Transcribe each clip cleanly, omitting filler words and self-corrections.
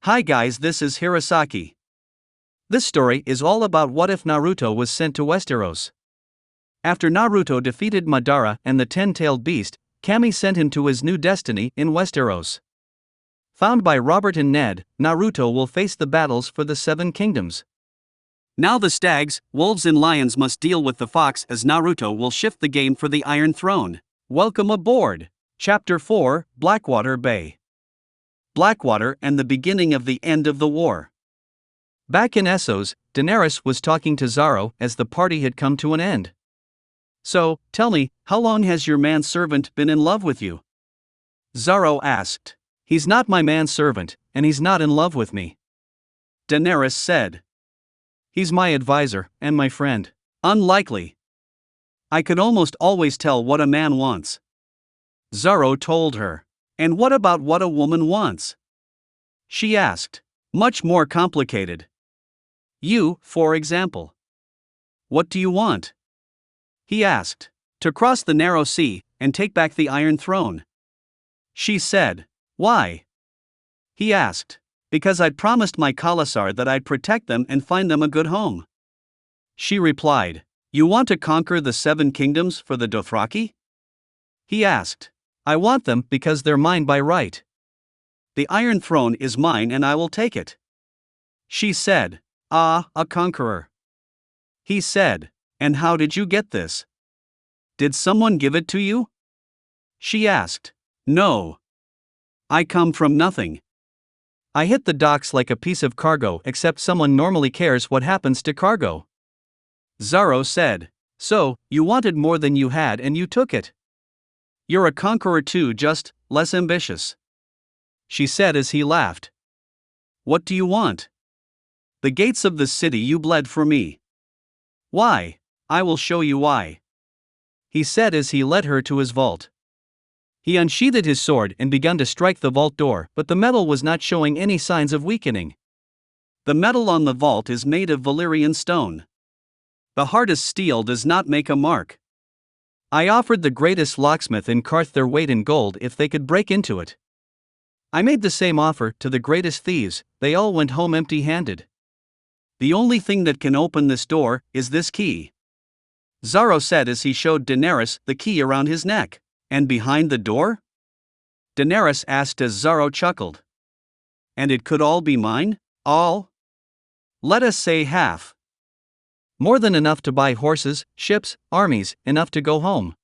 Hi guys, this is Hirosaki. This story is all about what if Naruto was sent to Westeros. After Naruto defeated Madara and the 10-tailed beast, Kami sent him to his new destiny in Westeros. Found by Robert and Ned, Naruto will face the battles for the Seven Kingdoms. Now the stags, wolves and lions must deal with the fox as Naruto will shift the game for the Iron Throne. Welcome aboard! Chapter 4, Blackwater Bay. Blackwater and the beginning of the end of the war. Back in Essos, Daenerys was talking to Zaro as the party had come to an end. So, tell me, how long has your manservant been in love with you? Zaro asked. He's not my manservant, and he's not in love with me. Daenerys said. He's my advisor, and my friend. Unlikely. I could almost always tell what a man wants. Zaro told her. And what about what a woman wants? She asked. Much more complicated. You, for example. What do you want? He asked. To cross the narrow sea, and take back the Iron Throne. She said. Why? He asked. Because I'd promised my Khalasar that I'd protect them and find them a good home. She replied. You want to conquer the Seven Kingdoms for the Dothraki? He asked. I want them because they're mine by right. The Iron Throne is mine and I will take it. She said. Ah, a conqueror. He said. And how did you get this? Did someone give it to you? She asked. No. I come from nothing. I hit the docks like a piece of cargo, except someone normally cares what happens to cargo. Zaro said. So, you wanted more than you had and you took it. You're a conqueror too, just less ambitious. She said as he laughed. What do you want? The gates of the city you bled for me. Why? I will show you why. He said as he led her to his vault. He unsheathed his sword and began to strike the vault door, but the metal was not showing any signs of weakening. The metal on the vault is made of Valyrian stone. The hardest steel does not make a mark. I offered the greatest locksmith in Qarth their weight in gold if they could break into it. I made the same offer to the greatest thieves, they all went home empty-handed. The only thing that can open this door is this key. Zaro said as he showed Daenerys the key around his neck. And behind the door? Daenerys asked as Zaro chuckled. And it could all be mine? All? Let us say half. More than enough to buy horses, ships, armies, enough to go home.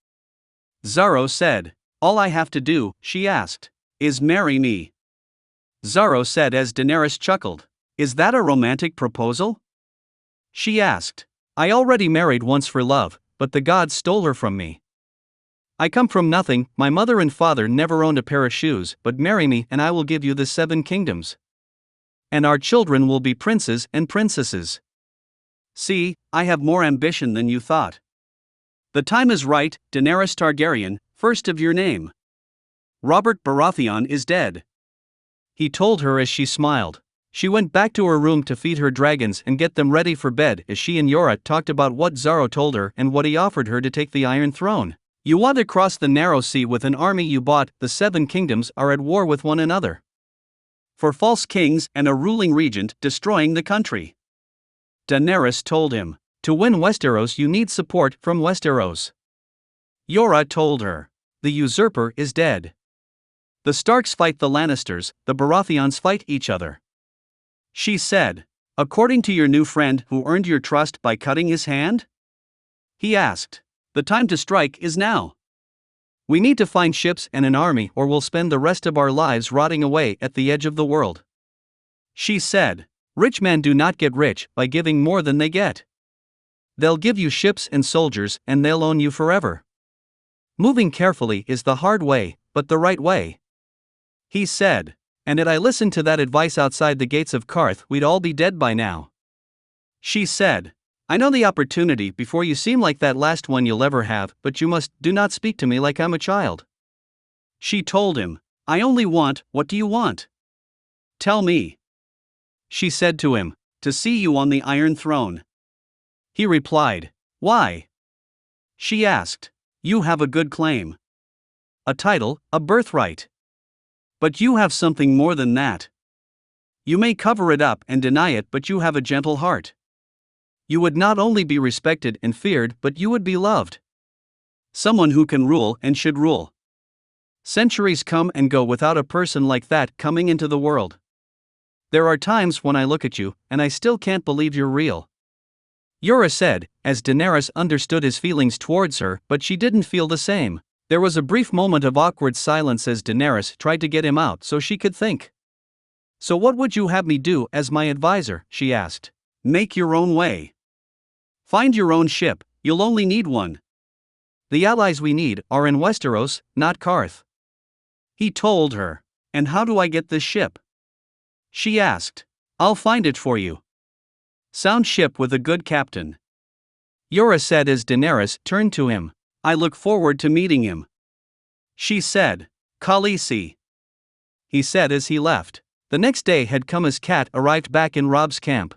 Zaro said. All I have to do, she asked, is marry me. Zaro said as Daenerys chuckled. Is that a romantic proposal? She asked. I already married once for love, but the gods stole her from me. I come from nothing, my mother and father never owned a pair of shoes, but marry me and I will give you the Seven Kingdoms. And our children will be princes and princesses. See, I have more ambition than you thought. The time is right, Daenerys Targaryen, first of your name. Robert Baratheon is dead. He told her as she smiled. She went back to her room to feed her dragons and get them ready for bed as she and Yora talked about what Zaro told her and what he offered her to take the Iron Throne. You want to cross the narrow sea with an army you bought, the Seven Kingdoms are at war with one another. For false kings and a ruling regent destroying the country. Daenerys told him, to win Westeros you need support from Westeros. Yora told her, the usurper is dead. The Starks fight the Lannisters, the Baratheons fight each other. She said, according to your new friend who earned your trust by cutting his hand? He asked, the time to strike is now. We need to find ships and an army or we'll spend the rest of our lives rotting away at the edge of the world. She said, rich men do not get rich by giving more than they get. They'll give you ships and soldiers and they'll own you forever. Moving carefully is the hard way, but the right way. He said, and had I listened to that advice outside the gates of Qarth we'd all be dead by now. She said, I know the opportunity before you seem like that last one you'll ever have, but do not speak to me like I'm a child. She told him, I only want, what do you want? Tell me. She said to him, to see you on the Iron Throne. He replied, why? She asked, you have a good claim. A title, a birthright. But you have something more than that. You may cover it up and deny it, but you have a gentle heart. You would not only be respected and feared, but you would be loved. Someone who can rule and should rule. Centuries come and go without a person like that coming into the world. There are times when I look at you, and I still can't believe you're real. Yura said, as Daenerys understood his feelings towards her, but she didn't feel the same. There was a brief moment of awkward silence as Daenerys tried to get him out so she could think. So what would you have me do as my advisor, she asked. Make your own way. Find your own ship, you'll only need one. The allies we need are in Westeros, not Karth. He told her. And how do I get this ship? She asked. I'll find it for you. Sound ship with a good captain. Yura said as Daenerys turned to him. I look forward to meeting him. She said. Khaleesi. He said as he left. The next day had come as Cat arrived back in Robb's camp.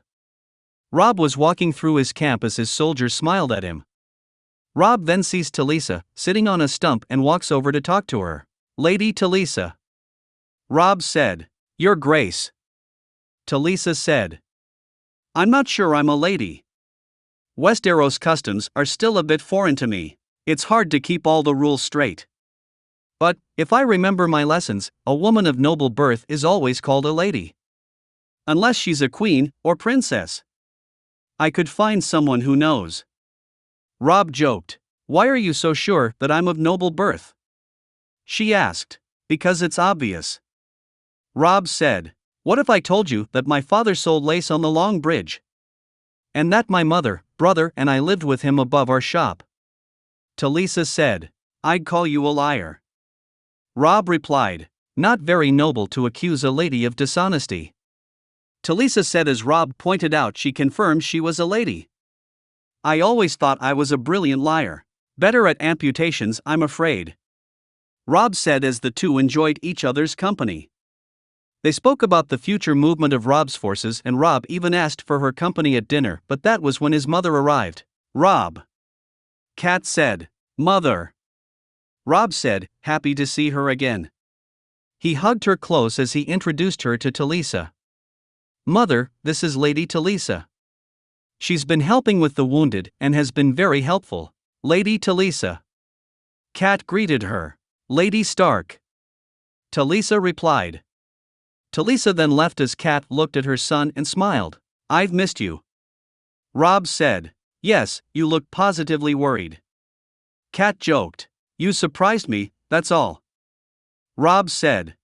Robb was walking through his camp as his soldiers smiled at him. Robb then sees Talisa, sitting on a stump, and walks over to talk to her. Lady Talisa. Robb said. Your Grace. Talisa said. I'm not sure I'm a lady. Westeros customs are still a bit foreign to me. It's hard to keep all the rules straight. But, if I remember my lessons, a woman of noble birth is always called a lady. Unless she's a queen or princess. I could find someone who knows. Robb joked. Why are you so sure that I'm of noble birth? She asked. Because it's obvious. Robb said. What if I told you that my father sold lace on the Long Bridge? And that my mother, brother, and I lived with him above our shop? Talisa said. I'd call you a liar. Robb replied. Not very noble to accuse a lady of dishonesty. Talisa said as Robb pointed out she confirmed she was a lady. I always thought I was a brilliant liar. Better at amputations, I'm afraid. Robb said as the two enjoyed each other's company. They spoke about the future movement of Robb's forces, and Robb even asked for her company at dinner, but that was when his mother arrived. Robb. Cat said. Mother. Robb said, happy to see her again. He hugged her close as he introduced her to Talisa. Mother, this is Lady Talisa. She's been helping with the wounded and has been very helpful. Lady Talisa. Cat greeted her. Lady Stark. Talisa replied. Talisa then left as Cat looked at her son and smiled. I've missed you. Robb said. Yes, you look positively worried. Cat joked. You surprised me, that's all. Robb said.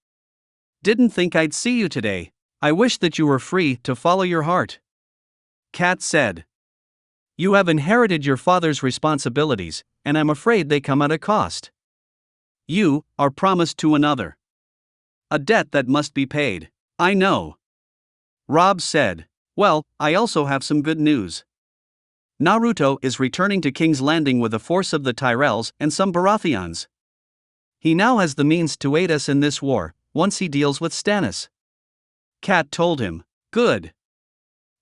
Didn't think I'd see you today. I wish that you were free to follow your heart. Cat said. You have inherited your father's responsibilities, and I'm afraid they come at a cost. You are promised to another. A debt that must be paid. I know. Robb said. Well, I also have some good news. Naruto is returning to King's Landing with a force of the Tyrells and some Baratheons. He now has the means to aid us in this war, once he deals with Stannis. Cat told him. Good.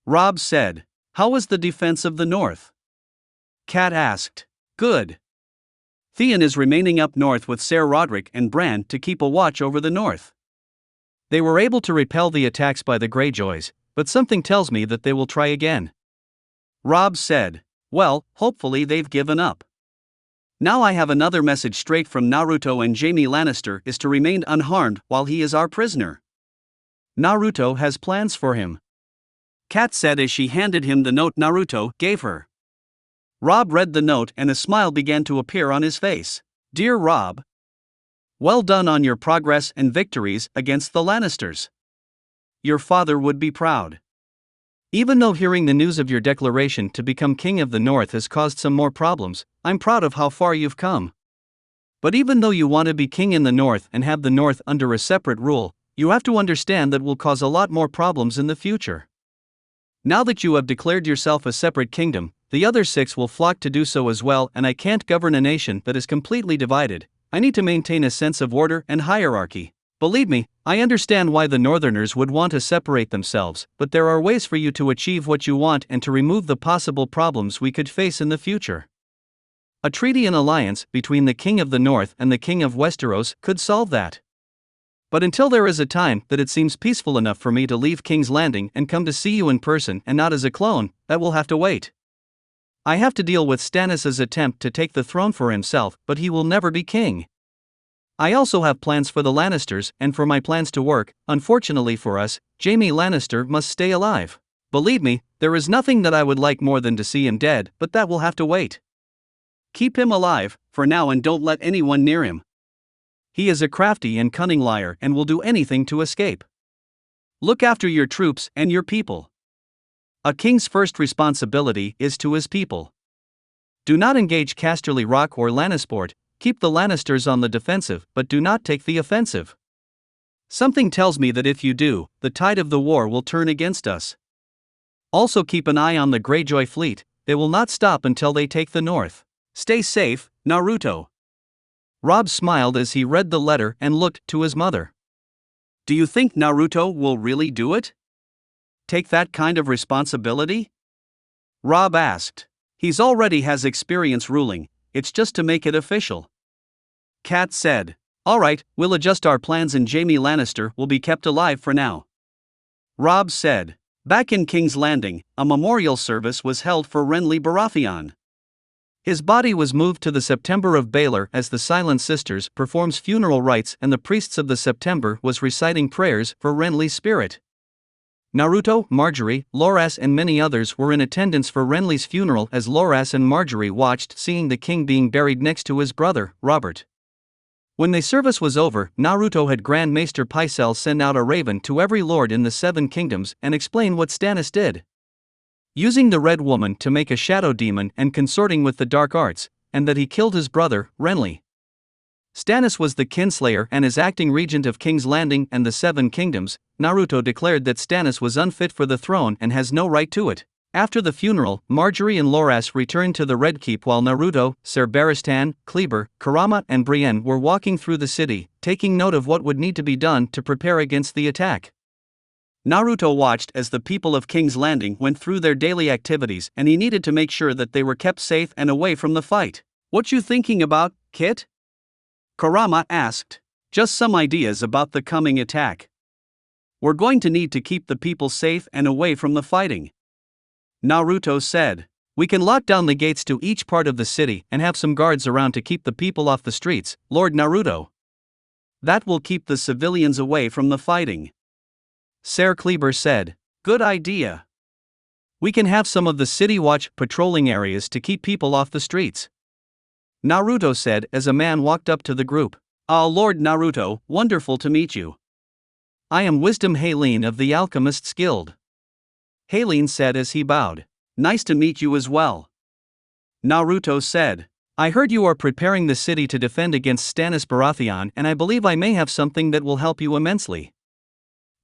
Robb said. How was the defense of the north? Cat asked. Good. Theon is remaining up north with Ser Roderick and Bran to keep a watch over the north. They were able to repel the attacks by the Greyjoys, but something tells me that they will try again. Robb said. Well, hopefully they've given up. Now I have another message straight from Naruto, and Jaime Lannister is to remain unharmed while he is our prisoner. Naruto has plans for him. Cat said as she handed him the note Naruto gave her. Robb read the note and a smile began to appear on his face. Dear Robb. Well done on your progress and victories against the Lannisters. Your father would be proud. Even though hearing the news of your declaration to become King of the North has caused some more problems, I'm proud of how far you've come. But even though you want to be king in the North and have the North under a separate rule, you have to understand that will cause a lot more problems in the future. Now that you have declared yourself a separate kingdom, the other 6 will flock to do so as well, and I can't govern a nation that is completely divided. I need to maintain a sense of order and hierarchy. Believe me, I understand why the Northerners would want to separate themselves, but there are ways for you to achieve what you want and to remove the possible problems we could face in the future. A treaty and alliance between the King of the North and the King of Westeros could solve that. But until there is a time that it seems peaceful enough for me to leave King's Landing and come to see you in person and not as a clone, that will have to wait. I have to deal with Stannis' attempt to take the throne for himself, but he will never be king. I also have plans for the Lannisters, and for my plans to work, unfortunately for us, Jaime Lannister must stay alive. Believe me, there is nothing that I would like more than to see him dead, but that will have to wait. Keep him alive, for now, and don't let anyone near him. He is a crafty and cunning liar and will do anything to escape. Look after your troops and your people. A king's first responsibility is to his people. Do not engage Casterly Rock or Lannisport. Keep the Lannisters on the defensive, but do not take the offensive. Something tells me that if you do, the tide of the war will turn against us. Also keep an eye on the Greyjoy fleet. They will not stop until they take the north. Stay safe, Naruto. Robb smiled as he read the letter and looked to his mother. Do you think Naruto will really do it? Take that kind of responsibility? Robb asked. He's already has experience ruling. It's just to make it official. Kat said. Alright, we'll adjust our plans and Jaime Lannister will be kept alive for now. Robb said. Back in King's Landing, a memorial service was held for Renly Baratheon. His body was moved to the September of Baelor as the Silent Sisters performs funeral rites and the priests of the September was reciting prayers for Renly's spirit. Naruto, Marjorie, Loras and many others were in attendance for Renly's funeral as Loras and Marjorie watched seeing the king being buried next to his brother, Robert. When the service was over, Naruto had Grand Maester Pycelle send out a raven to every lord in the 7 kingdoms and explain what Stannis did. Using the Red Woman to make a shadow demon and consorting with the dark arts, and that he killed his brother, Renly. Stannis was the kinslayer and is acting regent of King's Landing and the 7 kingdoms. Naruto declared that Stannis was unfit for the throne and has no right to it. After the funeral, Marjorie and Loras returned to the Red Keep while Naruto, Ser Barristan, Kleber, Kurama and Brienne were walking through the city, taking note of what would need to be done to prepare against the attack. Naruto watched as the people of King's Landing went through their daily activities and he needed to make sure that they were kept safe and away from the fight. What you thinking about, Kit? Kurama asked. Just some ideas about the coming attack. We're going to need to keep the people safe and away from the fighting. Naruto said. We can lock down the gates to each part of the city and have some guards around to keep the people off the streets, Lord Naruto. That will keep the civilians away from the fighting. Ser Kleber said. Good idea. We can have some of the city watch patrolling areas to keep people off the streets. Naruto said as a man walked up to the group. Ah, Lord Naruto, wonderful to meet you. I am Wisdom Haleen of the Alchemist's Guild. Haleen said as he bowed. Nice to meet you as well. Naruto said. I heard you are preparing the city to defend against Stannis Baratheon and I believe I may have something that will help you immensely.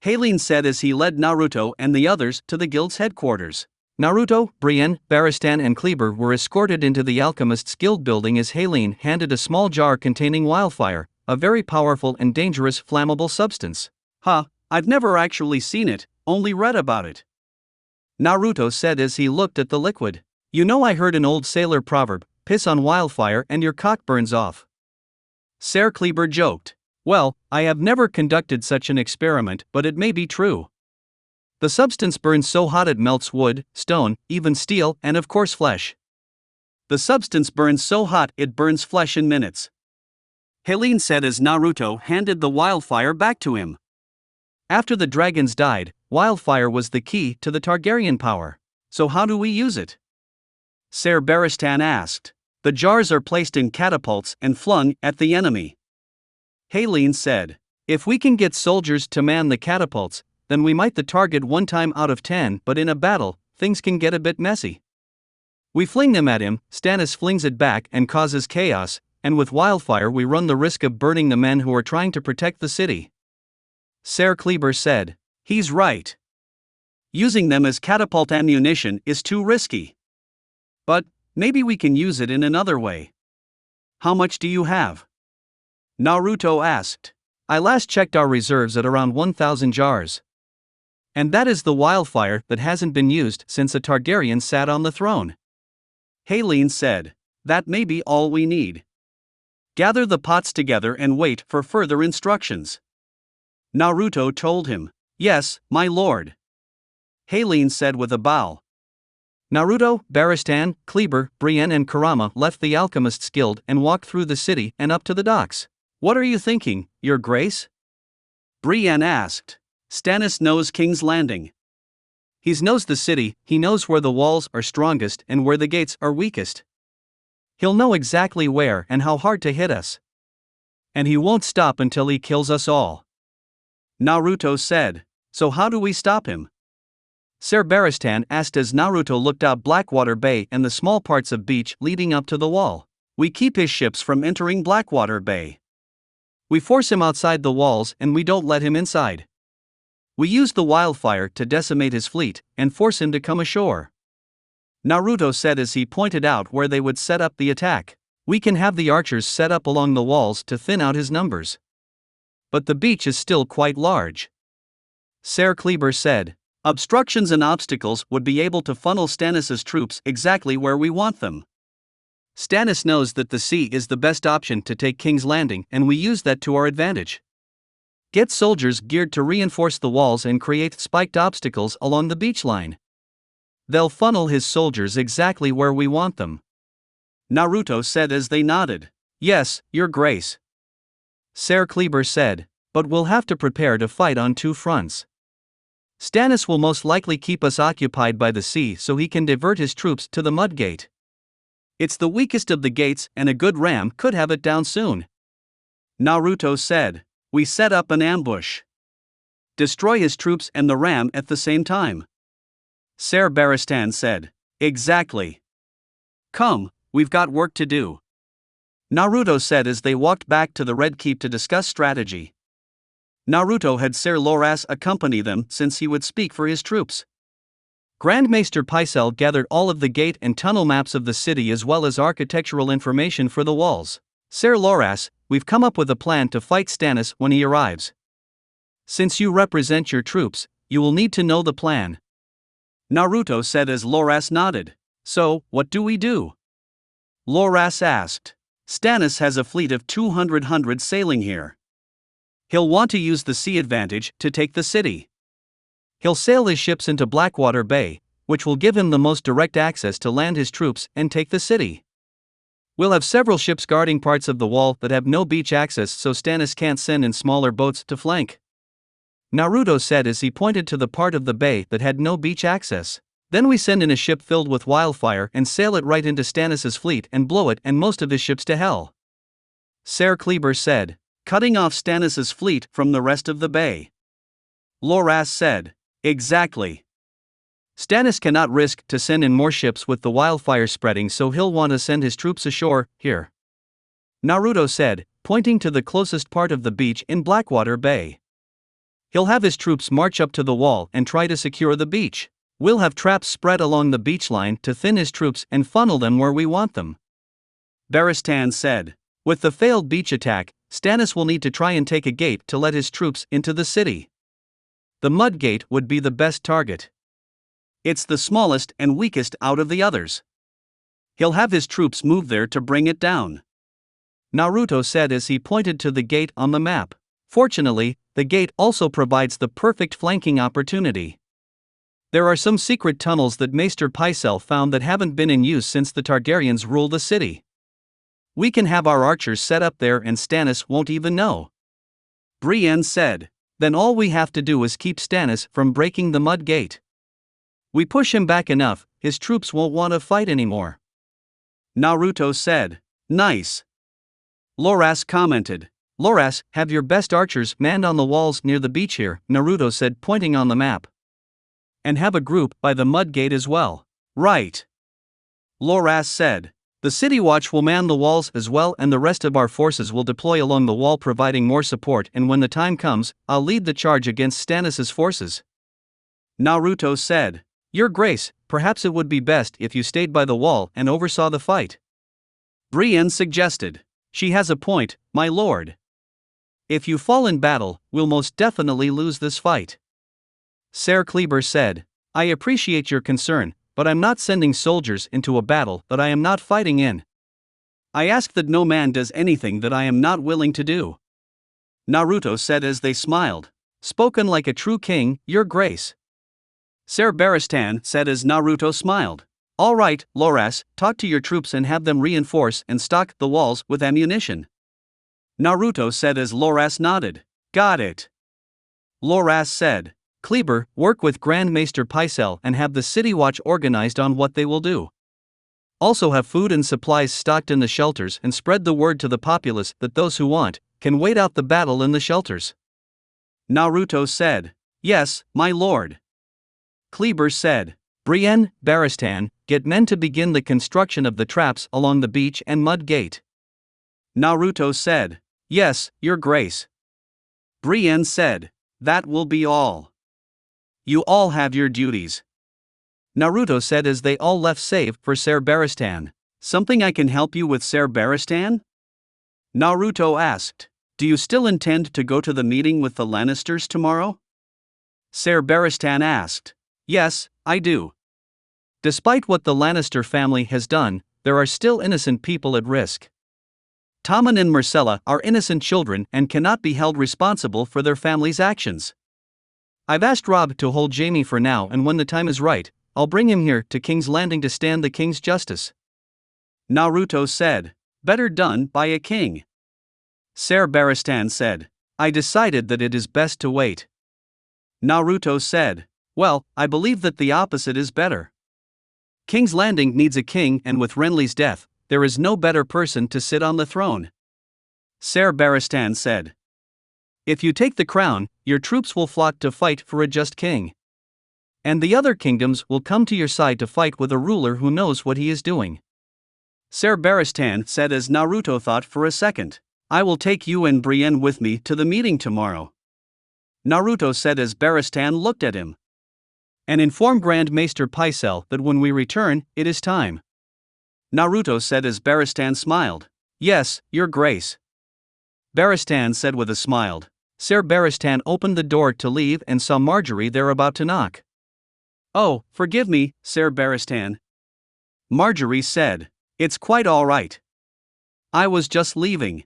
Haleen said as he led Naruto and the others to the guild's headquarters. Naruto, Brienne, Barristan and Kleber were escorted into the Alchemist's Guild building as Haleen handed a small jar containing wildfire, a very powerful and dangerous flammable substance. I've never actually seen it, only read about it. Naruto said as he looked at the liquid. You know, I heard an old sailor proverb, piss on wildfire and your cock burns off. Ser Kleber joked. Well, I have never conducted such an experiment, but it may be true. The substance burns so hot it melts wood, stone, even steel, and of course flesh. The substance burns so hot it burns flesh in minutes. Haleen said as Naruto handed the wildfire back to him. After the dragons died, wildfire was the key to the Targaryen power. So how do we use it? Ser Barristan asked. The jars are placed in catapults and flung at the enemy. Haleen said. If we can get soldiers to man the catapults, then we might the target 1 time out of 10, but in a battle, things can get a bit messy. We fling them at him, Stannis flings it back and causes chaos, and with wildfire we run the risk of burning the men who are trying to protect the city. Ser Kleber said. He's right. Using them as catapult ammunition is too risky. But maybe we can use it in another way. How much do you have? Naruto asked. I last checked our reserves at around 1,000 jars. And that is the wildfire that hasn't been used since a Targaryen sat on the throne. Haleen said. That may be all we need. Gather the pots together and wait for further instructions. Naruto told him. Yes, my lord. Helene said with a bow. Naruto, Baristan, Kleber, Brienne and Kurama left the Alchemists Guild and walked through the city and up to the docks. What are you thinking, your grace? Brienne asked. Stannis knows King's Landing. He knows the city, he knows where the walls are strongest and where the gates are weakest. He'll know exactly where and how hard to hit us. And he won't stop until he kills us all. Naruto said. So how do we stop him? Ser Baristan asked as Naruto looked out Blackwater Bay and the small parts of beach leading up to the wall. We keep his ships from entering Blackwater Bay. We force him outside the walls and we don't let him inside. We use the wildfire to decimate his fleet and force him to come ashore. Naruto said as he pointed out where they would set up the attack. We can have the archers set up along the walls to thin out his numbers. But the beach is still quite large. Ser Kleber said. Obstructions and obstacles would be able to funnel Stannis' troops exactly where we want them. Stannis knows that the sea is the best option to take King's Landing and we use that to our advantage. Get soldiers geared to reinforce the walls and create spiked obstacles along the beach line. They'll funnel his soldiers exactly where we want them. Naruto said as they nodded. Yes, your grace. Ser Kleber said, but we'll have to prepare to fight on two fronts. Stannis will most likely keep us occupied by the sea so he can divert his troops to the Mudgate. It's the weakest of the gates and a good ram could have it down soon. Naruto said. We set up an ambush. Destroy his troops and the ram at the same time. Ser Baristan said. Exactly. Come, we've got work to do. Naruto said as they walked back to the Red Keep to discuss strategy. Naruto had Ser Loras accompany them since he would speak for his troops. Grand Maester Pycelle gathered all of the gate and tunnel maps of the city as well as architectural information for the walls. Ser Loras, we've come up with a plan to fight Stannis when he arrives. Since you represent your troops, you will need to know the plan. Naruto said as Loras nodded. So, what do we do? Loras asked. Stannis has a fleet of 200 sailing here. He'll want to use the sea advantage to take the city. He'll sail his ships into Blackwater Bay, which will give him the most direct access to land his troops and take the city. We'll have several ships guarding parts of the wall that have no beach access so Stannis can't send in smaller boats to flank. Naruto said as he pointed to the part of the bay that had no beach access. Then we send in a ship filled with wildfire and sail it right into Stannis' fleet and blow it and most of his ships to hell. Ser Kleber said. Cutting off Stannis' fleet from the rest of the bay. Loras said. Exactly. Stannis cannot risk to send in more ships with the wildfire spreading so he'll want to send his troops ashore, here. Naruto said, pointing to the closest part of the beach in Blackwater Bay. He'll have his troops march up to the wall and try to secure the beach. We'll have traps spread along the beach line to thin his troops and funnel them where we want them. Baristan said. With the failed beach attack, Stannis will need to try and take a gate to let his troops into the city. The Mud Gate would be the best target. It's the smallest and weakest out of the others. He'll have his troops move there to bring it down. Naruto said as he pointed to the gate on the map. Fortunately, the gate also provides the perfect flanking opportunity. There are some secret tunnels that Maester Pycelle found that haven't been in use since the Targaryens ruled the city. We can have our archers set up there and Stannis won't even know. Brienne said. Then all we have to do is keep Stannis from breaking the Mud Gate. We push him back enough, his troops won't want to fight anymore. Naruto said. Nice. Loras commented. Loras, have your best archers manned on the walls near the beach here, Naruto said pointing on the map. And have a group by the Mud Gate as well. Right. Loras said. The City Watch will man the walls as well and the rest of our forces will deploy along the wall providing more support and when the time comes, I'll lead the charge against Stannis' forces. Naruto said. Your Grace, perhaps it would be best if you stayed by the wall and oversaw the fight. Brienne suggested. She has a point, my lord. If you fall in battle, we'll most definitely lose this fight. Ser Kleber said. I appreciate your concern, but I'm not sending soldiers into a battle that I am not fighting in. I ask that no man does anything that I am not willing to do. Naruto said as they smiled. Spoken like a true king, your grace. Ser Barristan said as Naruto smiled. All right, Loras, talk to your troops and have them reinforce and stock the walls with ammunition. Naruto said as Loras nodded. Got it. Loras said. Kleber, work with Grand Maester Pycelle and have the city watch organized on what they will do. Also have food and supplies stocked in the shelters and spread the word to the populace that those who want can wait out the battle in the shelters. Naruto said. Yes, my lord. Kleber said. Brienne, Barristan, get men to begin the construction of the traps along the beach and mud gate. Naruto said. Yes, your grace. Brienne said. That will be all. You all have your duties. Naruto said as they all left save for Ser Barristan. Something I can help you with, Ser Barristan? Naruto asked. Do you still intend to go to the meeting with the Lannisters tomorrow? Ser Barristan asked. Yes, I do. Despite what the Lannister family has done, there are still innocent people at risk. Tommen and Myrcella are innocent children and cannot be held responsible for their family's actions. I've asked Robb to hold Jaime for now, and when the time is right, I'll bring him here to King's Landing to stand the king's justice. Naruto said. Better done by a king. Ser Barristan said. I decided that it is best to wait. Naruto said. Well, I believe that the opposite is better. King's Landing needs a king, and with Renly's death, there is no better person to sit on the throne. Ser Barristan said. If you take the crown, your troops will flock to fight for a just king. And the other kingdoms will come to your side to fight with a ruler who knows what he is doing. Ser Barristan said as Naruto thought for a second. I will take you and Brienne with me to the meeting tomorrow. Naruto said as Barristan looked at him. And inform Grand Maester Pycelle that when we return, it is time. Naruto said as Barristan smiled. Yes, your grace. Barristan said with a smile. Ser Barristan opened the door to leave and saw Marjorie there about to knock. Oh, forgive me, Ser Barristan. Marjorie said. It's quite all right. I was just leaving.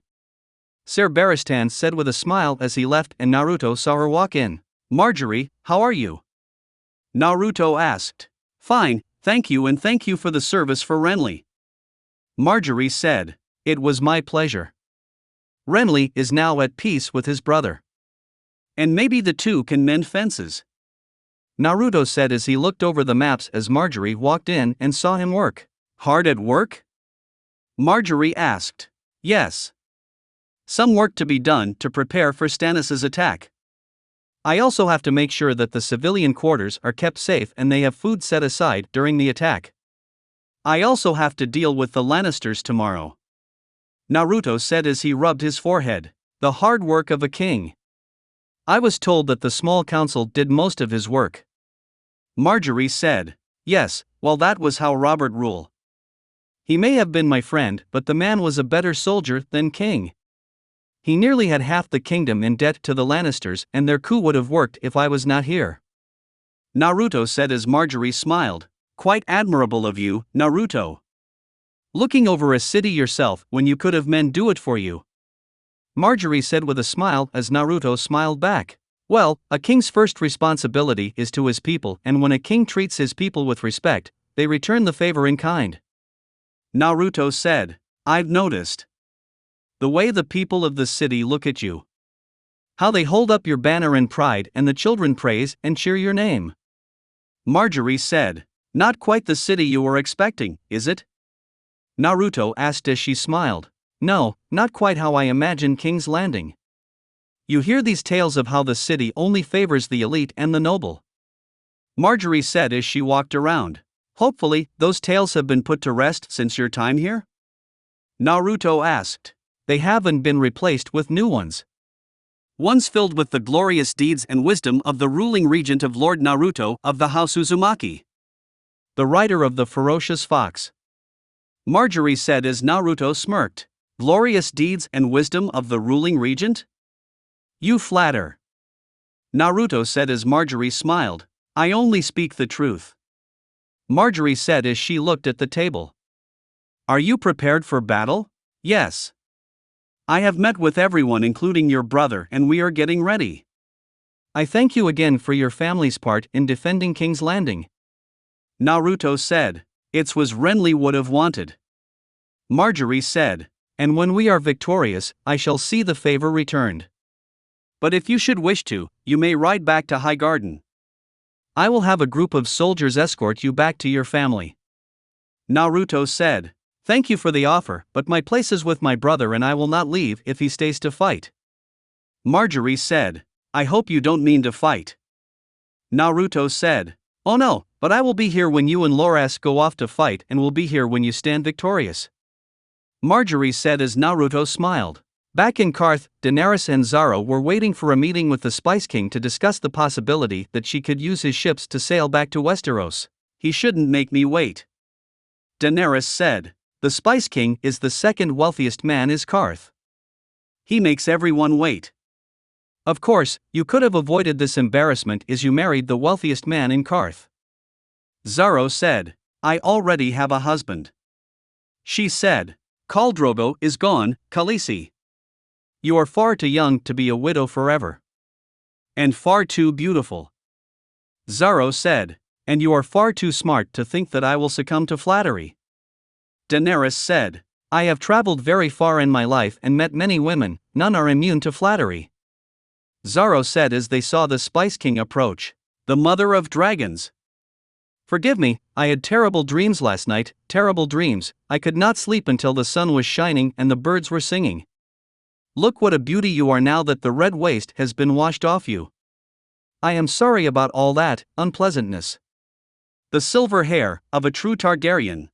Ser Barristan said with a smile as he left, and Naruto saw her walk in. Marjorie, how are you? Naruto asked. Fine, thank you, and thank you for the service for Renly. Marjorie said. It was my pleasure. Renly is now at peace with his brother. And maybe the two can mend fences. Naruto said as he looked over the maps as Marjorie walked in and saw him work. Hard at work? Marjorie asked. Yes. Some work to be done to prepare for Stannis' attack. I also have to make sure that the civilian quarters are kept safe and they have food set aside during the attack. I also have to deal with the Lannisters tomorrow. Naruto said as he rubbed his forehead. The hard work of a king. I was told that the small council did most of his work. Marjorie said. Yes, well, that was how Robert ruled. He may have been my friend, but the man was a better soldier than king. He nearly had half the kingdom in debt to the Lannisters, and their coup would have worked if I was not here. Naruto said as Marjorie smiled. Quite admirable of you, Naruto. Looking over a city yourself when you could have men do it for you. Marjorie said with a smile as Naruto smiled back. Well, a king's first responsibility is to his people, and when a king treats his people with respect, they return the favor in kind. Naruto said. I've noticed. The way the people of the city look at you. How they hold up your banner in pride, and the children praise and cheer your name. Marjorie said. Not quite the city you were expecting, is it? Naruto asked as she smiled. No, not quite how I imagine King's Landing. You hear these tales of how the city only favors the elite and the noble. Marjorie said as she walked around. Hopefully, those tales have been put to rest since your time here? Naruto asked. They haven't been replaced with new ones. Ones filled with the glorious deeds and wisdom of the ruling regent of Lord Naruto of the House Uzumaki. The rider of the ferocious fox. Marjorie said as Naruto smirked. Glorious deeds and wisdom of the ruling regent? You flatter. Naruto said as Marjorie smiled. I only speak the truth. Marjorie said as she looked at the table. Are you prepared for battle? Yes. I have met with everyone including your brother and we are getting ready. I thank you again for your family's part in defending King's Landing. Naruto said. It was Renly would have wanted. Marjorie said. And when we are victorious, I shall see the favor returned. But if you should wish to, you may ride back to Highgarden. I will have a group of soldiers escort you back to your family. Naruto said. Thank you for the offer, but my place is with my brother and I will not leave if he stays to fight. Marjorie said. I hope you don't mean to fight. Naruto said. Oh no, but I will be here when you and Loras go off to fight and will be here when you stand victorious. Marjorie said as Naruto smiled. Back in Karth, Daenerys and Zoro were waiting for a meeting with the Spice King to discuss the possibility that she could use his ships to sail back to Westeros. He shouldn't make me wait. Daenerys said. The Spice King is the second wealthiest man in Karth. He makes everyone wait. Of course, you could have avoided this embarrassment as you married the wealthiest man in Karth. Zoro said. I already have a husband. She said. Khal Drogo is gone, Khaleesi. You are far too young to be a widow forever. And far too beautiful. Zoro said. And you are far too smart to think that I will succumb to flattery. Daenerys said. I have traveled very far in my life and met many women, none are immune to flattery. Zoro said as they saw the Spice King approach. The mother of dragons. Forgive me, I had terrible dreams last night, terrible dreams. I could not sleep until the sun was shining and the birds were singing. Look what a beauty you are now that the red waste has been washed off you. I am sorry about all that unpleasantness. The silver hair of a true Targaryen.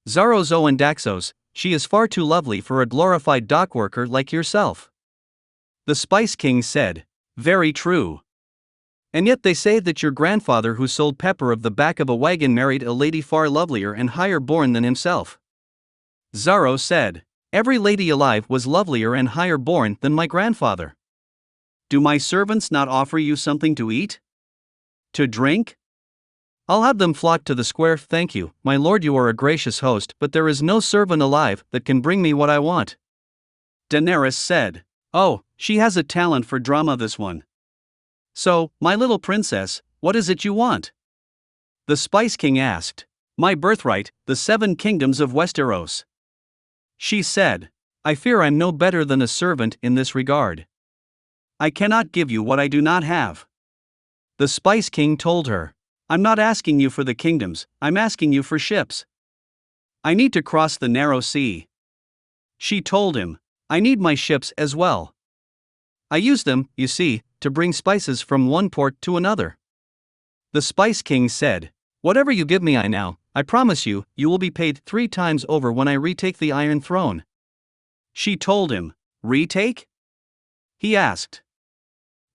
Zoro's and Daxos, she is far too lovely for a glorified dockworker like yourself. The Spice King said. Very true. And yet they say that your grandfather who sold pepper of the back of a wagon married a lady far lovelier and higher born than himself. Zoro said. Every lady alive was lovelier and higher born than my grandfather. Do my servants not offer you something to eat? To drink? I'll have them flock to the square. Thank you, my lord, you are a gracious host, but there is no servant alive that can bring me what I want. Daenerys said. Oh, she has a talent for drama, this one. So, my little princess, what is it you want? The Spice King asked. My birthright, the 7 kingdoms of Westeros. She said. I fear I'm no better than a servant in this regard. I cannot give you what I do not have. The Spice King told her. I'm not asking you for the kingdoms, I'm asking you for ships. I need to cross the narrow sea. She told him. I need my ships as well. I use them, you see, to bring spices from one port to another. The Spice King said. Whatever you give me I promise you, you will be paid 3 times over when I retake the Iron Throne. She told him. Retake? He asked.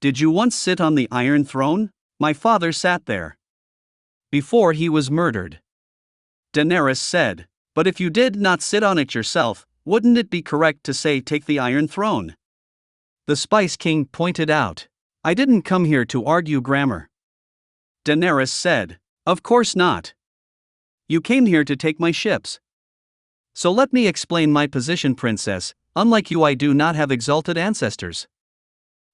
Did you once sit on the Iron Throne? My father sat there. Before he was murdered. Daenerys said. But if you did not sit on it yourself, wouldn't it be correct to say take the Iron Throne? The Spice King pointed out. I didn't come here to argue grammar. Daenerys said. Of course not. You came here to take my ships. So let me explain my position, princess. Unlike you, I do not have exalted ancestors.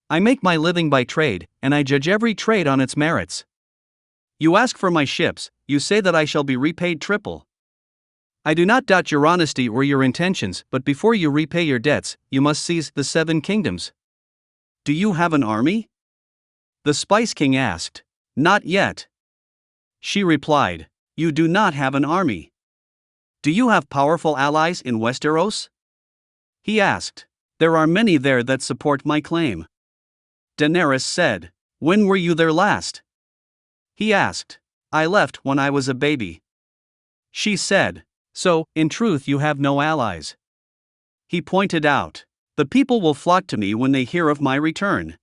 I make my living by trade, and I judge every trade on its merits. You ask for my ships, you say that I shall be repaid triple. I do not doubt your honesty or your intentions, but before you repay your debts, you must seize the 7 kingdoms. Do you have an army? The Spice King asked. Not yet. She replied. You do not have an army. Do you have powerful allies in Westeros? He asked. There are many there that support my claim. Daenerys said. When were you there last? He asked. I left when I was a baby. She said. So, in truth, you have no allies. He pointed out. The people will flock to me when they hear of my return.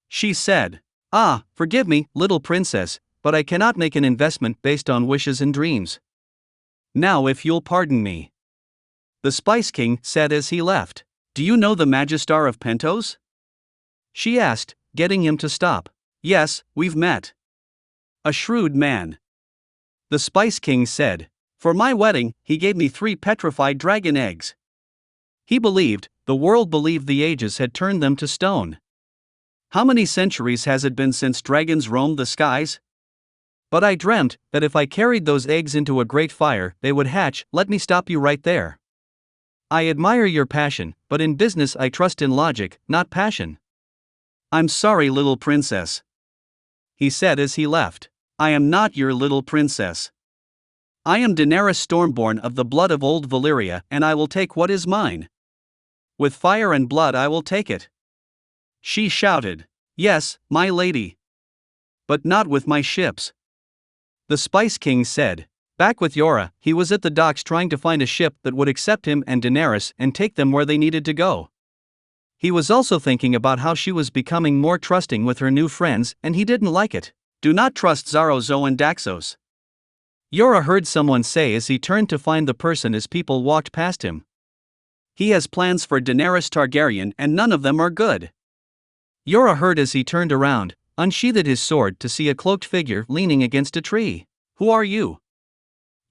She said. Ah, forgive me, little princess, but I cannot make an investment based on wishes and dreams. Now if you'll pardon me. The Spice King said as he left. Do you know the Magister of Pentos? She asked, getting him to stop. Yes, we've met. A shrewd man. The Spice King said. For my wedding, he gave me 3 petrified dragon eggs. He believed, the world believed the ages had turned them to stone. How many centuries has it been since dragons roamed the skies? But I dreamt that if I carried those eggs into a great fire, they would hatch. Let me stop you right there. I admire your passion, but in business I trust in logic, not passion. I'm sorry, little princess, he said as he left. I am not your little princess. I am Daenerys Stormborn of the blood of old Valyria, and I will take what is mine. With fire and blood I will take it. She shouted. Yes, my lady. But not with my ships. The Spice King said. Back with Yora, he was at the docks trying to find a ship that would accept him and Daenerys and take them where they needed to go. He was also thinking about how she was becoming more trusting with her new friends, and he didn't like it. Do not trust Xaro, Zo and Daxos, Yora heard someone say as he turned to find the person as people walked past him. He has plans for Daenerys Targaryen and none of them are good. Yora heard as he turned around, unsheathed his sword to see a cloaked figure leaning against a tree. Who are you?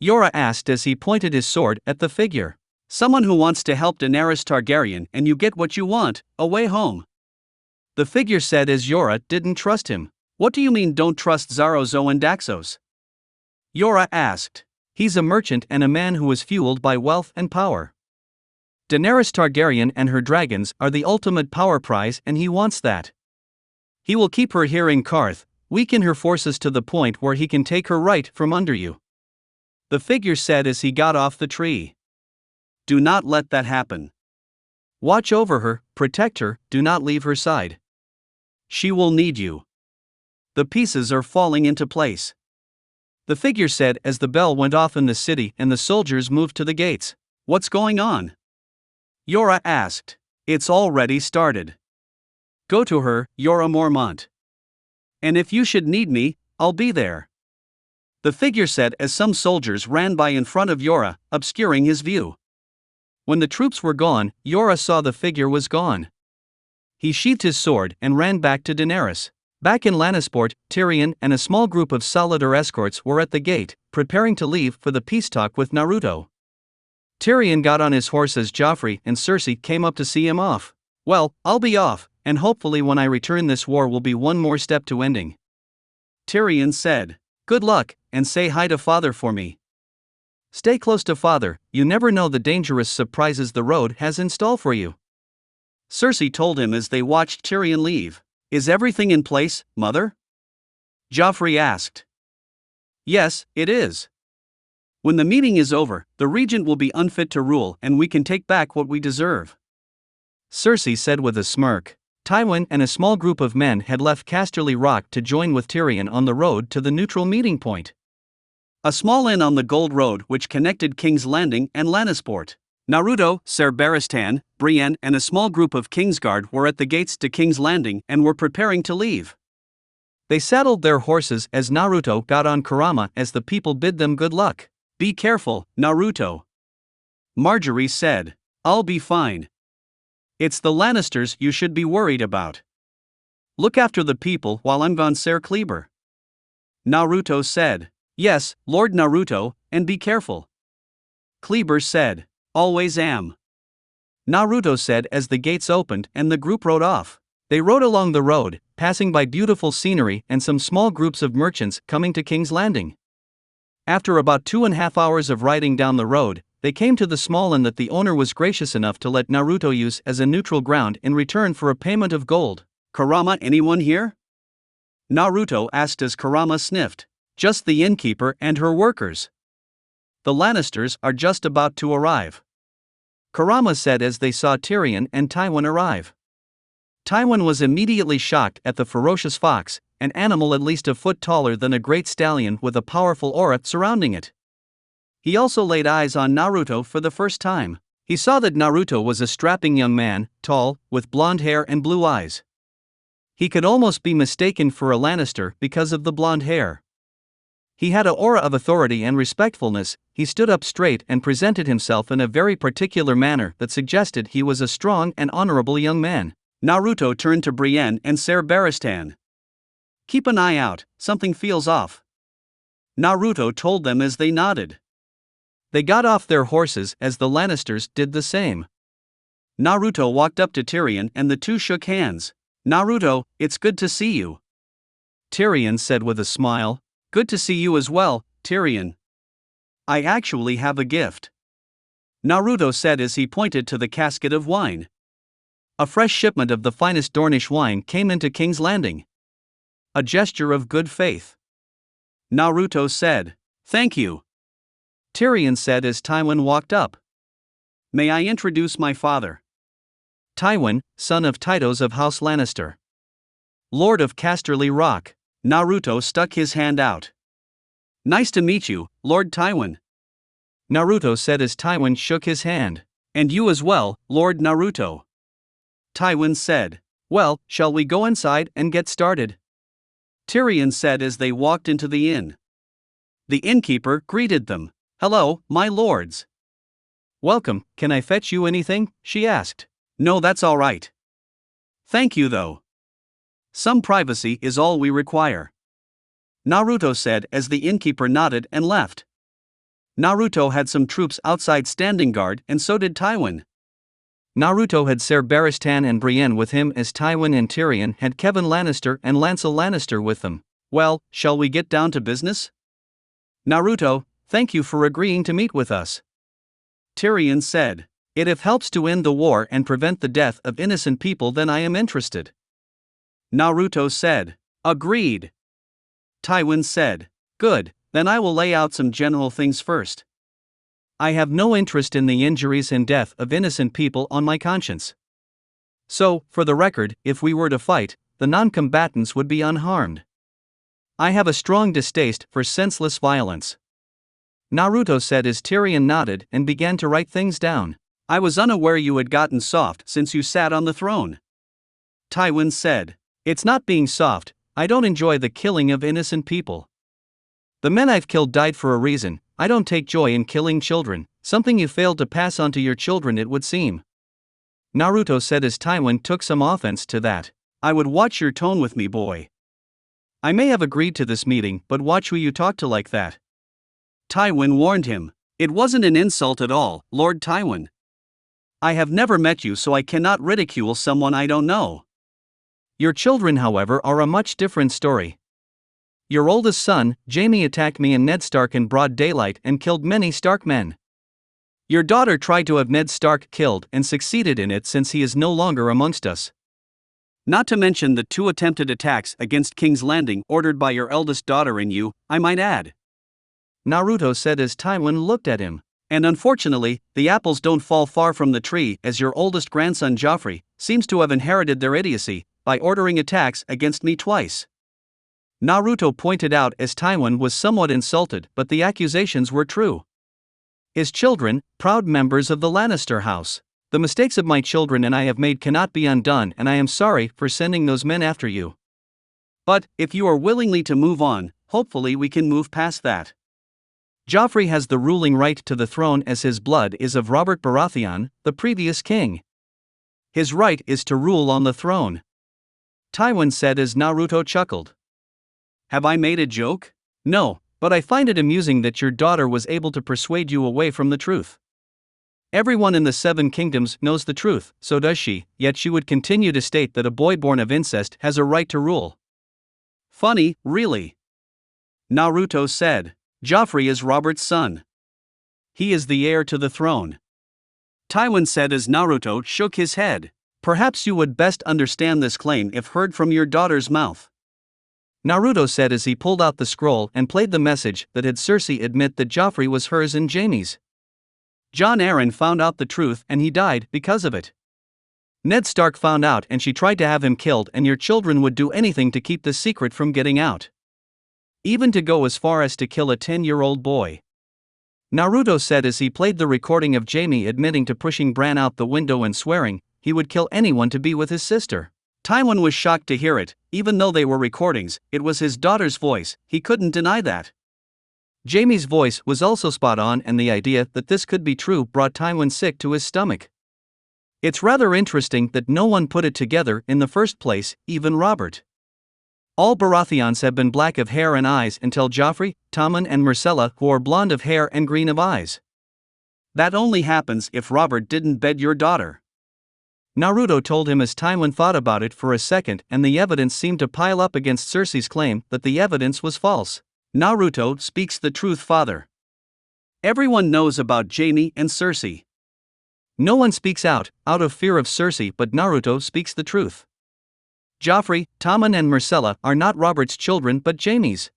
Yora asked as he pointed his sword at the figure. Someone who wants to help Daenerys Targaryen, and you get what you want, a way home. The figure said as Yora didn't trust him. What do you mean don't trust Xaro, Zo and Daxos? Yora asked. He's a merchant and a man who is fueled by wealth and power. Daenerys Targaryen and her dragons are the ultimate power prize and he wants that. He will keep her here in Karth, weaken her forces to the point where he can take her right from under you. The figure said as he got off the tree. Do not let that happen. Watch over her, protect her, do not leave her side. She will need you. The pieces are falling into place. The figure said as the bell went off in the city and the soldiers moved to the gates. What's going on? Yora asked. It's already started. Go to her, Yora Mormont. And if you should need me, I'll be there. The figure said as some soldiers ran by in front of Yora, obscuring his view. When the troops were gone, Yora saw the figure was gone. He sheathed his sword and ran back to Daenerys. Back in Lannisport, Tyrion and a small group of Solidar escorts were at the gate, preparing to leave for the peace talk with Naruto. Tyrion got on his horse as Joffrey and Cersei came up to see him off. Well, I'll be off, and hopefully when I return this war will be one more step to ending. Tyrion said. Good luck, and say hi to father for me. Stay close to father, you never know the dangerous surprises the road has in store for you. Cersei told him as they watched Tyrion leave. Is everything in place, mother? Joffrey asked. Yes, it is. When the meeting is over, the regent will be unfit to rule and we can take back what we deserve. Cersei said with a smirk. Tywin and a small group of men had left Casterly Rock to join with Tyrion on the road to the neutral meeting point. A small inn on the Gold Road which connected King's Landing and Lannisport. Naruto, Ser Barristan, Brienne and a small group of Kingsguard were at the gates to King's Landing and were preparing to leave. They saddled their horses as Naruto got on Kurama as the people bid them good luck. Be careful, Naruto. Marjorie said. I'll be fine. It's the Lannisters you should be worried about. Look after the people while I'm gone, Ser Kleber. Naruto said. Yes, Lord Naruto, and be careful. Kleber said. Always am. Naruto said as the gates opened and the group rode off. They rode along the road, passing by beautiful scenery and some small groups of merchants coming to King's Landing. After about 2.5 hours of riding down the road, they came to the small inn that the owner was gracious enough to let Naruto use as a neutral ground in return for a payment of gold. Kurama, anyone here? Naruto asked as Kurama sniffed. Just the innkeeper and her workers. The Lannisters are just about to arrive. Kurama said as they saw Tyrion and Tywin arrive. Tywin was immediately shocked at the ferocious fox, an animal at least a foot taller than a great stallion with a powerful aura surrounding it. He also laid eyes on Naruto for the first time. He saw that Naruto was a strapping young man, tall, with blonde hair and blue eyes. He could almost be mistaken for a Lannister because of the blonde hair. He had an aura of authority and respectfulness. He stood up straight and presented himself in a very particular manner that suggested he was a strong and honorable young man. Naruto turned to Brienne and Ser Barristan. Keep an eye out, something feels off. Naruto told them as they nodded. They got off their horses as the Lannisters did the same. Naruto walked up to Tyrion and the two shook hands. Naruto, it's good to see you. Tyrion said with a smile. Good to see you as well, Tyrion. I actually have a gift. Naruto said as he pointed to the casket of wine. A fresh shipment of the finest Dornish wine came into King's Landing. A gesture of good faith. Naruto said, Thank you. Tyrion said as Tywin walked up. May I introduce my father? Tywin, son of Tytos of House Lannister. Lord of Casterly Rock. Naruto stuck his hand out. Nice to meet you, Lord Tywin. Naruto said as Tywin shook his hand. And you as well, Lord Naruto. Tywin said, Well, shall we go inside and get started? Tyrion said as they walked into the inn. The innkeeper greeted them. Hello, my lords. Welcome, can I fetch you anything? She asked. No, that's all right. Thank you though. Some privacy is all we require. Naruto said as the innkeeper nodded and left. Naruto had some troops outside standing guard and so did Tywin. Naruto had Ser Barristan and Brienne with him as Tywin and Tyrion had Kevan Lannister and Lancel Lannister with them. Well, shall we get down to business? Naruto, thank you for agreeing to meet with us. Tyrion said, If helps to end the war and prevent the death of innocent people then I am interested. Naruto said, Agreed. Tywin said, Good, then I will lay out some general things first. I have no interest in the injuries and death of innocent people on my conscience. So, for the record, if we were to fight, the non-combatants would be unharmed. I have a strong distaste for senseless violence. Naruto said as Tyrion nodded and began to write things down. I was unaware you had gotten soft since you sat on the throne. Tywin said, It's not being soft, I don't enjoy the killing of innocent people. The men I've killed died for a reason. I don't take joy in killing children, something you failed to pass on to your children it would seem. Naruto said as Tywin took some offense to that. I would watch your tone with me, boy. I may have agreed to this meeting, but watch who you talk to like that. Tywin warned him. It wasn't an insult at all, Lord Tywin. I have never met you so I cannot ridicule someone I don't know. Your children, however, are a much different story. Your oldest son, Jaime, attacked me and Ned Stark in broad daylight and killed many Stark men. Your daughter tried to have Ned Stark killed and succeeded in it since he is no longer amongst us. Not to mention the 2 attempted attacks against King's Landing ordered by your eldest daughter and you, I might add. Naruto said as Tywin looked at him. And unfortunately, the apples don't fall far from the tree as your oldest grandson Joffrey seems to have inherited their idiocy by ordering attacks against me twice. Naruto pointed out as Tywin was somewhat insulted, but the accusations were true. His children, proud members of the Lannister house. The mistakes of my children and I have made cannot be undone and I am sorry for sending those men after you. But, if you are willingly to move on, hopefully we can move past that. Joffrey has the ruling right to the throne as his blood is of Robert Baratheon, the previous king. His right is to rule on the throne. Tywin said as Naruto chuckled. Have I made a joke? No, but I find it amusing that your daughter was able to persuade you away from the truth. Everyone in the 7 kingdoms knows the truth, so does she, yet she would continue to state that a boy born of incest has a right to rule. Funny, really. Naruto said, Joffrey is Robert's son. He is the heir to the throne. Tywin said as Naruto shook his head. Perhaps you would best understand this claim if heard from your daughter's mouth. Naruto said as he pulled out the scroll and played the message that had Cersei admit that Joffrey was hers and Jaime's. Jon Arryn found out the truth and he died because of it. Ned Stark found out and she tried to have him killed and your children would do anything to keep the secret from getting out. Even to go as far as to kill a 10-year-old boy. Naruto said as he played the recording of Jaime admitting to pushing Bran out the window and swearing he would kill anyone to be with his sister. Tywin was shocked to hear it, even though they were recordings, it was his daughter's voice, he couldn't deny that. Jaime's voice was also spot on and the idea that this could be true brought Tywin sick to his stomach. It's rather interesting that no one put it together in the first place, even Robert. All Baratheons have been black of hair and eyes until Joffrey, Tommen and Myrcella wore blonde of hair and green of eyes. That only happens if Robert didn't bed your daughter. Naruto told him as Tywin thought about it for a second, and the evidence seemed to pile up against Cersei's claim that the evidence was false. Naruto speaks the truth, father. Everyone knows about Jaime and Cersei. No one speaks out of fear of Cersei, but Naruto speaks the truth. Joffrey, Tommen and Myrcella are not Robert's children but Jaime's.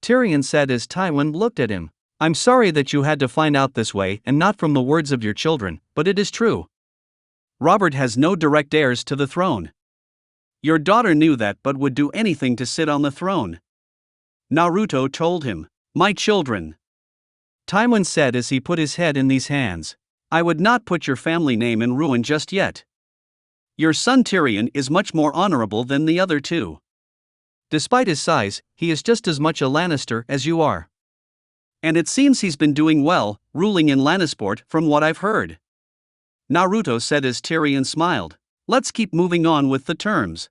Tyrion said as Tywin looked at him. I'm sorry that you had to find out this way and not from the words of your children, but it is true. Robert has no direct heirs to the throne. Your daughter knew that but would do anything to sit on the throne. Naruto told him. My children. Tywin said as he put his head in these hands. I would not put your family name in ruin just yet. Your son Tyrion is much more honorable than the other two. Despite his size, he is just as much a Lannister as you are. And it seems he's been doing well, ruling in Lannisport from what I've heard. Naruto said as Tyrion smiled. Let's keep moving on with the terms.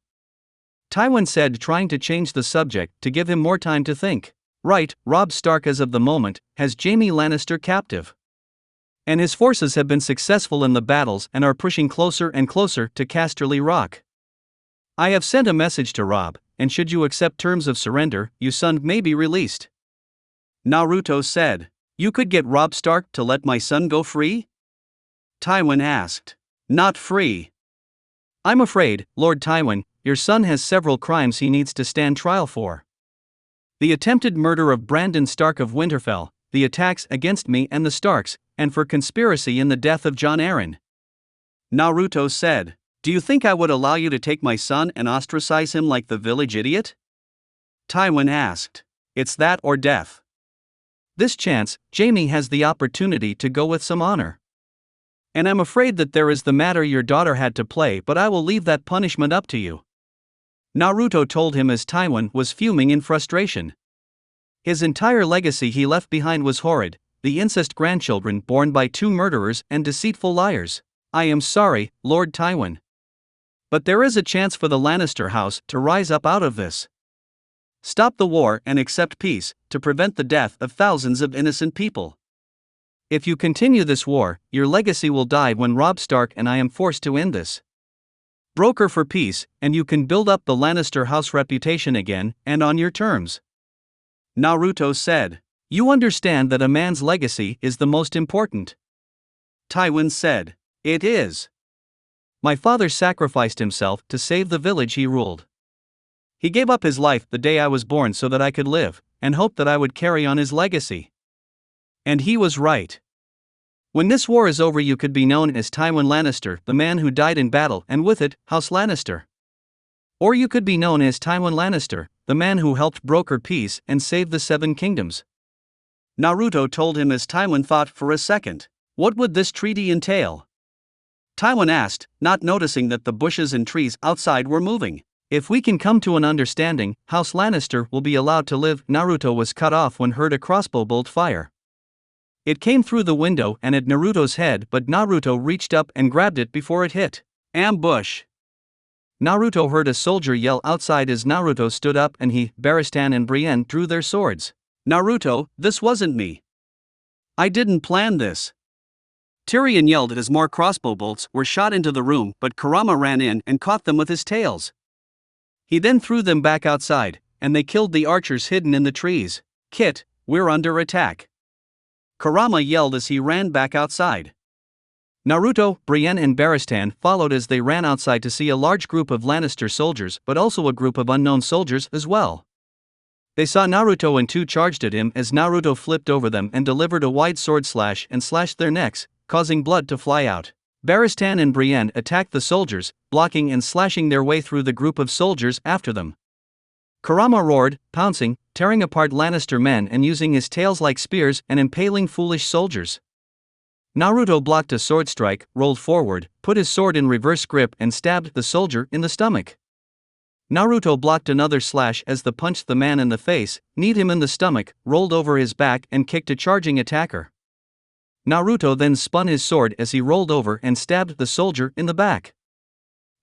Tywin said, trying to change the subject to give him more time to think. Right, Robb Stark as of the moment has Jaime Lannister captive. And his forces have been successful in the battles and are pushing closer and closer to Casterly Rock. I have sent a message to Robb, and should you accept terms of surrender, your son may be released. Naruto said. You could get Robb Stark to let my son go free? Tywin asked. Not free. I'm afraid, Lord Tywin, your son has several crimes he needs to stand trial for. The attempted murder of Brandon Stark of Winterfell, the attacks against me and the Starks, and for conspiracy in the death of Jon Arryn. Naruto said. Do you think I would allow you to take my son and ostracize him like the village idiot? Tywin asked. It's that or death. This chance, Jaime has the opportunity to go with some honor. And I'm afraid that there is the matter your daughter had to play, but I will leave that punishment up to you. Naruto told him as Tywin was fuming in frustration. His entire legacy he left behind was horrid, the incest grandchildren born by two murderers and deceitful liars. I am sorry, Lord Tywin. But there is a chance for the Lannister house to rise up out of this. Stop the war and accept peace, to prevent the death of thousands of innocent people. If you continue this war, your legacy will die when Robb Stark and I am forced to end this. Broker for peace, and you can build up the Lannister house reputation again, and on your terms. Naruto said. You understand that a man's legacy is the most important. Tywin said. It is. My father sacrificed himself to save the village he ruled. He gave up his life the day I was born so that I could live, and hoped that I would carry on his legacy. And he was right. When this war is over, you could be known as Tywin Lannister, the man who died in battle, and with it, House Lannister. Or you could be known as Tywin Lannister, the man who helped broker peace and save the Seven Kingdoms. Naruto told him as Tywin thought for a second. What would this treaty entail? Tywin asked, not noticing that the bushes and trees outside were moving. If we can come to an understanding, House Lannister will be allowed to live. Naruto was cut off when heard a crossbow bolt fire. It came through the window and at Naruto's head, but Naruto reached up and grabbed it before it hit. Ambush! Naruto heard a soldier yell outside as Naruto stood up and he, Barristan and Brienne drew their swords. Naruto, this wasn't me. I didn't plan this. Tyrion yelled as more crossbow bolts were shot into the room, but Kurama ran in and caught them with his tails. He then threw them back outside, and they killed the archers hidden in the trees. Kit, we're under attack. Kurama yelled as he ran back outside. Naruto, Brienne and Barristan followed as they ran outside to see a large group of Lannister soldiers, but also a group of unknown soldiers as well. They saw Naruto and two charged at him as Naruto flipped over them and delivered a wide sword slash and slashed their necks, causing blood to fly out. Barristan and Brienne attacked the soldiers, blocking and slashing their way through the group of soldiers after them. Kurama roared, pouncing, tearing apart Lannister men and using his tails like spears and impaling foolish soldiers. Naruto blocked a sword strike, rolled forward, put his sword in reverse grip and stabbed the soldier in the stomach. Naruto blocked another slash as the punched the man in the face, kneed him in the stomach, rolled over his back and kicked a charging attacker. Naruto then spun his sword as he rolled over and stabbed the soldier in the back.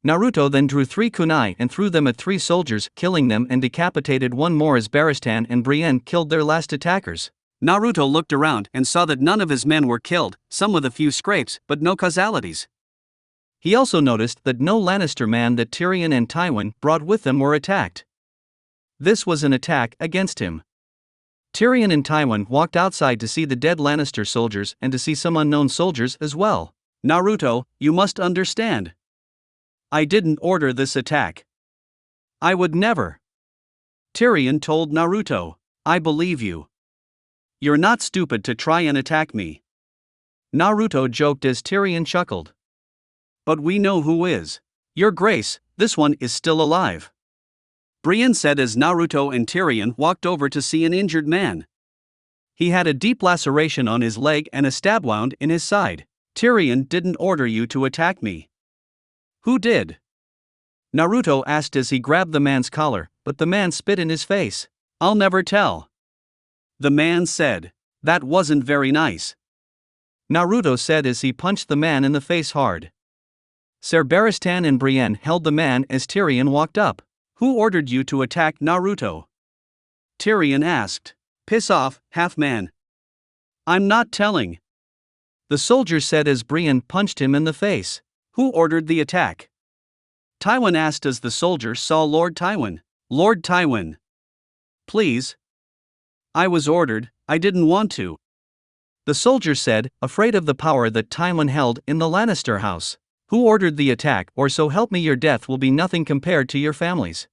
Naruto then drew 3 kunai and threw them at 3 soldiers, killing them and decapitated one more as Barristan and Brienne killed their last attackers. Naruto looked around and saw that none of his men were killed, some with a few scrapes but no causalities. He also noticed that no Lannister man that Tyrion and Tywin brought with them were attacked. This was an attack against him. Tyrion and Tywin walked outside to see the dead Lannister soldiers and to see some unknown soldiers as well. Naruto, you must understand. I didn't order this attack. I would never. Tyrion told Naruto, I believe you. You're not stupid to try and attack me. Naruto joked as Tyrion chuckled. But we know who is. Your Grace, this one is still alive. Brienne said as Naruto and Tyrion walked over to see an injured man. He had a deep laceration on his leg and a stab wound in his side. Tyrion didn't order you to attack me. Who did? Naruto asked as he grabbed the man's collar, but the man spit in his face. I'll never tell. The man said. That wasn't very nice. Naruto said as he punched the man in the face hard. Ser Barristan and Brienne held the man as Tyrion walked up. Who ordered you to attack Naruto? Tyrion asked. Piss off, half-man. I'm not telling. The soldier said as Brienne punched him in the face. Who ordered the attack? Tywin asked as the soldier saw Lord Tywin. Lord Tywin. Please. I was ordered, I didn't want to. The soldier said, afraid of the power that Tywin held in the Lannister house. Who ordered the attack, or so help me your death will be nothing compared to your families.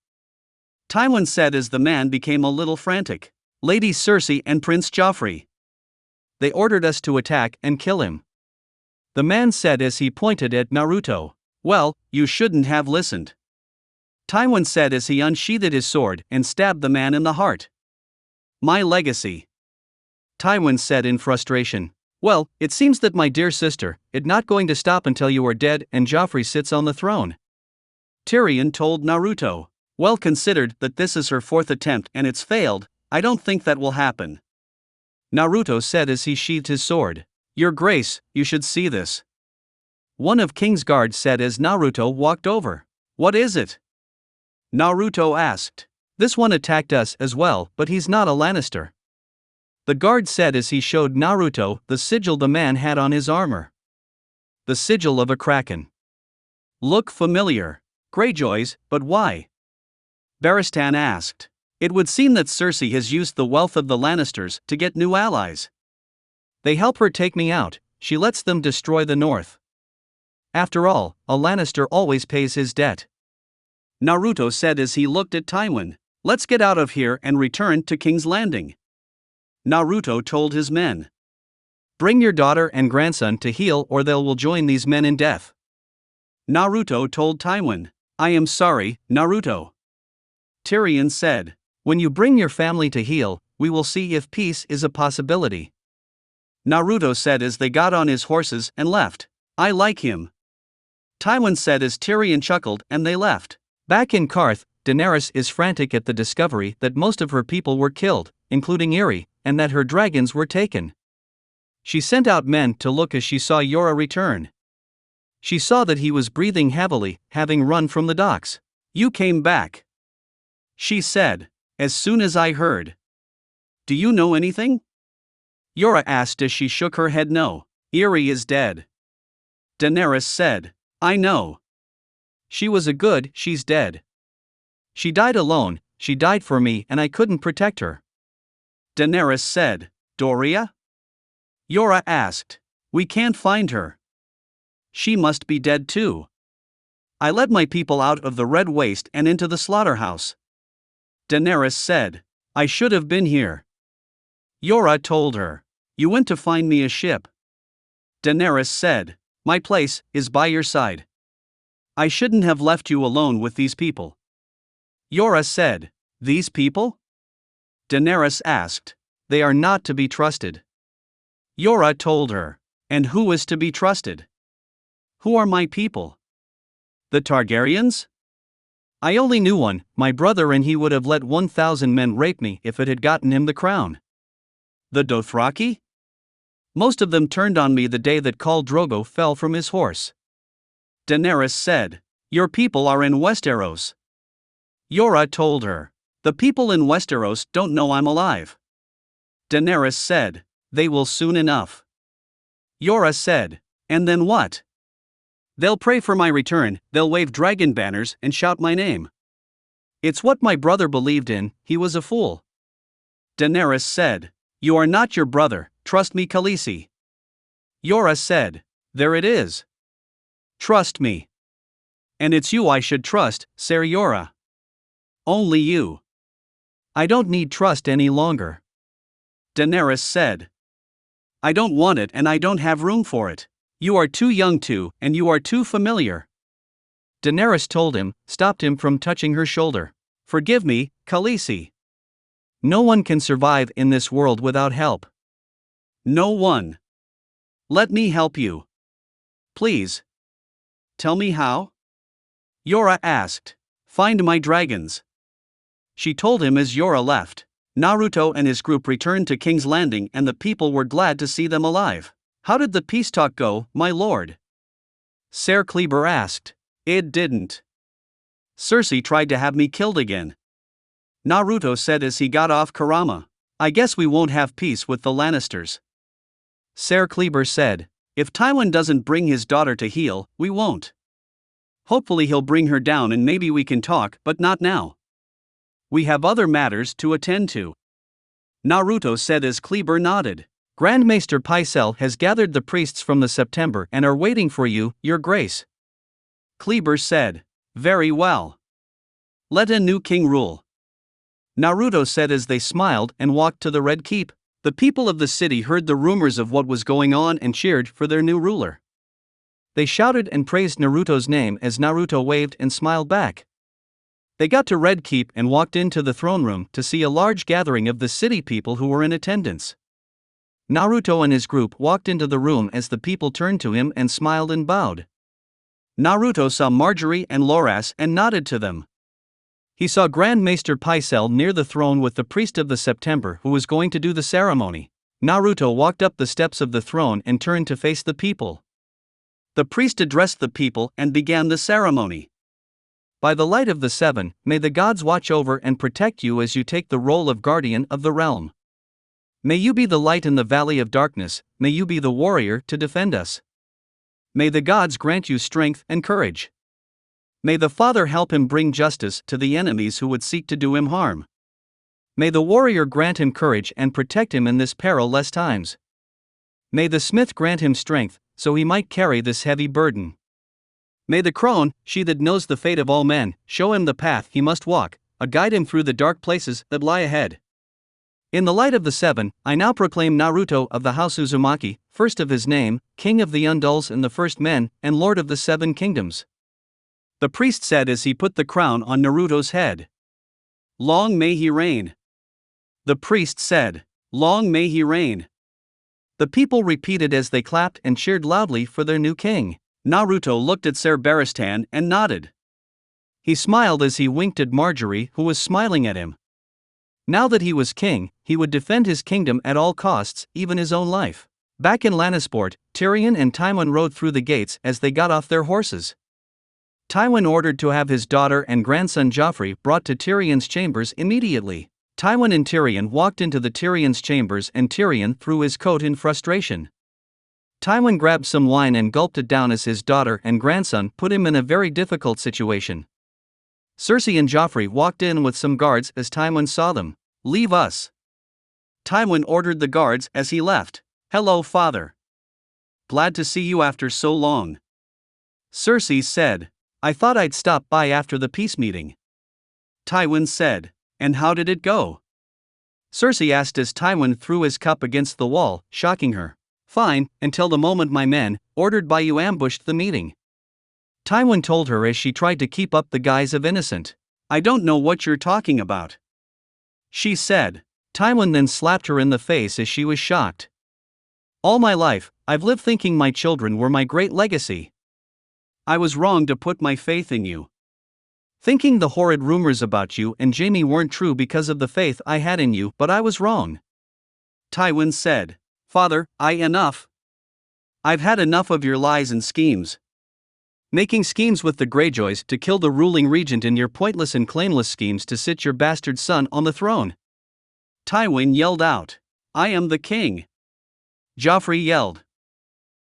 Tywin said as the man became a little frantic. Lady Cersei and Prince Joffrey. They ordered us to attack and kill him. The man said as he pointed at Naruto. Well, you shouldn't have listened. Tywin said as he unsheathed his sword and stabbed the man in the heart. My legacy. Tywin said in frustration. Well, it seems that my dear sister, it's not going to stop until you are dead and Joffrey sits on the throne. Tyrion told Naruto. Well, considered that this is her fourth attempt and it's failed, I don't think that will happen. Naruto said as he sheathed his sword. Your Grace, you should see this. One of King's guard said as Naruto walked over. What is it? Naruto asked. This one attacked us as well, but he's not a Lannister. The guard said as he showed Naruto the sigil the man had on his armor. The sigil of a kraken. Look familiar. Greyjoys, but why? Barristan asked. It would seem that Cersei has used the wealth of the Lannisters to get new allies. They help her take me out, she lets them destroy the North. After all, a Lannister always pays his debt. Naruto said as he looked at Tywin. Let's get out of here and return to King's Landing. Naruto told his men. Bring your daughter and grandson to heal or they will join these men in death. Naruto told Tywin. I am sorry, Naruto. Tyrion said. When you bring your family to heal, we will see if peace is a possibility. Naruto said as they got on his horses and left. I like him. Tywin said as Tyrion chuckled and they left. Back in Qarth, Daenerys is frantic at the discovery that most of her people were killed, including Irri, and that her dragons were taken. She sent out men to look as she saw Jorah return. She saw that he was breathing heavily, having run from the docks. You came back. She said. As soon as I heard. Do you know anything? Jorah asked as she shook her head no. Irri is dead. Daenerys said. I know. She was a good, she's dead. She died alone, she died for me and I couldn't protect her. Daenerys said. Doria? Jorah asked. We can't find her. She must be dead too. I led my people out of the Red Waste and into the slaughterhouse. Daenerys said. I should have been here. Jorah told her. You went to find me a ship. Daenerys said. My place is by your side. I shouldn't have left you alone with these people. Jorah said. These people? Daenerys asked. They are not to be trusted. Jorah told her. And who is to be trusted? Who are my people? The Targaryens? I only knew one, my brother, and he would have let 1,000 men rape me if it had gotten him the crown. The Dothraki? Most of them turned on me the day that Khal Drogo fell from his horse. Daenerys said. Your people are in Westeros. Jorah told her. The people in Westeros don't know I'm alive. Daenerys said. They will soon enough. Jorah said. And then what? They'll pray for my return, they'll wave dragon banners and shout my name. It's what my brother believed in, he was a fool. Daenerys said. You are not your brother, trust me Khaleesi. Yora said. There it is. Trust me. And it's you I should trust, Ser Yora. Only you. I don't need trust any longer. Daenerys said. I don't want it and I don't have room for it. You are too young to, and you are too familiar. Daenerys told him, stopped him from touching her shoulder. Forgive me, Khaleesi. No one can survive in this world without help. No one. Let me help you. Please. Tell me how? Yora asked. Find my dragons. She told him as Yora left. Naruto and his group returned to King's Landing and the people were glad to see them alive. How did the peace talk go, my lord? Ser Kleber asked. It didn't. Cersei tried to have me killed again. Naruto said as he got off Kurama. I guess we won't have peace with the Lannisters. Ser Kleber said. If Tywin doesn't bring his daughter to heel, we won't. Hopefully he'll bring her down and maybe we can talk, but not now. We have other matters to attend to. Naruto said as Kleber nodded. Grand Maester Pycelle has gathered the priests from the September and are waiting for you, your grace. Kleber said. Very well. Let a new king rule. Naruto said as they smiled and walked to the Red Keep. The people of the city heard the rumors of what was going on and cheered for their new ruler. They shouted and praised Naruto's name as Naruto waved and smiled back. They got to Red Keep and walked into the throne room to see a large gathering of the city people who were in attendance. Naruto and his group walked into the room as the people turned to him and smiled and bowed. Naruto saw Marjorie and Loras and nodded to them. He saw Grand Maester Pycelle near the throne with the priest of the September who was going to do the ceremony. Naruto walked up the steps of the throne and turned to face the people. The priest addressed the people and began the ceremony. By the light of the seven, may the gods watch over and protect you as you take the role of guardian of the realm. May you be the light in the valley of darkness, may you be the warrior to defend us. May the gods grant you strength and courage. May the Father help him bring justice to the enemies who would seek to do him harm. May the warrior grant him courage and protect him in this perilous times. May the smith grant him strength, so he might carry this heavy burden. May the crone, she that knows the fate of all men, show him the path he must walk, guide him through the dark places that lie ahead. In the light of the seven, I now proclaim Naruto of the House Uzumaki, first of his name, King of the Undulls and the First Men, and Lord of the Seven Kingdoms. The priest said as he put the crown on Naruto's head. Long may he reign. The priest said. Long may he reign. The people repeated as they clapped and cheered loudly for their new king. Naruto looked at Ser Barristan and nodded. He smiled as he winked at Marjorie, who was smiling at him. Now that he was king, he would defend his kingdom at all costs, even his own life. Back in Lannisport, Tyrion and Tywin rode through the gates as they got off their horses. Tywin ordered to have his daughter and grandson Joffrey brought to Tyrion's chambers immediately. Tywin and Tyrion walked into the Tyrion's chambers and Tyrion threw his coat in frustration. Tywin grabbed some wine and gulped it down as his daughter and grandson put him in a very difficult situation. Cersei and Joffrey walked in with some guards as Tywin saw them. Leave us. Tywin ordered the guards as he left. Hello, father. Glad to see you after so long. Cersei said. I thought I'd stop by after the peace meeting. Tywin said. And how did it go? Cersei asked as Tywin threw his cup against the wall, shocking her. Fine, until the moment my men, ordered by you, ambushed the meeting. Tywin told her as she tried to keep up the guise of innocent. I don't know what you're talking about. She said. Tywin then slapped her in the face as she was shocked. All my life, I've lived thinking my children were my great legacy. I was wrong to put my faith in you. Thinking the horrid rumors about you and Jaime weren't true because of the faith I had in you, but I was wrong. Tywin said. Father, enough. I've had enough of your lies and schemes. Making schemes with the Greyjoys to kill the ruling regent and your pointless and claimless schemes to sit your bastard son on the throne. Tywin yelled out. I am the king. Joffrey yelled.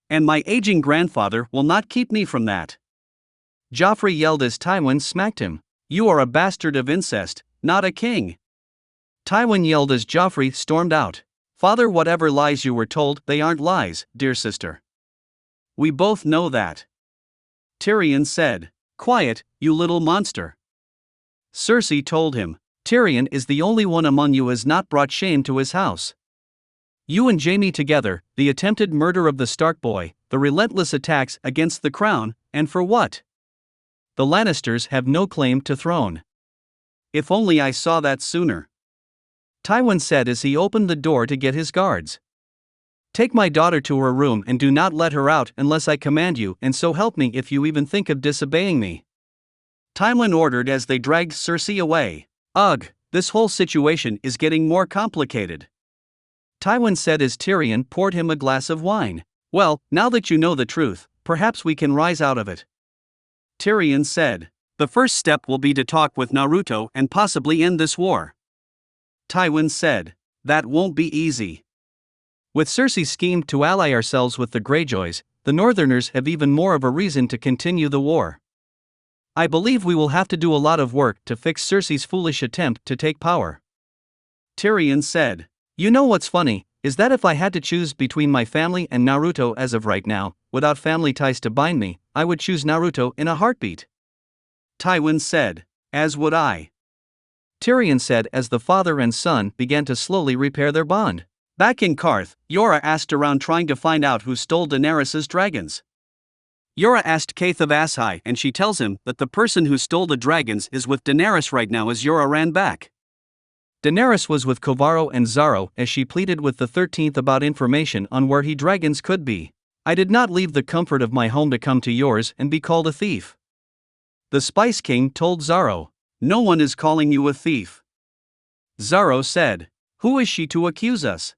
And my aging grandfather will not keep me from that. Joffrey yelled as Tywin smacked him. You are a bastard of incest, not a king. Tywin yelled as Joffrey stormed out. Father, whatever lies you were told, they aren't lies, dear sister. We both know that. Tyrion said. Quiet, you little monster. Cersei told him. Tyrion is the only one among you who has not brought shame to his house. You and Jaime together, the attempted murder of the Stark boy, the relentless attacks against the crown, and for what? The Lannisters have no claim to throne. If only I saw that sooner. Tywin said as he opened the door to get his guards. Take my daughter to her room and do not let her out unless I command you, and so help me if you even think of disobeying me. Tywin ordered as they dragged Cersei away. Ugh, this whole situation is getting more complicated. Tywin said as Tyrion poured him a glass of wine. Well, now that you know the truth, perhaps we can rise out of it. Tyrion said. The first step will be to talk with Naruto and possibly end this war. Tywin said. That won't be easy. With Cersei's scheme to ally ourselves with the Greyjoys, the Northerners have even more of a reason to continue the war. I believe we will have to do a lot of work to fix Cersei's foolish attempt to take power. Tyrion said. You know what's funny, is that if I had to choose between my family and Naruto as of right now, without family ties to bind me, I would choose Naruto in a heartbeat. Tywin said. As would I. Tyrion said as the father and son began to slowly repair their bond. Back in Qarth, Yora asked around trying to find out who stole Daenerys's dragons. Yora asked Kaith of Asshai and she tells him that the person who stole the dragons is with Daenerys right now as Yora ran back. Daenerys was with Kovaro and Xaro as she pleaded with the 13th about information on where he dragons could be. I did not leave the comfort of my home to come to yours and be called a thief. The Spice King told Xaro. No one is calling you a thief. Xaro said. Who is she to accuse us?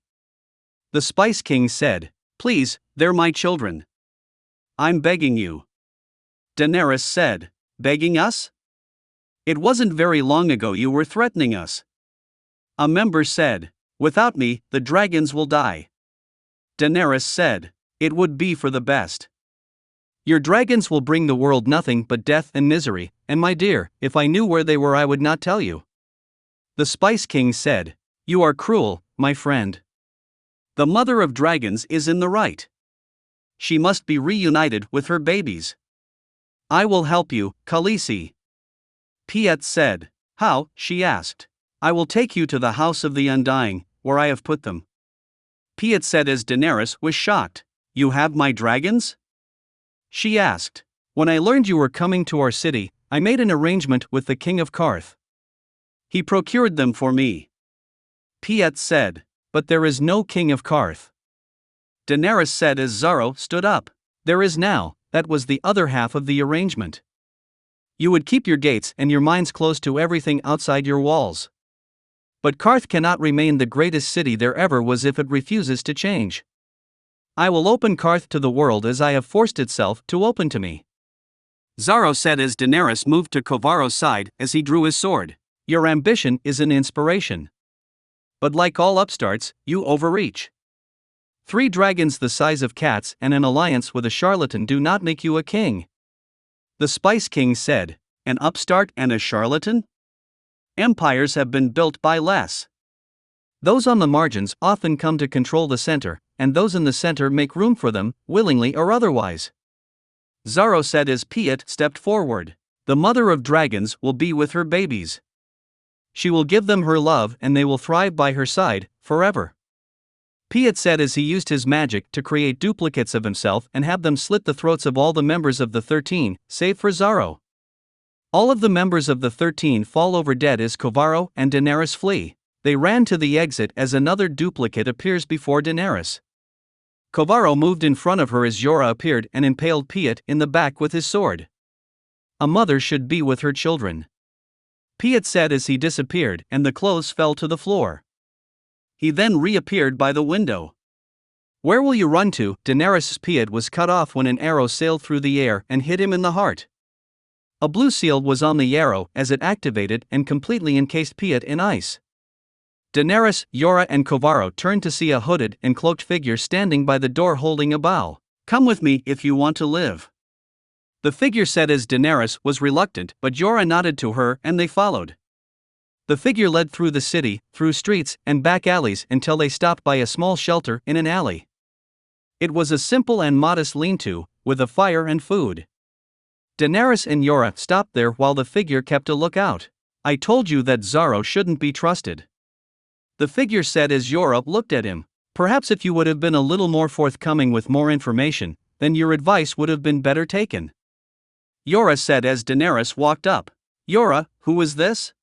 The Spice King said. Please, they're my children. I'm begging you. Daenerys said. Begging us? It wasn't very long ago you were threatening us. A member said. Without me, the dragons will die. Daenerys said. It would be for the best. Your dragons will bring the world nothing but death and misery, and my dear, if I knew where they were I would not tell you. The Spice King said. You are cruel, my friend. The mother of dragons is in the right. She must be reunited with her babies. I will help you, Khaleesi. Piet said. How? She asked. I will take you to the House of the Undying, where I have put them. Piet said as Daenerys was shocked. You have my dragons? She asked. When I learned you were coming to our city, I made an arrangement with the King of Qarth. He procured them for me. Piet said. But there is no King of Qarth. Daenerys said as Xaro stood up. There is now, that was the other half of the arrangement. You would keep your gates and your minds closed to everything outside your walls. But Qarth cannot remain the greatest city there ever was if it refuses to change. I will open Qarth to the world as I have forced itself to open to me. Xaro said as Daenerys moved to Kovaro's side as he drew his sword. Your ambition is an inspiration. But like all upstarts, you overreach. 3 dragons the size of cats and an alliance with a charlatan do not make you a king. The Spice King said. An upstart and a charlatan? Empires have been built by less. Those on the margins often come to control the center, and those in the center make room for them, willingly or otherwise. Xaro said as Piet stepped forward. The mother of dragons will be with her babies. She will give them her love and they will thrive by her side, forever. Piet said as he used his magic to create duplicates of himself and have them slit the throats of all the members of the 13, save for Xaro. All of the members of the 13 fall over dead as Kovaro and Daenerys flee. They ran to the exit as another duplicate appears before Daenerys. Kovaro moved in front of her as Yora appeared and impaled Piet in the back with his sword. A mother should be with her children. Piet said as he disappeared and the clothes fell to the floor. He then reappeared by the window. Where will you run to? Daenerys' Piet was cut off when an arrow sailed through the air and hit him in the heart. A blue seal was on the arrow as it activated and completely encased Piet in ice. Daenerys, Yora and Kovaro turned to see a hooded and cloaked figure standing by the door holding a bow. Come with me if you want to live. The figure said as Daenerys was reluctant, but Jorah nodded to her and they followed. The figure led through the city, through streets and back alleys until they stopped by a small shelter in an alley. It was a simple and modest lean-to, with a fire and food. Daenerys and Jorah stopped there while the figure kept a lookout. I told you that Xaro shouldn't be trusted. The figure said as Jorah looked at him. Perhaps if you would have been a little more forthcoming with more information, then your advice would have been better taken. Jorah said as Daenerys walked up. Jorah, who is this?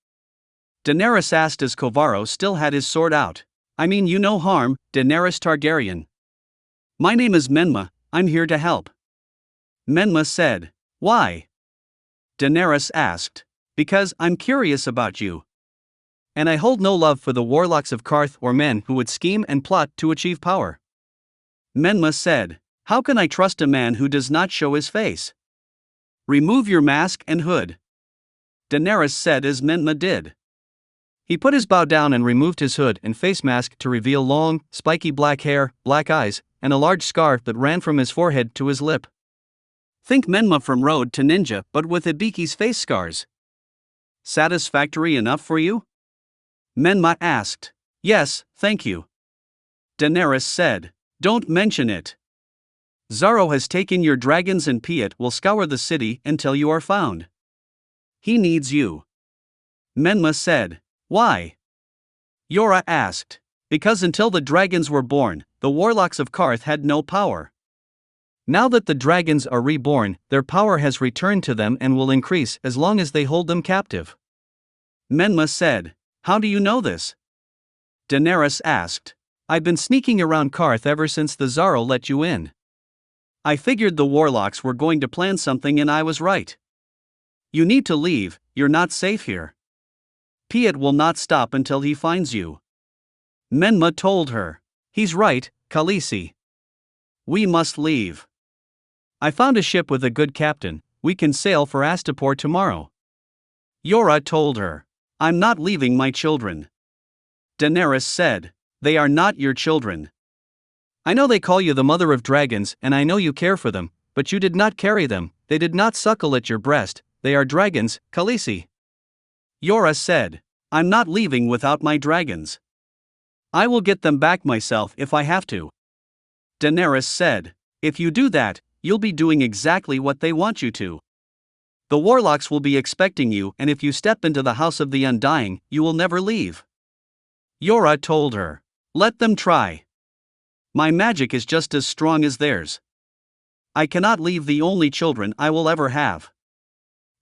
Daenerys asked as Kovaro still had his sword out. I mean you no harm, Daenerys Targaryen. My name is Menma, I'm here to help. Menma said. Why? Daenerys asked. Because I'm curious about you. And I hold no love for the warlocks of Qarth or men who would scheme and plot to achieve power. Menma said. How can I trust a man who does not show his face? Remove your mask and hood. Daenerys said as Menma did. He put his bow down and removed his hood and face mask to reveal long, spiky black hair, black eyes, and a large scar that ran from his forehead to his lip. Think Menma from Road to Ninja but with Ibiki's face scars. Satisfactory enough for you? Menma asked. Yes, thank you. Daenerys said. Don't mention it. Xaro has taken your dragons and Piet will scour the city until you are found. He needs you. Menma said. Why? Jorah asked. Because until the dragons were born, the warlocks of Qarth had no power. Now that the dragons are reborn, their power has returned to them and will increase as long as they hold them captive. Menma said. How do you know this? Daenerys asked. I've been sneaking around Qarth ever since the Xaro let you in. I figured the warlocks were going to plan something and I was right. You need to leave, you're not safe here. Piet will not stop until he finds you. Menma told her. He's right, Khaleesi. We must leave. I found a ship with a good captain, we can sail for Astapor tomorrow. Jorah told her. I'm not leaving my children. Daenerys said. They are not your children. I know they call you the mother of dragons and I know you care for them, but you did not carry them, they did not suckle at your breast, they are dragons, Khaleesi. Jorah said. I'm not leaving without my dragons. I will get them back myself if I have to. Daenerys said. If you do that, you'll be doing exactly what they want you to. The warlocks will be expecting you and if you step into the House of the Undying, you will never leave. Jorah told her. Let them try. My magic is just as strong as theirs. I cannot leave the only children I will ever have.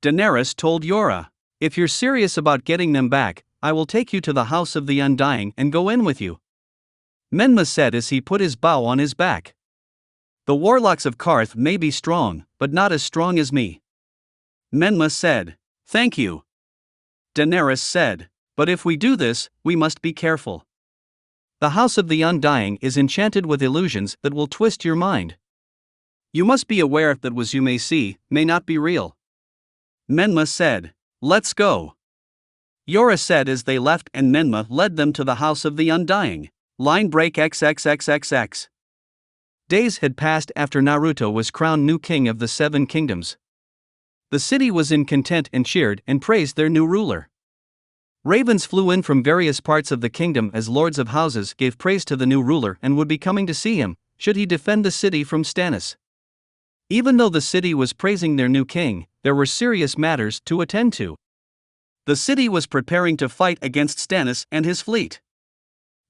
Daenerys told Jorah. If you're serious about getting them back, I will take you to the House of the Undying and go in with you. Menma said as he put his bow on his back. The warlocks of Qarth may be strong, but not as strong as me. Menma said. Thank you. Daenerys said. But if we do this, we must be careful. The House of the Undying is enchanted with illusions that will twist your mind. You must be aware that what you may see may not be real. Menma said. Let's go. Jorah said as they left and Menma led them to the House of the Undying. Line break XXXXX. Days had passed after Naruto was crowned new king of the Seven Kingdoms. The city was in content and cheered and praised their new ruler. Ravens flew in from various parts of the kingdom as lords of houses gave praise to the new ruler and would be coming to see him, should he defend the city from Stannis. Even though the city was praising their new king, there were serious matters to attend to. The city was preparing to fight against Stannis and his fleet.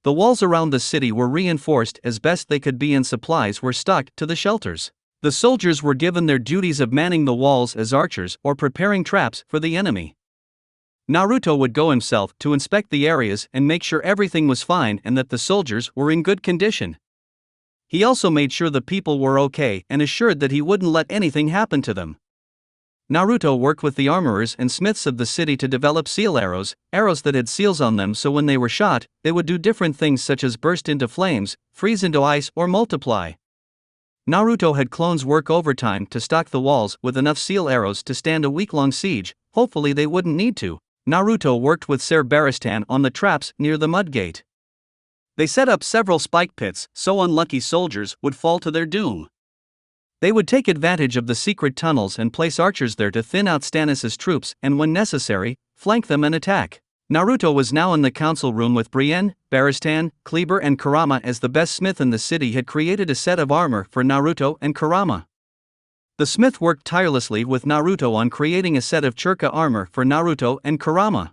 The walls around the city were reinforced as best they could be and supplies were stocked to the shelters. The soldiers were given their duties of manning the walls as archers or preparing traps for the enemy. Naruto would go himself to inspect the areas and make sure everything was fine and that the soldiers were in good condition. He also made sure the people were okay and assured that he wouldn't let anything happen to them. Naruto worked with the armorers and smiths of the city to develop seal arrows, arrows that had seals on them so when they were shot, they would do different things such as burst into flames, freeze into ice or multiply. Naruto had clones work overtime to stock the walls with enough seal arrows to stand a week-long siege, hopefully they wouldn't need to. Naruto worked with Ser Barristan on the traps near the mud gate. They set up several spike pits so unlucky soldiers would fall to their doom. They would take advantage of the secret tunnels and place archers there to thin out Stannis' troops and, when necessary, flank them and attack. Naruto was now in the council room with Brienne, Barristan, Kleber and Kurama. As the best smith in the city had created a set of armor for Naruto and Kurama. The smith worked tirelessly with Naruto on creating a set of churka armor for Naruto and Kurama.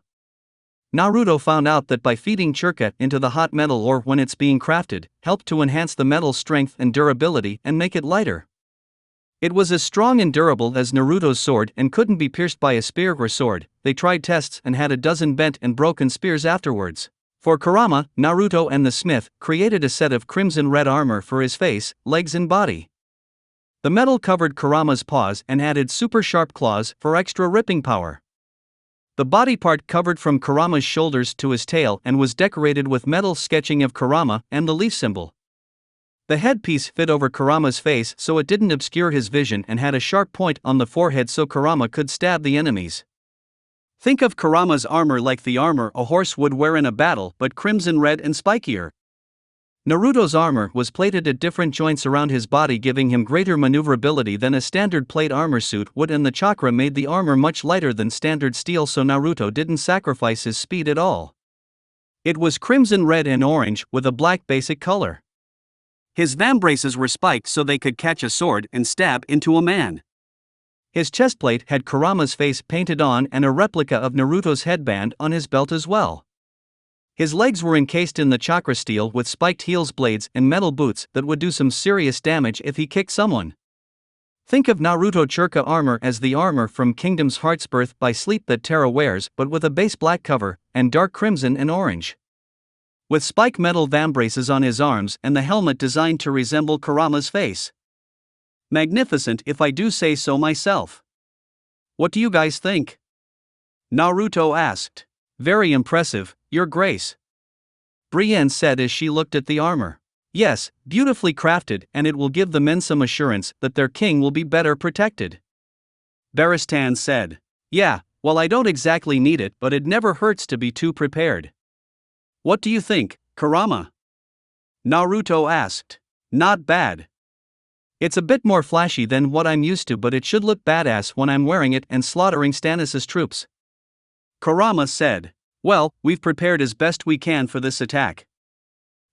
Naruto found out that by feeding churka into the hot metal ore when it's being crafted, helped to enhance the metal's strength and durability and make it lighter. It was as strong and durable as Naruto's sword and couldn't be pierced by a spear or sword. They tried tests and had a dozen bent and broken spears afterwards. For Kurama, Naruto and the smith created a set of crimson red armor for his face, legs and body. The metal covered Kurama's paws and added super sharp claws for extra ripping power. The body part covered from Kurama's shoulders to his tail and was decorated with metal sketching of Kurama and the leaf symbol. The headpiece fit over Kurama's face so it didn't obscure his vision and had a sharp point on the forehead so Kurama could stab the enemies. Think of Kurama's armor like the armor a horse would wear in a battle, but crimson red and spikier. Naruto's armor was plated at different joints around his body, giving him greater maneuverability than a standard plate armor suit would, and the chakra made the armor much lighter than standard steel, so Naruto didn't sacrifice his speed at all. It was crimson red and orange with a black basic color. His vambraces were spiked so they could catch a sword and stab into a man. His chestplate had Kurama's face painted on and a replica of Naruto's headband on his belt as well. His legs were encased in the chakra steel with spiked heels, blades, and metal boots that would do some serious damage if he kicked someone. Think of Naruto churka armor as the armor from Kingdom's Heart's Birth by Sleep that Terra wears, but with a base black cover and dark crimson and orange. With spike metal vambraces on his arms and the helmet designed to resemble Kurama's face. Magnificent if I do say so myself. What do you guys think? Naruto asked. Very impressive, Your Grace. Brienne said as she looked at the armor. Yes, beautifully crafted, and it will give the men some assurance that their king will be better protected. Barristan said. Yeah, well, I don't exactly need it, but it never hurts to be too prepared. What do you think, Kurama? Naruto asked. Not bad. It's a bit more flashy than what I'm used to, but it should look badass when I'm wearing it and slaughtering Stannis' troops. Kurama said. Well, we've prepared as best we can for this attack.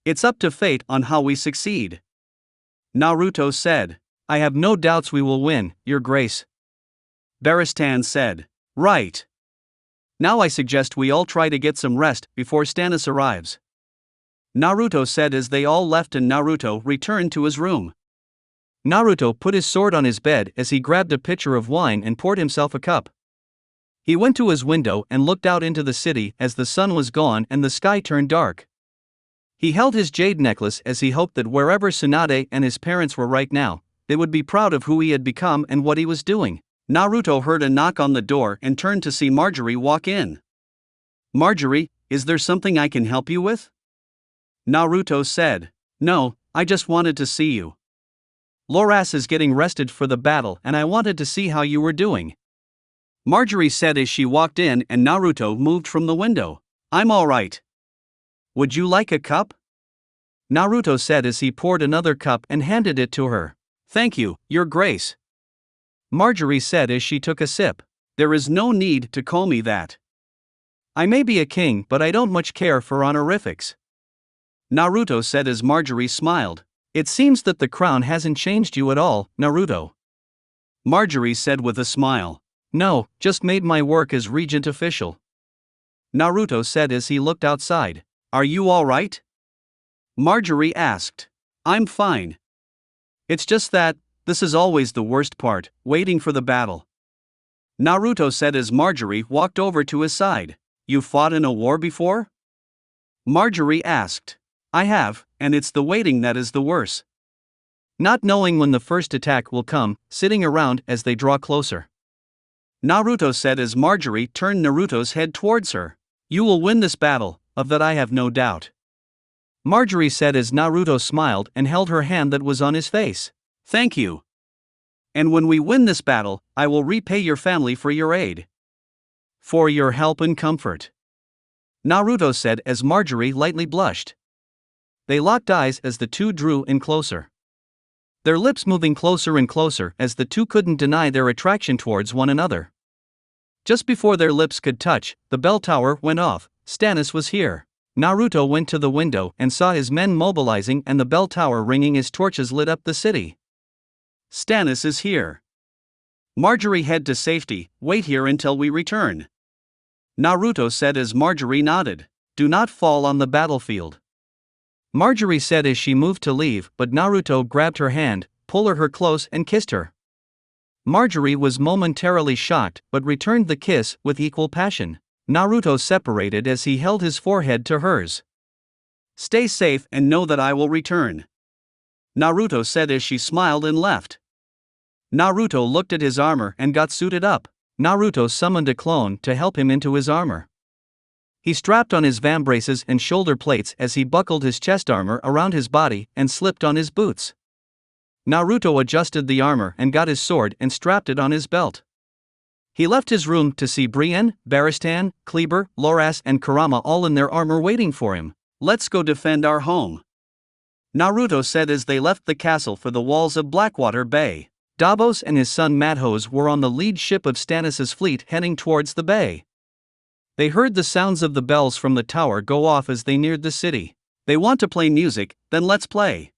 It's up to fate on how we succeed. Naruto said. I have no doubts we will win, Your Grace. Barristan said. Right. Now I suggest we all try to get some rest before Stannis arrives. Naruto said as they all left and Naruto returned to his room. Naruto put his sword on his bed as he grabbed a pitcher of wine and poured himself a cup. He went to his window and looked out into the city as the sun was gone and the sky turned dark. He held his jade necklace as he hoped that wherever Tsunade and his parents were right now, they would be proud of who he had become and what he was doing. Naruto heard a knock on the door and turned to see Marjorie walk in. Marjorie, is there something I can help you with? Naruto said. No, I just wanted to see you. Loras is getting rested for the battle and I wanted to see how you were doing. Marjorie said as she walked in and Naruto moved from the window. I'm alright. Would you like a cup? Naruto said as he poured another cup and handed it to her. Thank you, Your Grace. Marjorie said as she took a sip. There is no need to call me that. I may be a king, but I don't much care for honorifics. Naruto said as Marjorie smiled. It seems that the crown hasn't changed you at all, Naruto. Marjorie said with a smile. No, just made my work as regent official. Naruto said as he looked outside. Are you all right? Marjorie asked. I'm fine. It's just that, this is always the worst part, waiting for the battle. Naruto said as Marjorie walked over to his side. You fought in a war before? Marjorie asked. I have, and it's the waiting that is the worst. Not knowing when the first attack will come, sitting around as they draw closer. Naruto said as Marjorie turned Naruto's head towards her. You will win this battle, of that I have no doubt. Marjorie said as Naruto smiled and held her hand that was on his face. Thank you. And when we win this battle, I will repay your family for your aid. For your help and comfort. Naruto said as Marjorie lightly blushed. They locked eyes as the two drew in closer. their lips moving closer and closer as the two couldn't deny their attraction towards one another. Just before their lips could touch, the bell tower went off. Stannis was here. Naruto went to the window and saw his men mobilizing and the bell tower ringing as torches lit up the city. Stannis is here. Marjorie, head to safety, wait here until we return. Naruto said as Marjorie nodded. Do not fall on the battlefield. Marjorie said as she moved to leave, but Naruto grabbed her hand, pulled her close and kissed her. Marjorie was momentarily shocked but returned the kiss with equal passion. Naruto separated as he held his forehead to hers. Stay safe and know that I will return. Naruto said as she smiled and left. Naruto looked at his armor and got suited up. Naruto summoned a clone to help him into his armor. He strapped on his vambraces and shoulder plates as he buckled his chest armor around his body and slipped on his boots. Naruto adjusted the armor and got his sword and strapped it on his belt. He left his room to see Brienne, Barristan, Kleber, Loras and Kurama all in their armor waiting for him. Let's go defend our home, Naruto said as they left the castle for the walls of Blackwater Bay. Davos and his son Madhos were on the lead ship of Stannis' fleet heading towards the bay. They heard the sounds of the bells from the tower go off as they neared the city. They want to play music, then let's play.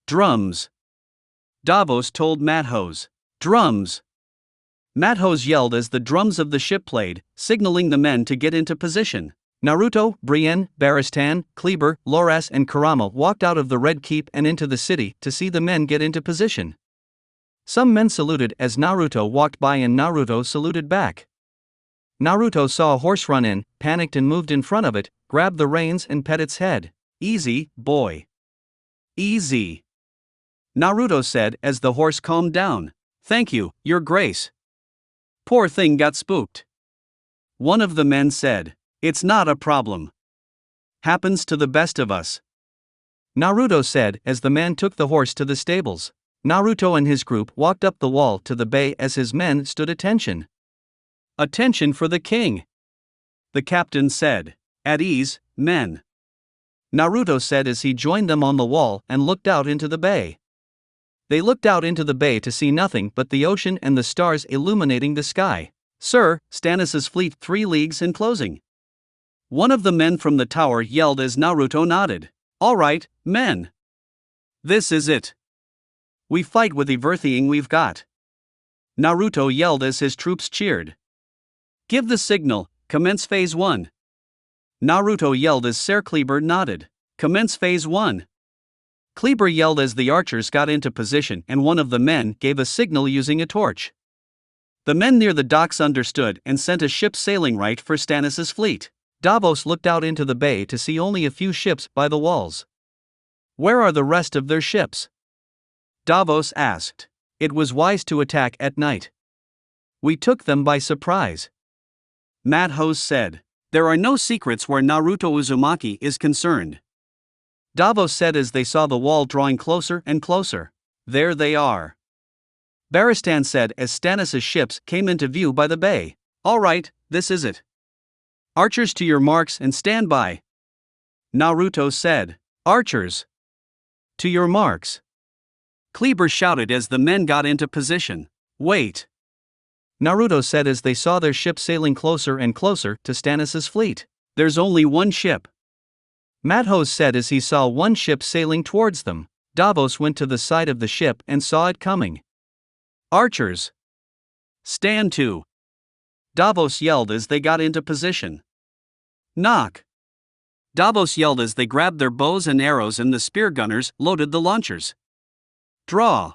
Drums, Davos told Madhos. Drums. Madhos yelled as the drums of the ship played, signaling the men to get into position. Naruto, Brienne, Barristan, Kleber, Loras and Kurama walked out of the Red Keep and into the city to see the men get into position. Some men saluted as Naruto walked by and Naruto saluted back. Naruto saw a horse run in, panicked and moved in front of it, grabbed the reins and pet its head. Easy, boy. Easy, Naruto said as the horse calmed down. Thank you, Your Grace. Poor thing got spooked. One of the men said. It's not a problem. Happens to the best of us, Naruto said as the man took the horse to the stables. Naruto and his group walked up the wall to the bay as his men stood attention. Attention for the king, the captain said. At ease, men, Naruto said as he joined them on the wall and looked out into the bay. They looked out into the bay to see nothing but the ocean and the stars illuminating the sky. Sir, Stannis' fleet 3 leagues enclosing, one of the men from the tower yelled as Naruto nodded. All right, men. This is it. We fight with everything we've got, Naruto yelled as his troops cheered. Give the signal, commence phase 1. Naruto yelled as Ser Kleber nodded. Commence phase 1. Kleber yelled as the archers got into position and one of the men gave a signal using a torch. The men near the docks understood and sent a ship sailing right for Stannis' fleet. Davos looked out into the bay to see only a few ships by the walls. Where are the rest of their ships? Davos asked. It was wise to attack at night. We took them by surprise, Madhos said. There are no secrets where Naruto Uzumaki is concerned, Davos said as they saw the wall drawing closer and closer. There they are, Barristan said as Stannis' ships came into view by the bay. All right, this is it. Archers to your marks and stand by, Naruto said. Archers, to your marks, Kleber shouted as the men got into position. Wait, Naruto said as they saw their ship sailing closer and closer to Stannis' fleet. There's only one ship, Madhos said as he saw one ship sailing towards them. Davos went to the side of the ship and saw it coming. Archers, stand to, Davos yelled as they got into position. Knock, Davos yelled as they grabbed their bows and arrows and the spear gunners loaded the launchers. Draw,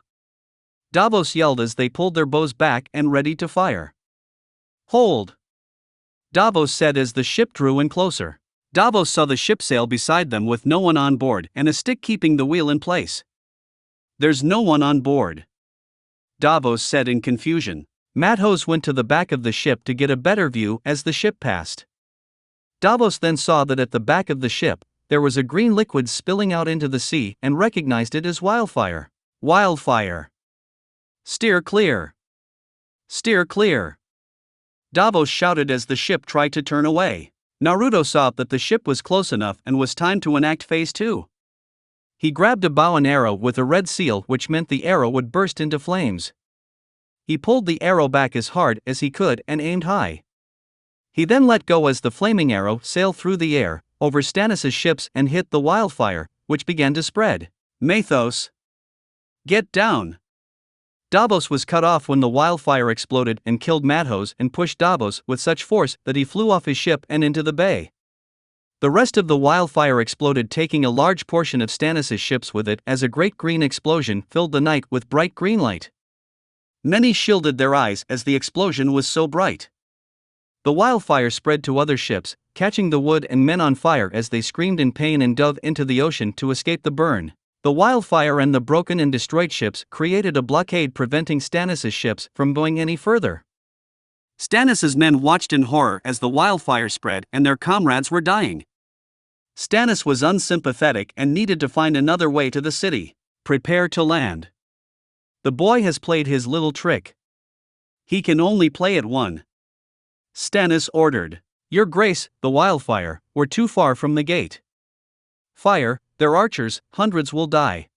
Davos yelled as they pulled their bows back and ready to fire. Hold, Davos said as the ship drew in closer. Davos saw the ship sail beside them with no one on board and a stick keeping the wheel in place. There's no one on board, Davos said in confusion. Madhos went to the back of the ship to get a better view as the ship passed. Davos then saw that at the back of the ship, there was a green liquid spilling out into the sea and recognized it as wildfire. Wildfire. Steer clear. Steer clear, Davos shouted as the ship tried to turn away. Naruto saw that the ship was close enough and was time to enact phase 2. He grabbed a bow and arrow with a red seal, which meant the arrow would burst into flames. He pulled the arrow back as hard as he could and aimed high. He then let go as the flaming arrow sailed through the air, over Stannis' ships and hit the wildfire, which began to spread. Mathos! Get down! Davos was cut off when the wildfire exploded and killed Mathos and pushed Davos with such force that he flew off his ship and into the bay. The rest of the wildfire exploded, taking a large portion of Stannis' ships with it as a great green explosion filled the night with bright green light. Many shielded their eyes as the explosion was so bright. The wildfire spread to other ships, catching the wood and men on fire as they screamed in pain and dove into the ocean to escape the burn. The wildfire and the broken and destroyed ships created a blockade preventing Stannis' ships from going any further. Stannis' men watched in horror as the wildfire spread and their comrades were dying. Stannis was unsympathetic and needed to find another way to the city. Prepare to land. The boy has played his little trick. He can only play it one. Stannis ordered. Your Grace, the wildfire, were too far from the gate. Fire, their archers, hundreds will die.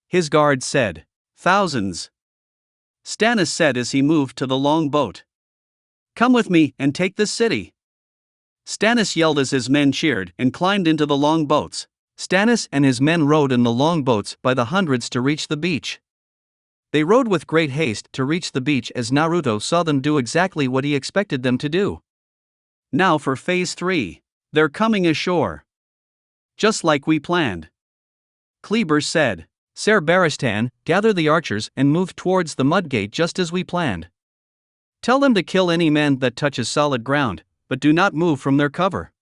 His guards said. Thousands. Stannis said as he moved to the long boat. Come with me and take this city. Stannis yelled as his men cheered and climbed into the long boats. Stannis and his men rowed in the long boats by the hundreds to reach the beach. They rowed with great haste to reach the beach as Naruto saw them do exactly what he expected them to do. Now for Phase 3. They're coming ashore. Just like we planned. Kleber said. Ser Barristan, gather the archers and move towards the mudgate just as we planned. Tell them to kill any man that touches solid ground, but do not move from their cover.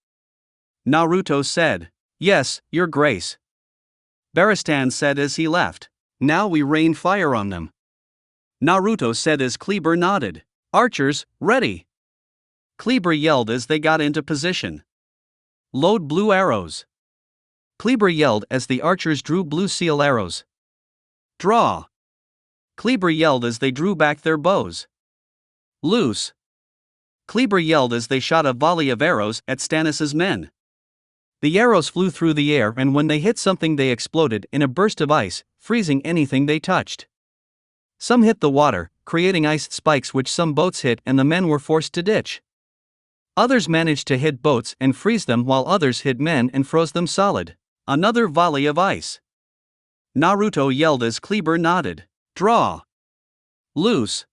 Naruto said. Yes, Your Grace. Barristan said as he left. Now we rain fire on them. Naruto said as Kleber nodded. Archers, ready. Kleber yelled as they got into position. Load blue arrows. Kleber yelled as the archers drew blue seal arrows. Draw. Kleber yelled as they drew back their bows. Loose. Kleber yelled as they shot a volley of arrows at Stannis' men. The arrows flew through the air and when they hit something they exploded in a burst of ice, freezing anything they touched. Some hit the water, creating ice spikes which some boats hit and the men were forced to ditch. Others managed to hit boats and freeze them while others hit men and froze them solid. Another volley of ice. Naruto yelled as Kleber nodded. Draw. Loose.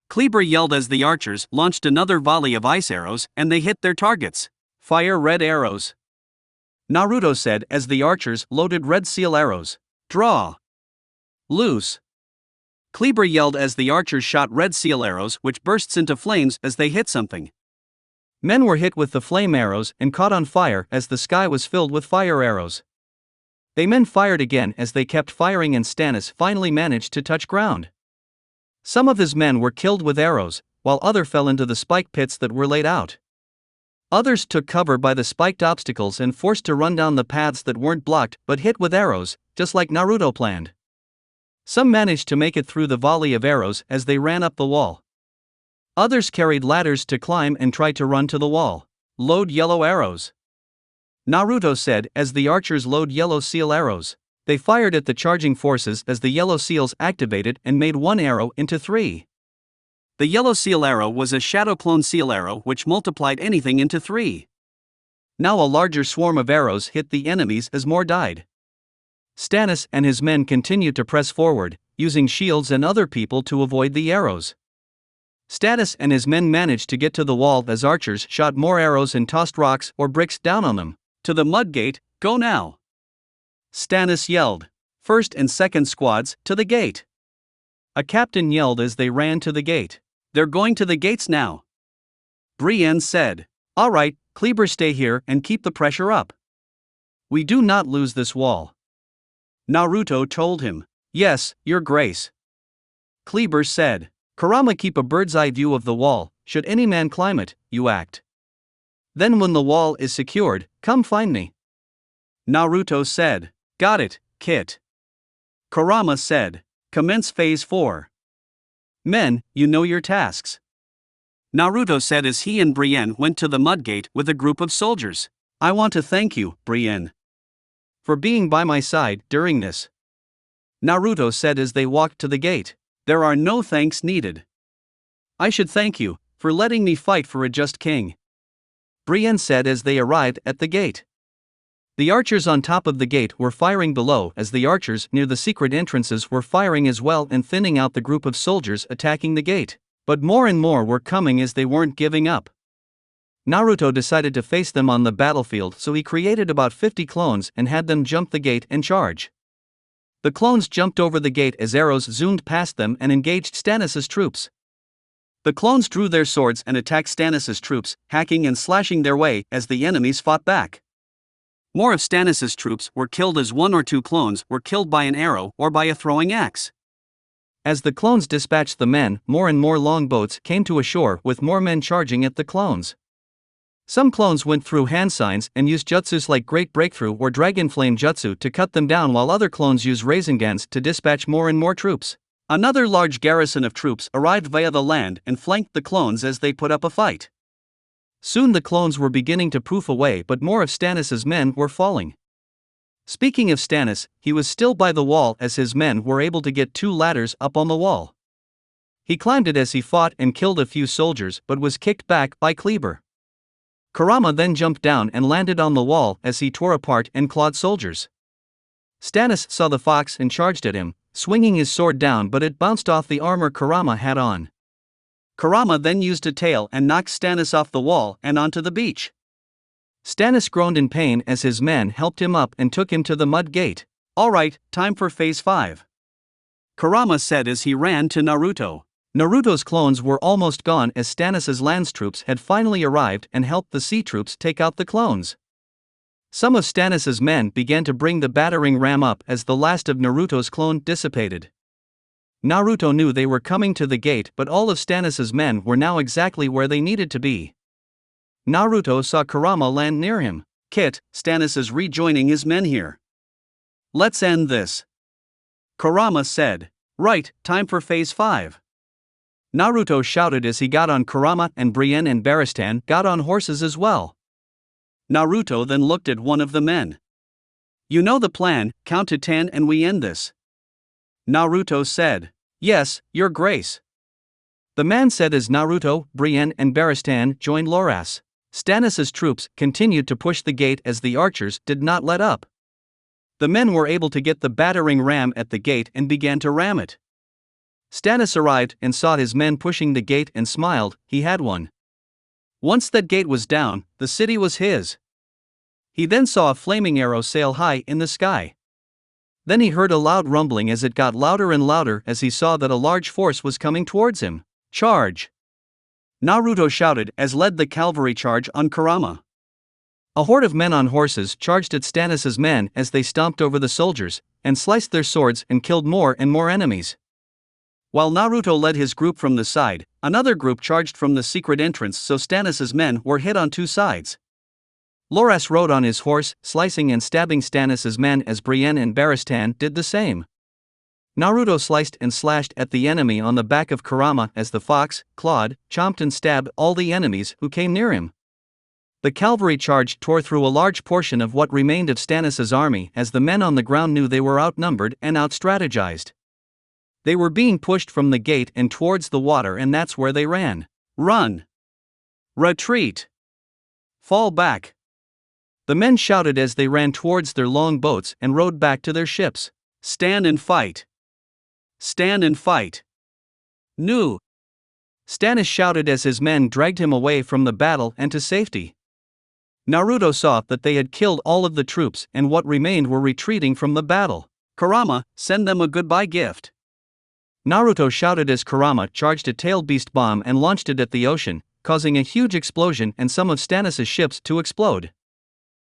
Kleber yelled as the archers launched another volley of ice arrows and they hit their targets. Fire red arrows. Naruto said as the archers loaded red seal arrows. Draw. Loose. Kleber yelled as the archers shot red seal arrows which bursts into flames as they hit something. Men were hit with the flame arrows and caught on fire as the sky was filled with fire arrows. They men fired again as they kept firing and Stannis finally managed to touch ground. Some of his men were killed with arrows, while others fell into the spike pits that were laid out. Others took cover by the spiked obstacles and forced to run down the paths that weren't blocked but hit with arrows, just like Naruto planned. Some managed to make it through the volley of arrows as they ran up the wall. Others carried ladders to climb and tried to run to the wall. Load yellow arrows. Naruto said as the archers load yellow seal arrows. They fired at the charging forces as the yellow seals activated and made one arrow into 3. The yellow seal arrow was a shadow clone seal arrow which multiplied anything into 3. Now a larger swarm of arrows hit the enemies as more died. Stannis and his men continued to press forward, using shields and other people to avoid the arrows. Stannis and his men managed to get to the wall as archers shot more arrows and tossed rocks or bricks down on them. To the mudgate, go now! Stannis yelled. First and second squads, to the gate! A captain yelled as they ran to the gate. They're going to the gates now! Brienne said. All right, Kleber, stay here and keep the pressure up. We do not lose this wall. Naruto told him. Yes, Your Grace. Kleber said. Kurama, keep a bird's eye view of the wall, should any man climb it, you act. Then when the wall is secured, come find me. Naruto said. Got it, Kit. Kurama said. Commence Phase 4. Men, you know your tasks. Naruto said as he and Brienne went to the mudgate with a group of soldiers. I want to thank you, Brienne, for being by my side during this," Naruto said as they walked to the gate. "There are no thanks needed. I should thank you for letting me fight for a just king," Brienne said as they arrived at the gate. The archers on top of the gate were firing below as the archers near the secret entrances were firing as well and thinning out the group of soldiers attacking the gate. But more and more were coming as they weren't giving up. Naruto decided to face them on the battlefield, so he created about 50 clones and had them jump the gate and charge. The clones jumped over the gate as arrows zoomed past them and engaged Stannis' troops. The clones drew their swords and attacked Stannis' troops, hacking and slashing their way as the enemies fought back. More of Stannis' troops were killed as 1 or 2 clones were killed by an arrow or by a throwing axe. As the clones dispatched the men, more and more longboats came to ashore with more men charging at the clones. Some clones went through hand signs and used jutsus like Great Breakthrough or Dragon Flame Jutsu to cut them down, while other clones used Razengans to dispatch more and more troops. Another large garrison of troops arrived via the land and flanked the clones as they put up a fight. Soon the clones were beginning to poof away, but more of Stannis' men were falling. Speaking of Stannis, he was still by the wall as his men were able to get 2 ladders up on the wall. He climbed it as he fought and killed a few soldiers but was kicked back by Kleber. Kurama then jumped down and landed on the wall as he tore apart and clawed soldiers. Stannis saw the fox and charged at him, swinging his sword down, but it bounced off the armor Kurama had on. Kurama then used a tail and knocked Stannis off the wall and onto the beach. Stannis groaned in pain as his men helped him up and took him to the mud gate. "All right, time for phase 5. Kurama said as he ran to Naruto. Naruto's clones were almost gone as Stannis' lands troops had finally arrived and helped the sea troops take out the clones. Some of Stannis' men began to bring the battering ram up as the last of Naruto's clone dissipated. Naruto knew they were coming to the gate, but all of Stannis' men were now exactly where they needed to be. Naruto saw Kurama land near him. "Kit, Stannis is rejoining his men here. Let's end this," Kurama said. "Right, time for phase 5. Naruto shouted as he got on. Kurama and Brienne and Barristan got on horses as well. Naruto then looked at one of the men. "You know the plan, count to 10 and we end this," Naruto said. "Yes, Your Grace," the man said as Naruto, Brienne and Barristan joined Loras. Stannis' troops continued to push the gate as the archers did not let up. The men were able to get the battering ram at the gate and began to ram it. Stannis arrived and saw his men pushing the gate and smiled. He had won. Once that gate was down, the city was his. He then saw a flaming arrow sail high in the sky. Then he heard a loud rumbling as it got louder and louder as he saw that a large force was coming towards him. "Charge!" Naruto shouted as led the cavalry charge on Kurama. A horde of men on horses charged at Stannis' men as they stomped over the soldiers and sliced their swords and killed more and more enemies. While Naruto led his group from the side, another group charged from the secret entrance, so Stannis' men were hit on 2 sides. Loras rode on his horse, slicing and stabbing Stannis' men as Brienne and Barristan did the same. Naruto sliced and slashed at the enemy on the back of Kurama as the fox, clawed, chomped and stabbed all the enemies who came near him. The cavalry charge tore through a large portion of what remained of Stannis' army as the men on the ground knew they were outnumbered and outstrategized. They were being pushed from the gate and towards the water, and that's where they ran. "Run! Retreat! Fall back!" The men shouted as they ran towards their long boats and rowed back to their ships. "Stand and fight! Stand and fight! Nu!" Stannis shouted as his men dragged him away from the battle and to safety. Naruto saw that they had killed all of the troops and what remained were retreating from the battle. "Kurama, send them a goodbye gift," Naruto shouted as Kurama charged a tail beast bomb and launched it at the ocean, causing a huge explosion and some of Stannis' ships to explode.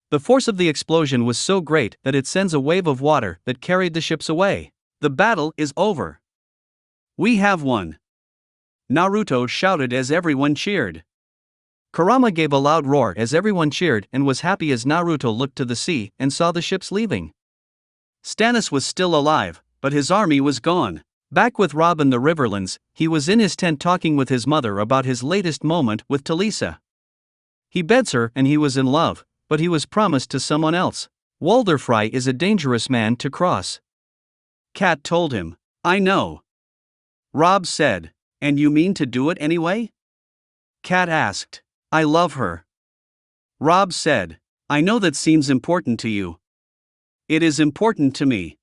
The force of the explosion was so great that it sends a wave of water that carried the ships away. "The battle is over. We have won," Naruto shouted as everyone cheered. Kurama gave a loud roar as everyone cheered and was happy as Naruto looked to the sea and saw the ships leaving. Stannis was still alive, but his army was gone. Back with Robb in the Riverlands, he was in his tent talking with his mother about his latest moment with Talisa. He beds her and he was in love, but he was promised to someone else. Walder Frey is a dangerous man to cross. Cat told him. I know. Robb said. And you mean to do it anyway? Cat asked. I love her. Robb said. I know that seems important to you. It is important to me.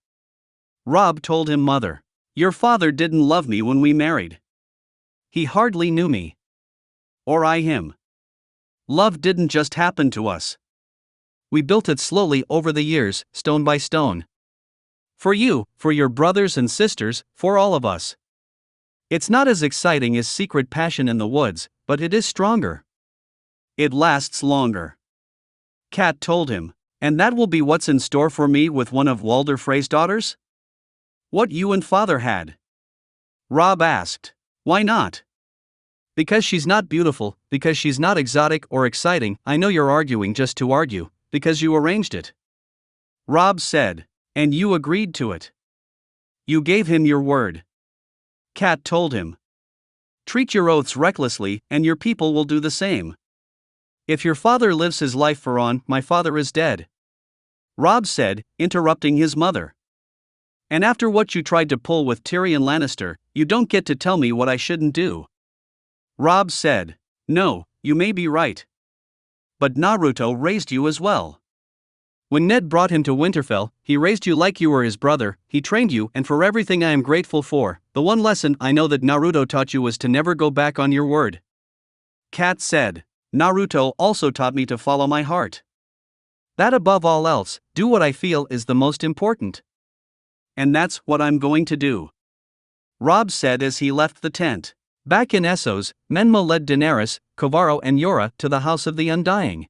Robb told him mother. Your father didn't love me when we married. He hardly knew me. Or I him. Love didn't just happen to us. We built it slowly over the years, stone by stone. For you, for your brothers and sisters, for all of us. It's not as exciting as secret passion in the woods, but it is stronger. It lasts longer. Cat told him. And that will be what's in store for me with one of Walder Frey's daughters? What you and father had? Robb asked. Why not? Because she's not beautiful, because she's not exotic or exciting. I know you're arguing just to argue, because you arranged it. Robb said. And you agreed to it. You gave him your word. Cat told him. Treat your oaths recklessly, and your people will do the same. If your father lives his life for on, my father is dead. Robb said, interrupting his mother. And after what you tried to pull with Tyrion Lannister, you don't get to tell me what I shouldn't do. Robb said. No, you may be right. But Naruto raised you as well. When Ned brought him to Winterfell, he raised you like you were his brother, he trained you, and for everything I am grateful for. The one lesson I know that Naruto taught you was to never go back on your word. Cat said. Naruto also taught me to follow my heart. That above all else, do what I feel is the most important. And that's what I'm going to do. Robb said as he left the tent. Back in Essos, Menma led Daenerys, Kovaro and Yora to the House of the Undying.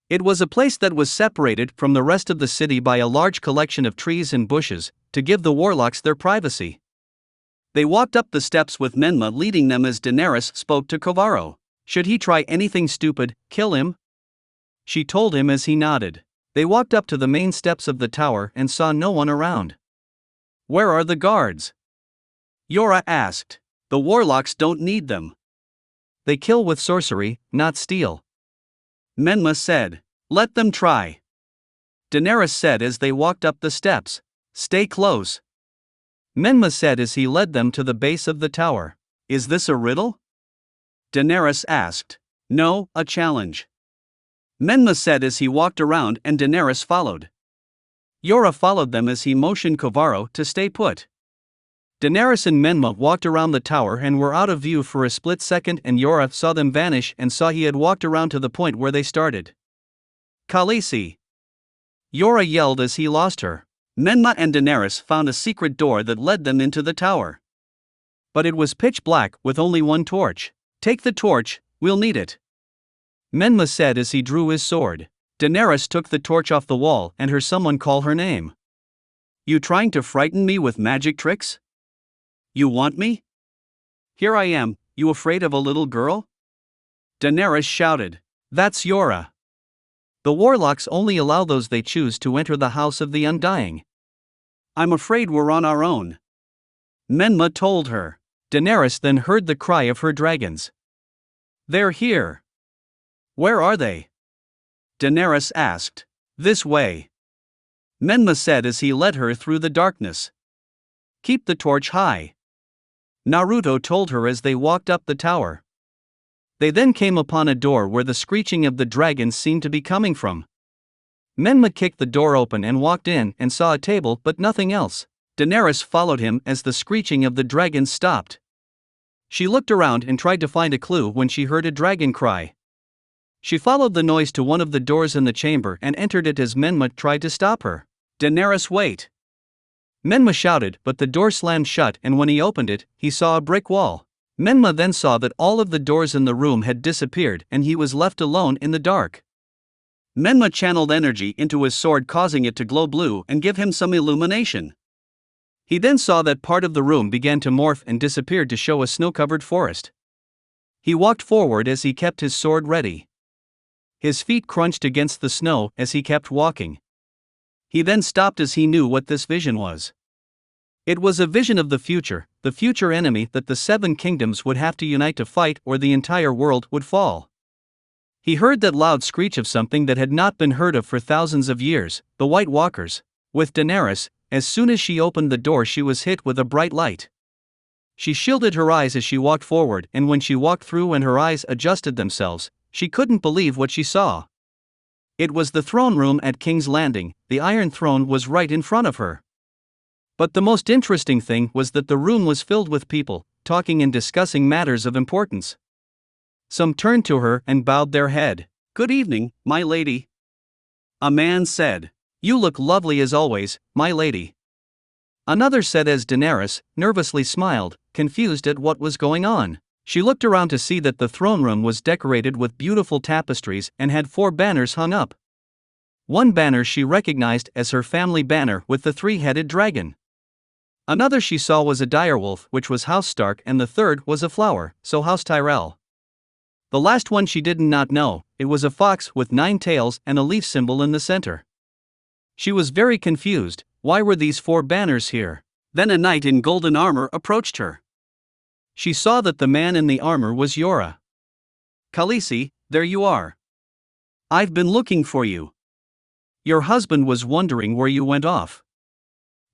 It was a place that was separated from the rest of the city by a large collection of trees and bushes, to give the warlocks their privacy. They walked up the steps with Menma leading them as Daenerys spoke to Kovaro. Should he try anything stupid, kill him? She told him as he nodded. They walked up to the main steps of the tower and saw no one around. Where are the guards? Yora asked. The warlocks don't need them. They kill with sorcery, not steal. Menma said. Let them try. Daenerys said as they walked up the steps. Stay close. Menma said as he led them to the base of the tower. Is this a riddle? Daenerys asked. No, a challenge. Menma said as he walked around and Daenerys followed. Yora followed them as he motioned Kovaro to stay put. Daenerys and Menma walked around the tower and were out of view for a split second, and Yora saw them vanish and saw he had walked around to the point where they started. Khaleesi! Yora yelled as he lost her. Menma and Daenerys found a secret door that led them into the tower. But it was pitch black with only one torch. Take the torch, we'll need it. Menma said as he drew his sword. Daenerys took the torch off the wall and heard someone call her name. You trying to frighten me with magic tricks? You want me? Here I am, you afraid of a little girl? Daenerys shouted. That's Yora. The warlocks only allow those they choose to enter the House of the Undying. I'm afraid we're on our own. Menma told her. Daenerys then heard the cry of her dragons. They're here. Where are they? Daenerys asked. This way. Menma said as he led her through the darkness. Keep the torch high. Naruto told her as they walked up the tower. They then came upon a door where the screeching of the dragons seemed to be coming from. Menma kicked the door open and walked in and saw a table but nothing else. Daenerys followed him as the screeching of the dragons stopped. She looked around and tried to find a clue when she heard a dragon cry. She followed the noise to one of the doors in the chamber and entered it as Menma tried to stop her. Daenerys, wait! Menma shouted, but the door slammed shut, and when he opened it, he saw a brick wall. Menma then saw that all of the doors in the room had disappeared and he was left alone in the dark. Menma channeled energy into his sword, causing it to glow blue and give him some illumination. He then saw that part of the room began to morph and disappeared to show a snow-covered forest. He walked forward as he kept his sword ready. His feet crunched against the snow as he kept walking. He then stopped as he knew what this vision was. It was a vision of the future enemy that the Seven Kingdoms would have to unite to fight or the entire world would fall. He heard that loud screech of something that had not been heard of for thousands of years, the White Walkers. With Daenerys, as soon as she opened the door she was hit with a bright light. She shielded her eyes as she walked forward, and when she walked through and her eyes adjusted themselves, she couldn't believe what she saw. It was the throne room at King's Landing. The Iron Throne was right in front of her. But the most interesting thing was that the room was filled with people, talking and discussing matters of importance. Some turned to her and bowed their head. "Good evening, my lady." A man said, "You look lovely as always, my lady." Another said as Daenerys nervously smiled, confused at what was going on. She looked around to see that the throne room was decorated with beautiful tapestries and had 4 banners hung up. One banner she recognized as her family banner with the 3-headed dragon. Another she saw was a direwolf, which was House Stark, and the third was a flower, so House Tyrell. The last one she did not know, it was a fox with 9 tails and a leaf symbol in the center. She was very confused. Why were these 4 banners here? Then a knight in golden armor approached her. She saw that the man in the armor was Yora. "Khaleesi, there you are. I've been looking for you. Your husband was wondering where you went off."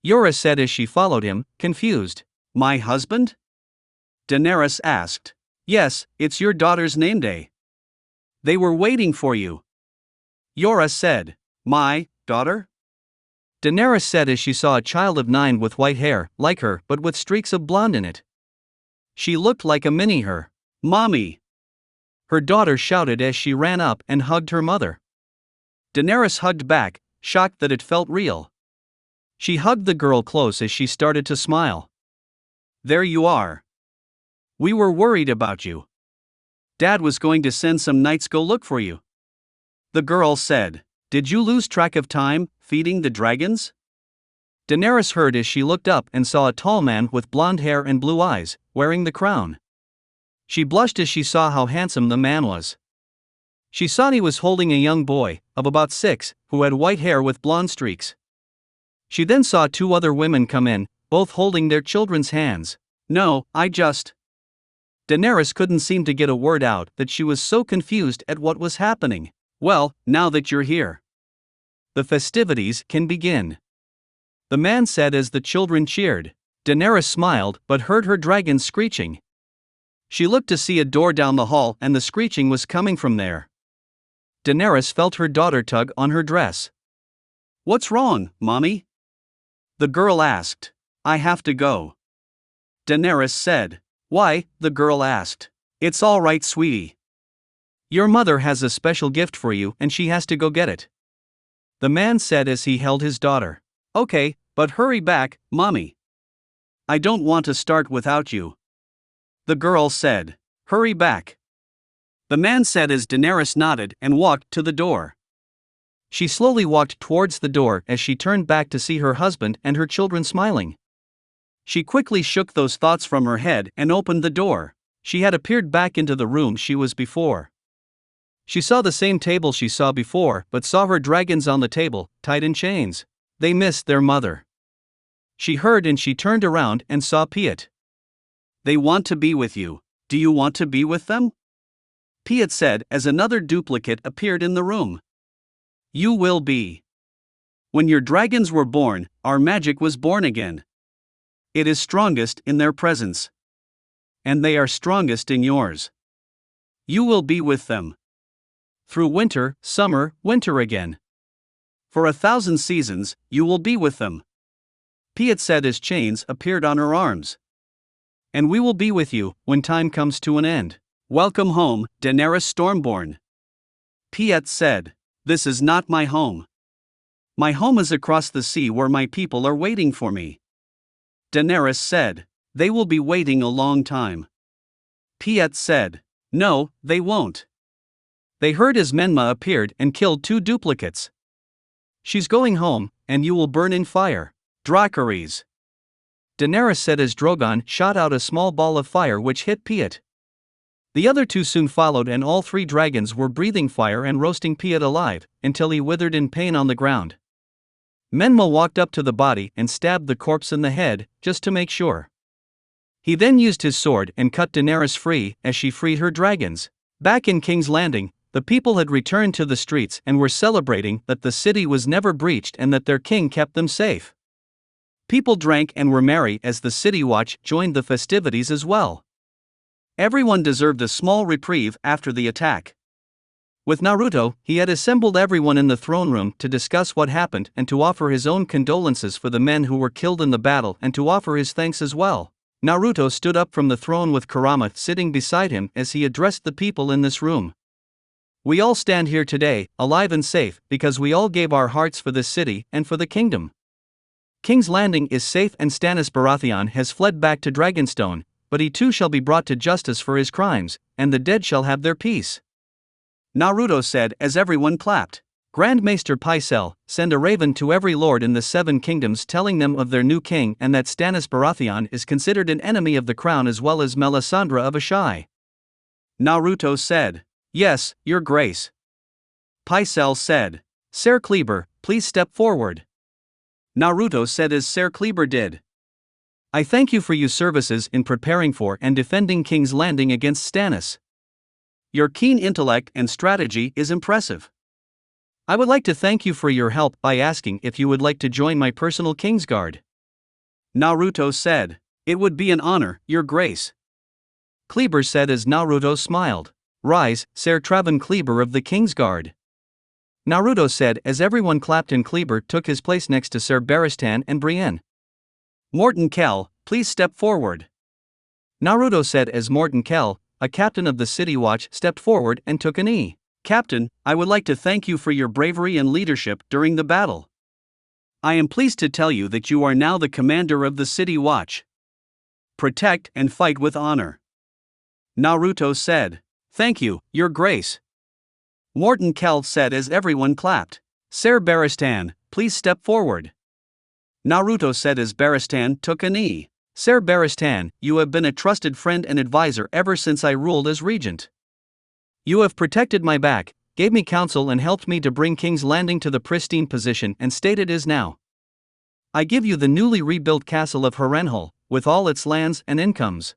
Yora said as she followed him, confused. "My husband?" Daenerys asked. "Yes, it's your daughter's name day. They were waiting for you." Yora said. "My daughter?" Daenerys said as she saw a child of 9 with white hair, like her, but with streaks of blonde in it. She looked like a mini her. "Mommy!" Her daughter shouted as she ran up and hugged her mother. Daenerys hugged back, shocked that it felt real. She hugged the girl close as she started to smile. "There you are. We were worried about you. Dad was going to send some knights go look for you." The girl said, "Did you lose track of time, feeding the dragons?" Daenerys heard as she looked up and saw a tall man with blonde hair and blue eyes, wearing the crown. She blushed as she saw how handsome the man was. She saw he was holding a young boy, of about 6, who had white hair with blonde streaks. She then saw 2 other women come in, both holding their children's hands. "No, I just..." Daenerys couldn't seem to get a word out, that she was so confused at what was happening. "Well, now that you're here, the festivities can begin," the man said as the children cheered. Daenerys smiled but heard her dragon screeching. She looked to see a door down the hall and the screeching was coming from there. Daenerys felt her daughter tug on her dress. "What's wrong, Mommy?" the girl asked. "I have to go," Daenerys said. "Why?" the girl asked. "It's all right, sweetie. Your mother has a special gift for you and she has to go get it," the man said as he held his daughter. "Okay, but hurry back, Mommy. I don't want to start without you," the girl said. "Hurry back," the man said as Daenerys nodded and walked to the door. She slowly walked towards the door as she turned back to see her husband and her children smiling. She quickly shook those thoughts from her head and opened the door. She had appeared back into the room she was before. She saw the same table she saw before, but saw her dragons on the table, tied in chains. They missed their mother. She heard and she turned around and saw Piet. "They want to be with you. Do you want to be with them?" Piet said as another duplicate appeared in the room. "You will be. When your dragons were born, our magic was born again. It is strongest in their presence. And they are strongest in yours. You will be with them. Through winter, summer, winter again. For 1,000 seasons, you will be with them." Piet said as chains appeared on her arms. "And we will be with you when time comes to an end. Welcome home, Daenerys Stormborn." Piet said, "This is not my home. My home is across the sea where my people are waiting for me." Daenerys said, "They will be waiting a long time." Piet said, "No, they won't." They heard as Menma appeared and killed 2 duplicates. "She's going home, and you will burn in fire, Dracarys," Daenerys said as Drogon shot out a small ball of fire which hit Piet. The other 2 soon followed and all 3 dragons were breathing fire and roasting Piet alive, until he withered in pain on the ground. Menma walked up to the body and stabbed the corpse in the head, just to make sure. He then used his sword and cut Daenerys free as she freed her dragons. Back in King's Landing, The people had returned to the streets and were celebrating that the city was never breached and that their king kept them safe. People drank and were merry as the city watch joined the festivities as well. Everyone deserved a small reprieve after the attack. With Naruto, he had assembled everyone in the throne room to discuss what happened and to offer his own condolences for the men who were killed in the battle and to offer his thanks as well. Naruto stood up from the throne with Kurama sitting beside him as he addressed the people in this room. We all stand here today, alive and safe, because we all gave our hearts for this city and for the kingdom. King's Landing is safe and Stannis Baratheon has fled back to Dragonstone, but he too shall be brought to justice for his crimes, and the dead shall have their peace. Naruto said as everyone clapped. Grand Maester Pycelle, send a raven to every lord in the 7 kingdoms telling them of their new king and that Stannis Baratheon is considered an enemy of the crown as well as Melisandre of Asshai. Naruto said. Yes, your grace. Pycelle said. Ser Kleber, please step forward. Naruto said as Ser Kleber did. I thank you for your services in preparing for and defending King's Landing against Stannis. Your keen intellect and strategy is impressive. I would like to thank you for your help by asking if you would like to join my personal Kingsguard. Naruto said. It would be an honor, your grace. Kleber said as Naruto smiled. Rise, Ser Travan Kleber of the Kingsguard. Naruto said as everyone clapped and Kleber took his place next to Ser Barristan and Brienne. Morton Kell, please step forward. Naruto said as Morton Kell, a captain of the City Watch, stepped forward and took a knee. Captain, I would like to thank you for your bravery and leadership during the battle. I am pleased to tell you that you are now the commander of the City Watch. Protect and fight with honor. Naruto said. Thank you, your grace. Morton Kell said as everyone clapped. Ser Barristan, please step forward. Naruto said as Barristan took a knee. Ser Barristan, you have been a trusted friend and advisor ever since I ruled as regent. You have protected my back, gave me counsel and helped me to bring King's Landing to the pristine position and state it is now. I give you the newly rebuilt castle of Harrenhal, with all its lands and incomes.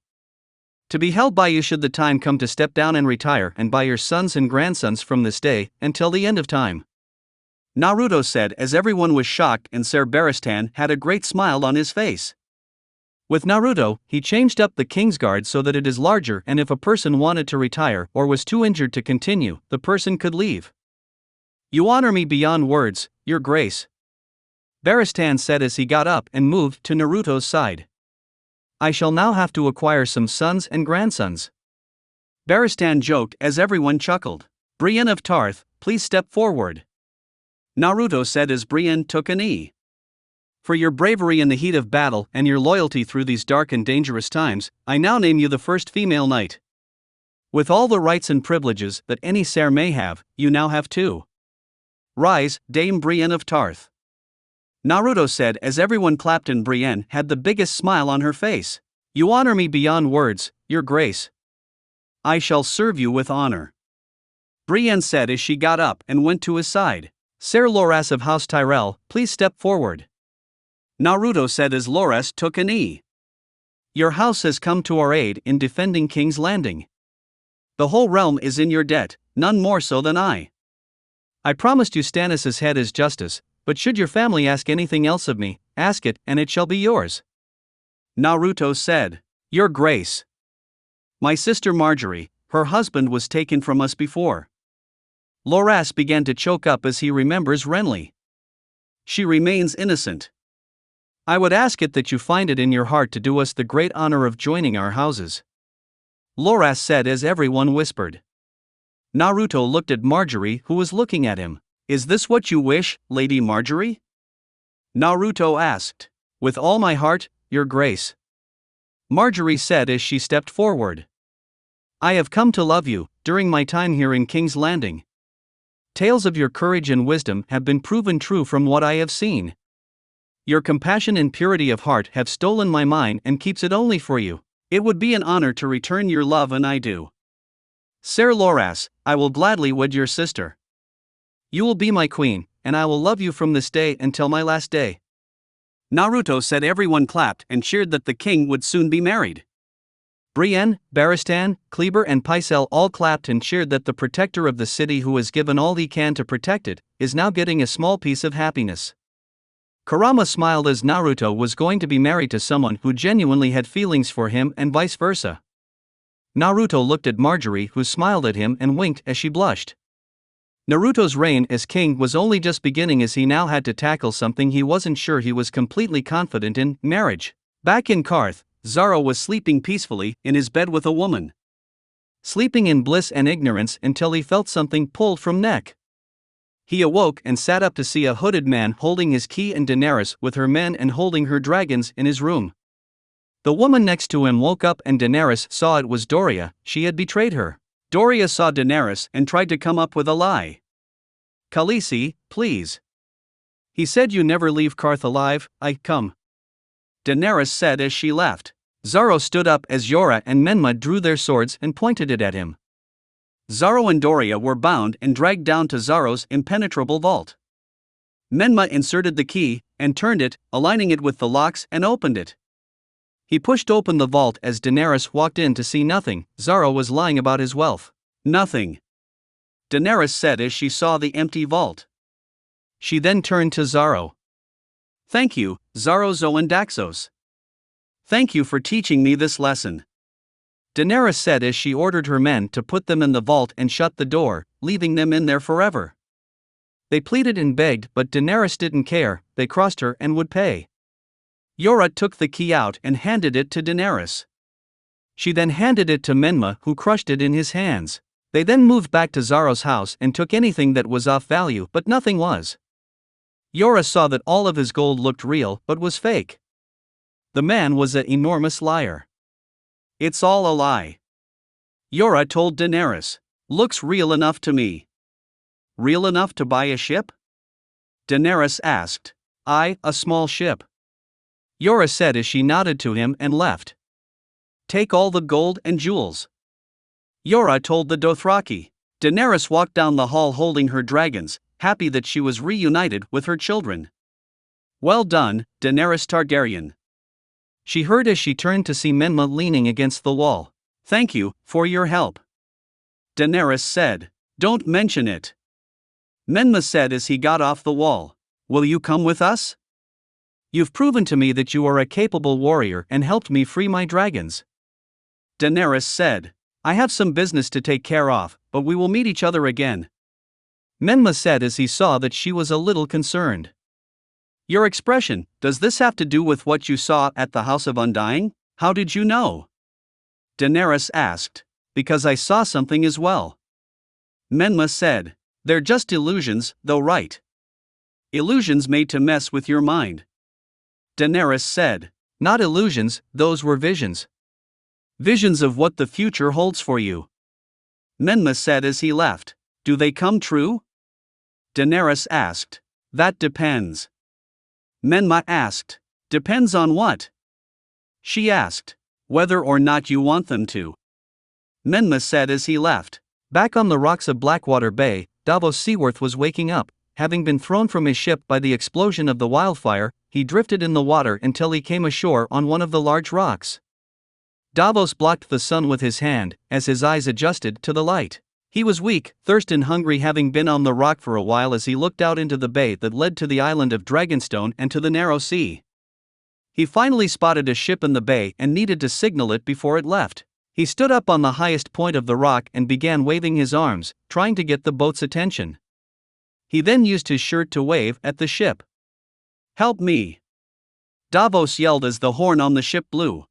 To be held by you should the time come to step down and retire, and by your sons and grandsons from this day, until the end of time. Naruto said as everyone was shocked and Ser Barristan had a great smile on his face. With Naruto, he changed up the Kingsguard so that it is larger and if a person wanted to retire or was too injured to continue, the person could leave. You honor me beyond words, your grace. Barristan said as he got up and moved to Naruto's side. I shall now have to acquire some sons and grandsons. Barristan joked as everyone chuckled. Brienne of Tarth, please step forward. Naruto said as Brienne took a knee. For your bravery in the heat of battle and your loyalty through these dark and dangerous times, I now name you the first female knight. With all the rights and privileges that any Ser may have, you now have too. Rise, Dame Brienne of Tarth. Naruto said as everyone clapped and Brienne had the biggest smile on her face. You honor me beyond words, your grace. I shall serve you with honor. Brienne said as she got up and went to his side. Ser Loras of House Tyrell, please step forward. Naruto said as Loras took a knee. Your house has come to our aid in defending King's Landing. The whole realm is in your debt, none more so than I. I promised you Stannis' head as justice, but should your family ask anything else of me, ask it and it shall be yours. Naruto said. Your grace. My sister Marjorie, her husband was taken from us before. Loras began to choke up as he remembers Renly. She remains innocent. I would ask it that you find it in your heart to do us the great honor of joining our houses. Loras said as everyone whispered. Naruto looked at Marjorie who was looking at him. Is this what you wish, Lady Marjorie? Naruto asked. With all my heart, your grace. Marjorie said as she stepped forward. I have come to love you, during my time here in King's Landing. Tales of your courage and wisdom have been proven true from what I have seen. Your compassion and purity of heart have stolen my mind and keeps it only for you. It would be an honor to return your love and I do. Ser Loras, I will gladly wed your sister. You will be my queen, and I will love you from this day until my last day. Naruto said everyone clapped and cheered that the king would soon be married. Brienne, Barristan, Kleber and Pycelle all clapped and cheered that the protector of the city who has given all he can to protect it, is now getting a small piece of happiness. Kurama smiled as Naruto was going to be married to someone who genuinely had feelings for him and vice versa. Naruto looked at Marjorie, who smiled at him and winked as she blushed. Naruto's reign as king was only just beginning, as he now had to tackle something he wasn't sure he was completely confident in: marriage. Back in Karth, Zoro was sleeping peacefully in his bed with a woman. Sleeping in bliss and ignorance until he felt something pulled from neck. He awoke and sat up to see a hooded man holding his key and Daenerys with her men and holding her dragons in his room. The woman next to him woke up and Daenerys saw it was Doria. She had betrayed her. Doria saw Daenerys and tried to come up with a lie. "Khaleesi, please. He said you never leave Karth alive. I come," Daenerys said as she left. Zoro stood up as Yora and Menma drew their swords and pointed it at him. Zoro and Doria were bound and dragged down to Zoro's impenetrable vault. Menma inserted the key and turned it, aligning it with the locks, and opened it. He pushed open the vault as Daenerys walked in to see nothing. Zoro was lying about his wealth. "Nothing," Daenerys said as she saw the empty vault. She then turned to Zoro. "Thank you, Zoro Zo and Daxos. Thank you for teaching me this lesson," Daenerys said as she ordered her men to put them in the vault and shut the door, leaving them in there forever. They pleaded and begged, but Daenerys didn't care. They crossed her and would pay. Yora took the key out and handed it to Daenerys. She then handed it to Menma, who crushed it in his hands. They then moved back to Zoro's house and took anything that was of value, but nothing was. Yora saw that all of his gold looked real but was fake. The man was an enormous liar. "It's all a lie," Yora told Daenerys. "Looks real enough to me." "Real enough to buy a ship?" Daenerys asked. A small ship," Yora said as she nodded to him and left. "Take all the gold and jewels," Yora told the Dothraki. Daenerys walked down the hall holding her dragons, happy that she was reunited with her children. "Well done, Daenerys Targaryen," she heard as she turned to see Menma leaning against the wall. "Thank you for your help," Daenerys said. "Don't mention it," Menma said as he got off the wall. "Will you come with us? You've proven to me that you are a capable warrior and helped me free my dragons," Daenerys said. "I have some business to take care of, but we will meet each other again," Menma said as he saw that she was a little concerned. "Your expression, does this have to do with what you saw at the House of Undying? How did you know?" Daenerys asked. "Because I saw something as well," Menma said. "They're just illusions, though, right? Illusions made to mess with your mind," Daenerys said. "Not illusions, those were visions. Visions of what the future holds for you," Menma said as he left. "Do they come true?" Daenerys asked. "That depends," Menma asked. "Depends on what?" she asked. "Whether or not you want them to," Menma said as he left. Back on the rocks of Blackwater Bay, Davos Seaworth was waking up. Having been thrown from his ship by the explosion of the wildfire, he drifted in the water until he came ashore on one of the large rocks. Davos blocked the sun with his hand, as his eyes adjusted to the light. He was weak, thirsty and hungry, having been on the rock for a while, as he looked out into the bay that led to the island of Dragonstone and to the narrow sea. He finally spotted a ship in the bay and needed to signal it before it left. He stood up on the highest point of the rock and began waving his arms, trying to get the boat's attention. He then used his shirt to wave at the ship. "Help me!" Davos yelled as the horn on the ship blew.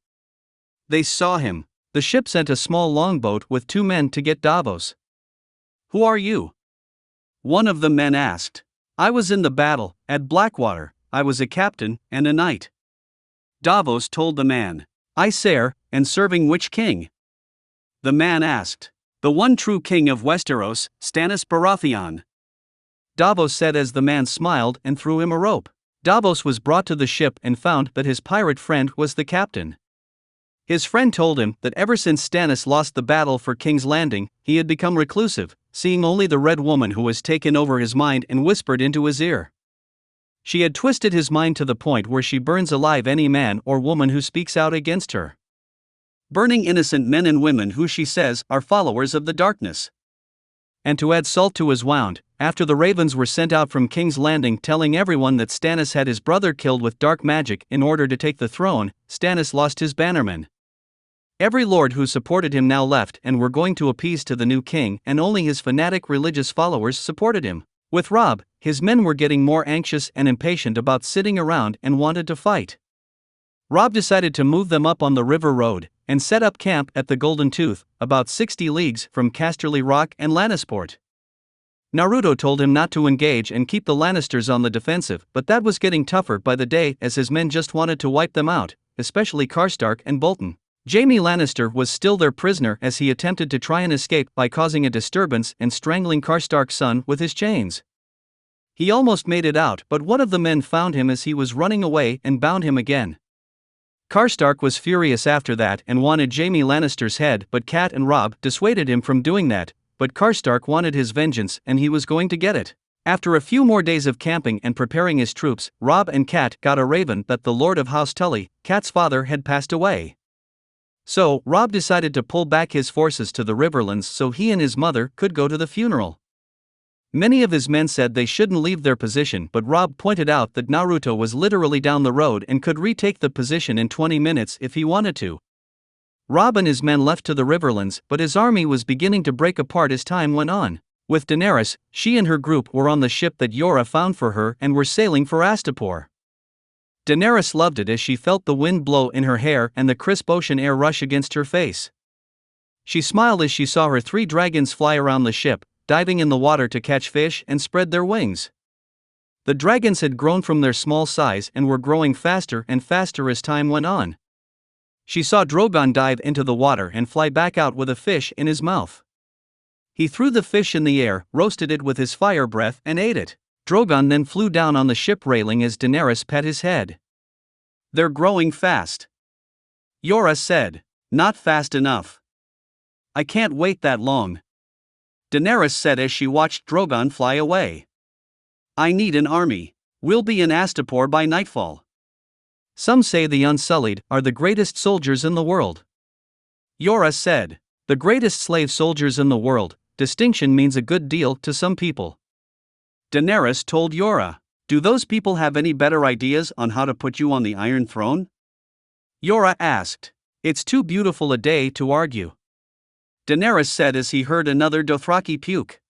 They saw him. The ship sent a small longboat with 2 men to get Davos. "Who are you?" one of the men asked. "I was in the battle at Blackwater. I was a captain and a knight," Davos told the man. "I sire, and serving which king?" the man asked. "The one true king of Westeros, Stannis Baratheon," Davos said as the man smiled and threw him a rope. Davos was brought to the ship and found that his pirate friend was the captain. His friend told him that ever since Stannis lost the battle for King's Landing, he had become reclusive, seeing only the Red Woman who has taken over his mind and whispered into his ear. She had twisted his mind to the point where she burns alive any man or woman who speaks out against her. burning innocent men and women who she says are followers of the darkness. And to add salt to his wound, after the ravens were sent out from King's Landing telling everyone that Stannis had his brother killed with dark magic in order to take the throne, Stannis lost his bannermen. Every lord who supported him now left and were going to appease to the new king, and only his fanatic religious followers supported him. With Robb, his men were getting more anxious and impatient about sitting around and wanted to fight. Robb decided to move them up on the river road and set up camp at the Golden Tooth, about 60 leagues from Casterly Rock and Lannisport. Naruto told him not to engage and keep the Lannisters on the defensive, but that was getting tougher by the day as his men just wanted to wipe them out, especially Karstark and Bolton. Jaime Lannister was still their prisoner as he attempted to try and escape by causing a disturbance and strangling Karstark's son with his chains. He almost made it out, but one of the men found him as he was running away and bound him again. Karstark was furious after that and wanted Jaime Lannister's head, but Cat and Robb dissuaded him from doing that, but Karstark wanted his vengeance and he was going to get it. After a few more days of camping and preparing his troops, Robb and Cat got a raven that the Lord of House Tully, Cat's father, had passed away. So, Robb decided to pull back his forces to the Riverlands so he and his mother could go to the funeral. Many of his men said they shouldn't leave their position, but Robb pointed out that Naruto was literally down the road and could retake the position in 20 minutes if he wanted to. Robb and his men left to the Riverlands, but his army was beginning to break apart as time went on. With Daenerys, she and her group were on the ship that Yora found for her and were sailing for Astapor. Daenerys loved it as she felt the wind blow in her hair and the crisp ocean air rush against her face. She smiled as she saw her 3 dragons fly around the ship, diving in the water to catch fish and spread their wings. The dragons had grown from their small size and were growing faster and faster as time went on. She saw Drogon dive into the water and fly back out with a fish in his mouth. He threw the fish in the air, roasted it with his fire breath, and ate it. Drogon then flew down on the ship railing as Daenerys pat his head. "They're growing fast," Yora said. "Not fast enough. I can't wait that long," Daenerys said as she watched Drogon fly away. "I need an army. We'll be in Astapor by nightfall." "Some say the Unsullied are the greatest soldiers in the world," Yora said. "The greatest slave soldiers in the world. Distinction means a good deal to some people," Daenerys told Yora. "Do those people have any better ideas on how to put you on the Iron Throne?" Yora asked. "It's too beautiful a day to argue," Daenerys said as he heard another Dothraki puke.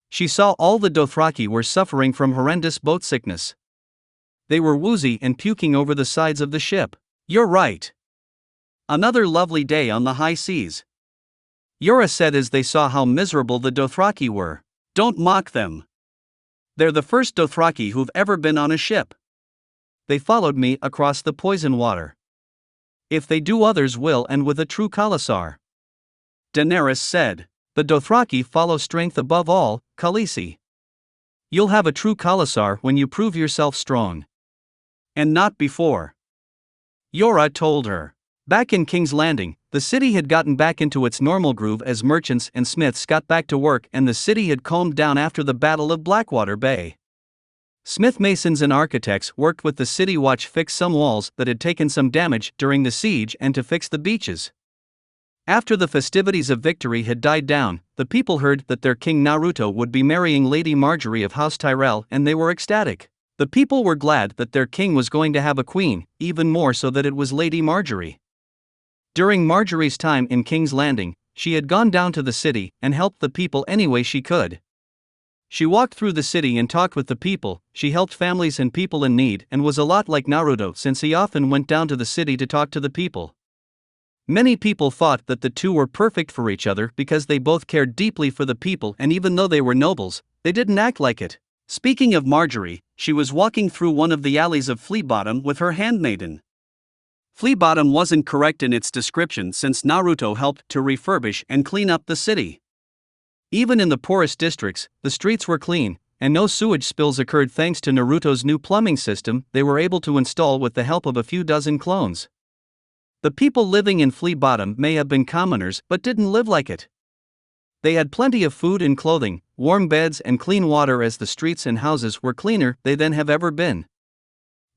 She saw all the Dothraki were suffering from horrendous boat sickness. They were woozy and puking over the sides of the ship. "You're right. Another lovely day on the high seas," Yora said as they saw how miserable the Dothraki were. "Don't mock them. They're the first Dothraki who've ever been on a ship. They followed me across the poison water. If they do, others will, and with a true Khalasar," Daenerys said. "The Dothraki follow strength above all, Khaleesi. You'll have a true Khalasar when you prove yourself strong. And not before," Yora told her. Back in King's Landing, the city had gotten back into its normal groove as merchants and smiths got back to work, and the city had calmed down after the Battle of Blackwater Bay. Smith masons and architects worked with the city watch fix some walls that had taken some damage during the siege and to fix the beaches. After the festivities of victory had died down, the people heard that their king Naruto would be marrying Lady Marjorie of House Tyrell, and they were ecstatic. The people were glad that their king was going to have a queen, even more so that it was Lady Marjorie. During Marjorie's time in King's Landing, she had gone down to the city and helped the people any way she could. She walked through the city and talked with the people, she helped families and people in need, and was a lot like Naruto since he often went down to the city to talk to the people. Many people thought that the two were perfect for each other because they both cared deeply for the people, and even though they were nobles, they didn't act like it. Speaking of Marjorie, she was walking through one of the alleys of Fleabottom with her handmaiden. Fleabottom wasn't correct in its description since Naruto helped to refurbish and clean up the city. Even in the poorest districts, the streets were clean, and no sewage spills occurred thanks to Naruto's new plumbing system they were able to install with the help of a few dozen clones. The people living in Fleabottom may have been commoners but didn't live like it. They had plenty of food and clothing, warm beds and clean water, as the streets and houses were cleaner than they have ever been.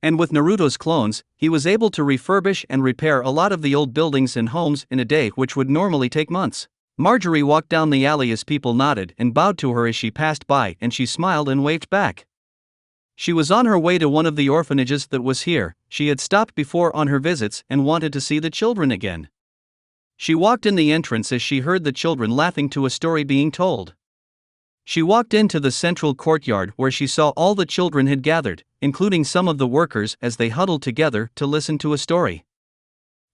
And with Naruto's clones, he was able to refurbish and repair a lot of the old buildings and homes in a day, which would normally take months. Marjorie walked down the alley as people nodded and bowed to her as she passed by, and she smiled and waved back. She was on her way to one of the orphanages that was here. She had stopped before on her visits and wanted to see the children again. She walked in the entrance as she heard the children laughing to a story being told. She walked into the central courtyard where she saw all the children had gathered, including some of the workers, as they huddled together to listen to a story.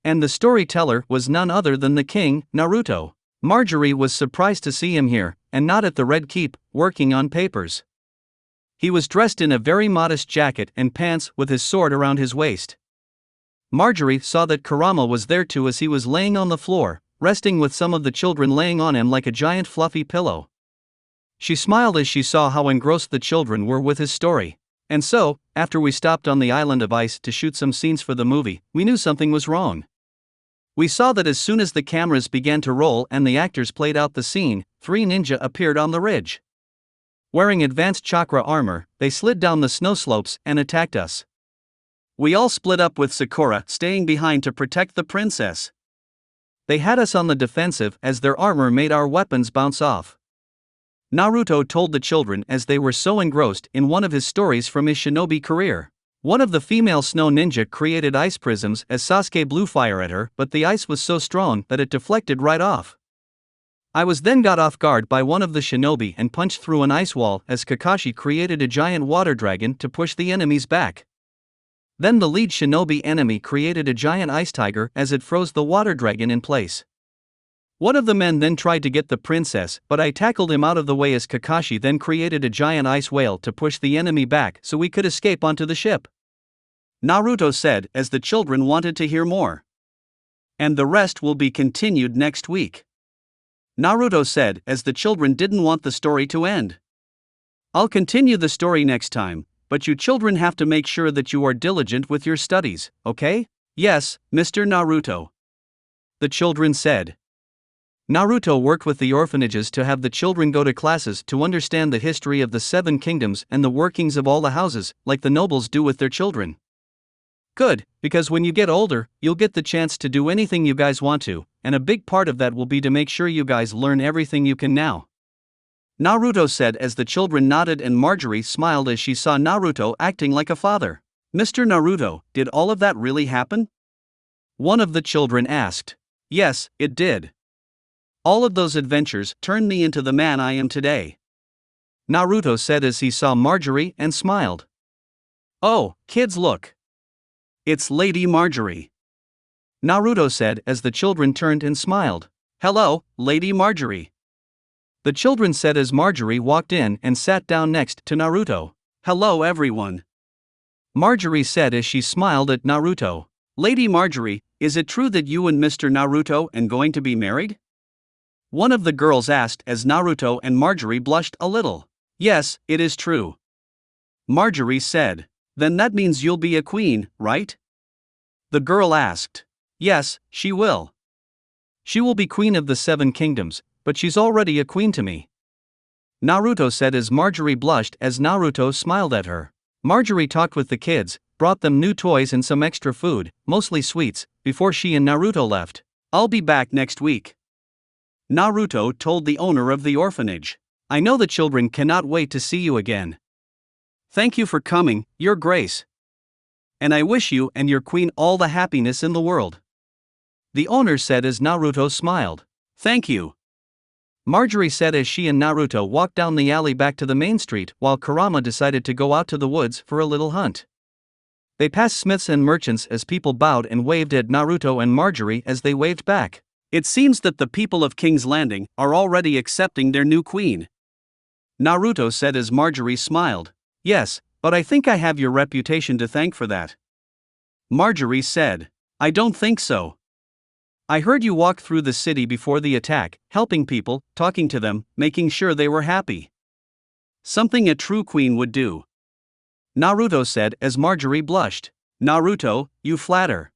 And the storyteller was none other than the king, Naruto. Marjorie was surprised to see him here, and not at the Red Keep, working on papers. He was dressed in a very modest jacket and pants with his sword around his waist. Marjorie saw that Kurama was there too, as he was laying on the floor, resting with some of the children laying on him like a giant fluffy pillow. She smiled as she saw how engrossed the children were with his story. And so, after we stopped on the island of ice to shoot some scenes for the movie, we knew something was wrong. We saw that as soon as the cameras began to roll and the actors played out the scene, 3 ninja appeared on the ridge. Wearing advanced chakra armor, they slid down the snow slopes and attacked us. We all split up, with Sakura staying behind to protect the princess. They had us on the defensive as their armor made our weapons bounce off. Naruto told the children as they were so engrossed in one of his stories from his shinobi career. One of the female snow ninja created ice prisms as Sasuke blew fire at her, but the ice was so strong that it deflected right off. I was then got off guard by one of the shinobi and punched through an ice wall as Kakashi created a giant water dragon to push the enemies back. Then the lead shinobi enemy created a giant ice tiger as it froze the water dragon in place. One of the men then tried to get the princess, but I tackled him out of the way as Kakashi then created a giant ice whale to push the enemy back so we could escape onto the ship. Naruto said as the children wanted to hear more. And the rest will be continued next week. Naruto said as the children didn't want the story to end. I'll continue the story next time, but you children have to make sure that you are diligent with your studies, okay? Yes, Mr. Naruto. The children said. Naruto worked with the orphanages to have the children go to classes to understand the history of the 7 kingdoms and the workings of all the houses, like the nobles do with their children. Good, because when you get older, you'll get the chance to do anything you guys want to, and a big part of that will be to make sure you guys learn everything you can now. Naruto said as the children nodded, and Marjorie smiled as she saw Naruto acting like a father. Mr. Naruto, did all of that really happen? One of the children asked. Yes, it did. All of those adventures turned me into the man I am today. Naruto said as he saw Marjorie and smiled. Oh, kids, look. It's Lady Marjorie. Naruto said as the children turned and smiled. Hello, Lady Marjorie. The children said as Marjorie walked in and sat down next to Naruto. Hello everyone. Marjorie said as she smiled at Naruto. Lady Marjorie, is it true that you and Mr. Naruto are going to be married? One of the girls asked as Naruto and Marjorie blushed a little. Yes, it is true. Marjorie said. Then that means you'll be a queen, right? The girl asked. Yes, she will. She will be queen of the 7 kingdoms, but she's already a queen to me. Naruto said as Marjorie blushed as Naruto smiled at her. Marjorie talked with the kids, brought them new toys and some extra food, mostly sweets, before she and Naruto left. I'll be back next week. Naruto told the owner of the orphanage. I know the children cannot wait to see you again. Thank you for coming, Your Grace. And I wish you and your queen all the happiness in the world. The owner said as Naruto smiled. Thank you. Marjorie said as she and Naruto walked down the alley back to the main street, while Kurama decided to go out to the woods for a little hunt. They passed smiths and merchants as people bowed and waved at Naruto and Marjorie as they waved back. It seems that the people of King's Landing are already accepting their new queen. Naruto said as Marjorie smiled. Yes, but I think I have your reputation to thank for that. Marjorie said. I don't think so. I heard you walked through the city before the attack, helping people, talking to them, making sure they were happy. Something a true queen would do. Naruto said as Marjorie blushed. Naruto, you flatter.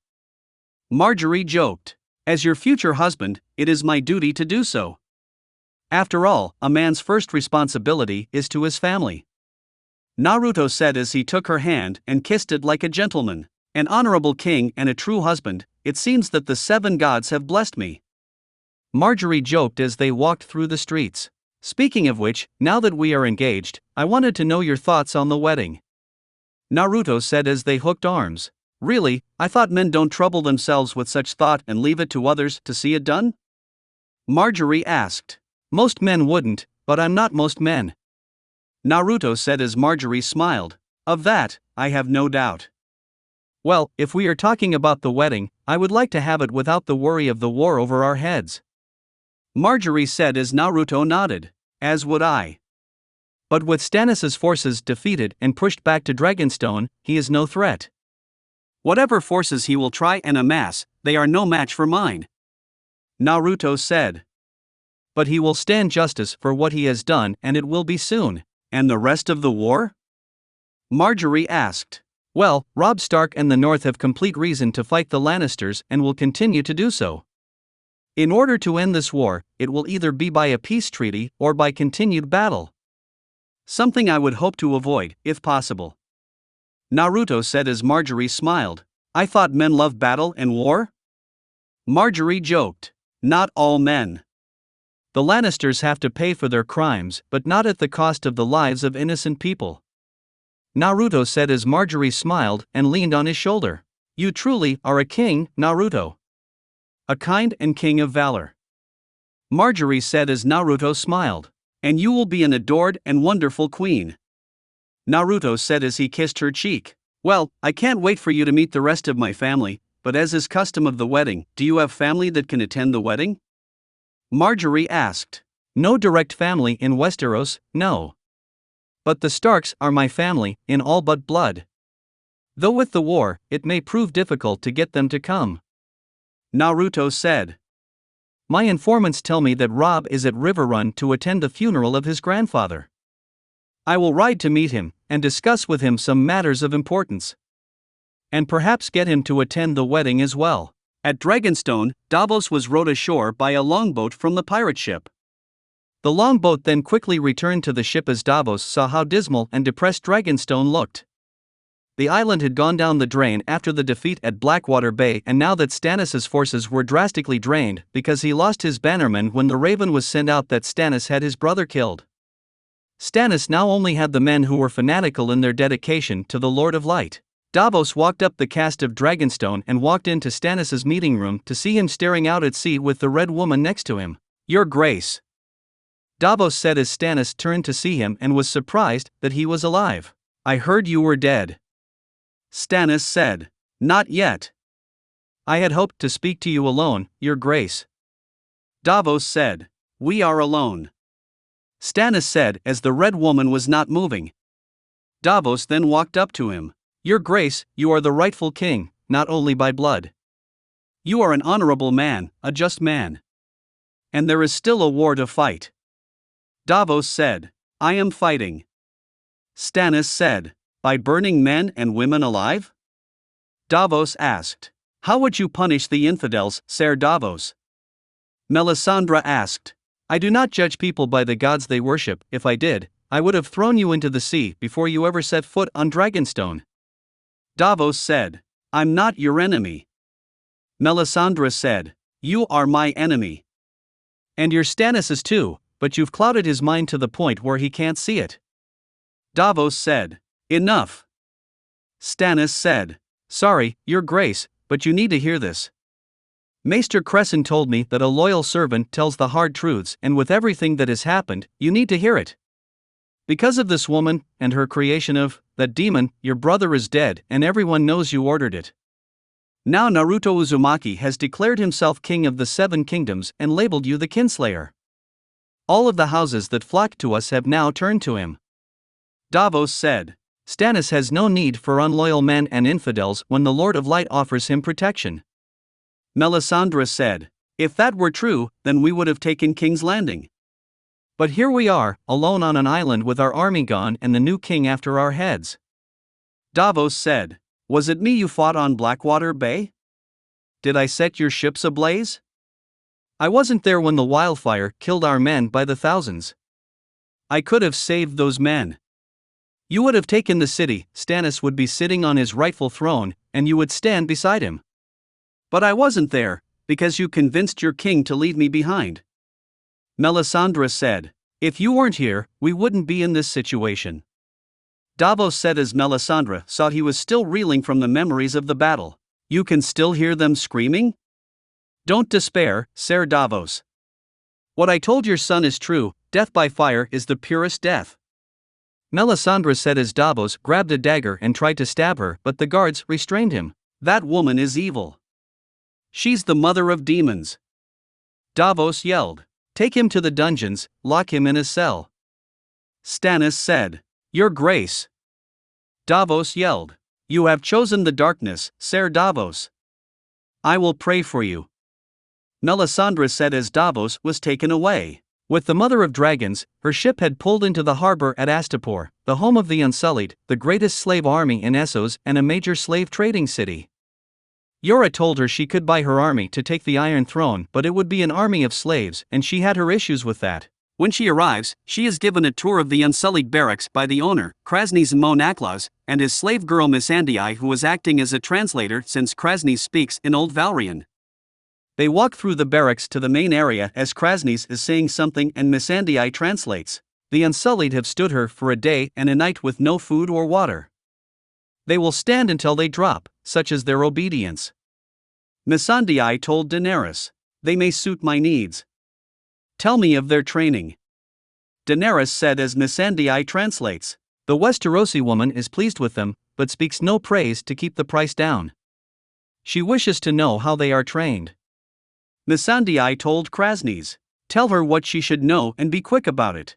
Marjorie joked. As your future husband, it is my duty to do so. After all, a man's first responsibility is to his family. Naruto said as he took her hand and kissed it like a gentleman. An honorable king and a true husband, it seems that the 7 gods have blessed me. Marjorie joked as they walked through the streets. Speaking of which, now that we are engaged, I wanted to know your thoughts on the wedding. Naruto said as they hooked arms. Really, I thought men don't trouble themselves with such thought and leave it to others to see it done? Marjorie asked. Most men wouldn't, but I'm not most men. Naruto said as Marjorie smiled. Of that, I have no doubt. Well, if we are talking about the wedding, I would like to have it without the worry of the war over our heads. Marjorie said as Naruto nodded. As would I. But with Stannis' forces defeated and pushed back to Dragonstone, he is no threat. Whatever forces he will try and amass, they are no match for mine. Naruto said. But he will stand justice for what he has done, and it will be soon. And the rest of the war? Marjorie asked. Well, Robb Stark and the North have complete reason to fight the Lannisters and will continue to do so. In order to end this war, it will either be by a peace treaty or by continued battle. Something I would hope to avoid, if possible. Naruto said as Marjorie smiled. I thought men love battle and war? Marjorie joked. Not all men. The Lannisters have to pay for their crimes, but not at the cost of the lives of innocent people. Naruto said as Marjorie smiled and leaned on his shoulder. You truly are a king, Naruto. A kind and king of valor. Marjorie said as Naruto smiled. And you will be an adored and wonderful queen. Naruto said as he kissed her cheek. Well, I can't wait for you to meet the rest of my family, but as is custom of the wedding, do you have family that can attend the wedding? Marjorie asked. No direct family in Westeros, no. But the Starks are my family, in all but blood. Though with the war, it may prove difficult to get them to come. Naruto said. My informants tell me that Robb is at Riverrun to attend the funeral of his grandfather. I will ride to meet him, and discuss with him some matters of importance. And perhaps get him to attend the wedding as well. At Dragonstone, Davos was rowed ashore by a longboat from the pirate ship. The longboat then quickly returned to the ship as Davos saw how dismal and depressed Dragonstone looked. The island had gone down the drain after the defeat at Blackwater Bay, and now that Stannis' forces were drastically drained because he lost his bannerman when the Raven was sent out that Stannis had his brother killed. Stannis now only had the men who were fanatical in their dedication to the Lord of Light. Davos walked up the cast of Dragonstone and walked into Stannis' meeting room to see him staring out at sea with the Red Woman next to him. Your Grace. Davos said as Stannis turned to see him and was surprised that he was alive. I heard you were dead. Stannis said. Not yet. I had hoped to speak to you alone, Your Grace. Davos said. We are alone. Stannis said as the Red Woman was not moving. Davos then walked up to him. Your Grace, you are the rightful king, not only by blood. You are an honorable man, a just man. And there is still a war to fight. Davos said. I am fighting. Stannis said. By burning men and women alive? Davos asked. How would you punish the infidels, Ser Davos? Melisandre asked. I do not judge people by the gods they worship. If I did, I would have thrown you into the sea before you ever set foot on Dragonstone. Davos said. I'm not your enemy. Melisandre said. You are my enemy. And your Stannis is too, but you've clouded his mind to the point where he can't see it. Davos said. Enough. Stannis said. Sorry, Your Grace, but you need to hear this. Maester Crescent told me that a loyal servant tells the hard truths, and with everything that has happened, you need to hear it. Because of this woman, and her creation of that demon, your brother is dead, and everyone knows you ordered it. Now Naruto Uzumaki has declared himself king of the 7 kingdoms and labeled you the Kinslayer. All of the houses that flocked to us have now turned to him. Davos said. Stannis has no need for unloyal men and infidels when the Lord of Light offers him protection. Melisandre said. If that were true, then we would have taken King's Landing. But here we are, alone on an island with our army gone and the new king after our heads. Davos said. Was it me you fought on Blackwater Bay? Did I set your ships ablaze? I wasn't there when the wildfire killed our men by the thousands. I could have saved those men. You would have taken the city, Stannis would be sitting on his rightful throne, and you would stand beside him. But I wasn't there, because you convinced your king to leave me behind. Melisandre said. If you weren't here, we wouldn't be in this situation. Davos said as Melisandre saw he was still reeling from the memories of the battle. You can still hear them screaming? Don't despair, Ser Davos. What I told your son is true, death by fire is the purest death. Melisandre said as Davos grabbed a dagger and tried to stab her, but the guards restrained him. That woman is evil. She's the mother of demons. Davos yelled. Take him to the dungeons, lock him in a cell. Stannis said. Your Grace. Davos yelled. You have chosen the darkness, Ser Davos. I will pray for you. Melisandre said as Davos was taken away. With the Mother of Dragons, her ship had pulled into the harbor at Astapor, the home of the Unsullied, the greatest slave army in Essos and a major slave trading city. Yora told her she could buy her army to take the Iron Throne, but it would be an army of slaves, and she had her issues with that. When she arrives, she is given a tour of the Unsullied barracks by the owner, Krasny's Mon Aklas, and his slave girl Missandei, who was acting as a translator since Krasny speaks in Old Valrian. They walk through the barracks to the main area as Krasny is saying something and Missandei translates. The Unsullied have stood her for a day and a night with no food or water. They will stand until they drop, such as their obedience. Missandei told Daenerys. They may suit my needs. Tell me of their training. Daenerys said as Missandei translates. The Westerosi woman is pleased with them, but speaks no praise to keep the price down. She wishes to know how they are trained. Missandei told Krasny. Tell her what she should know and be quick about it.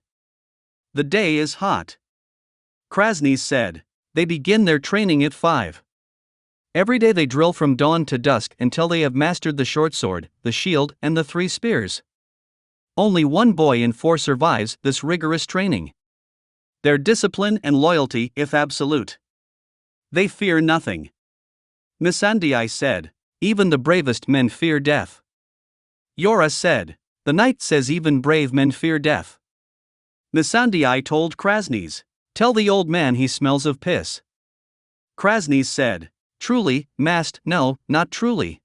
The day is hot. Krasny said. They begin their training at 5. Every day they drill from dawn to dusk until they have mastered the short sword, the shield, and the 3 spears. Only 1 boy in 4 survives this rigorous training. Their discipline and loyalty is absolute. They fear nothing. Missandei said. Even the bravest men fear death. Yora said. The knight says even brave men fear death. Missandei told Krasny. Tell the old man he smells of piss. Krasny said. Truly, Mast, no, not truly.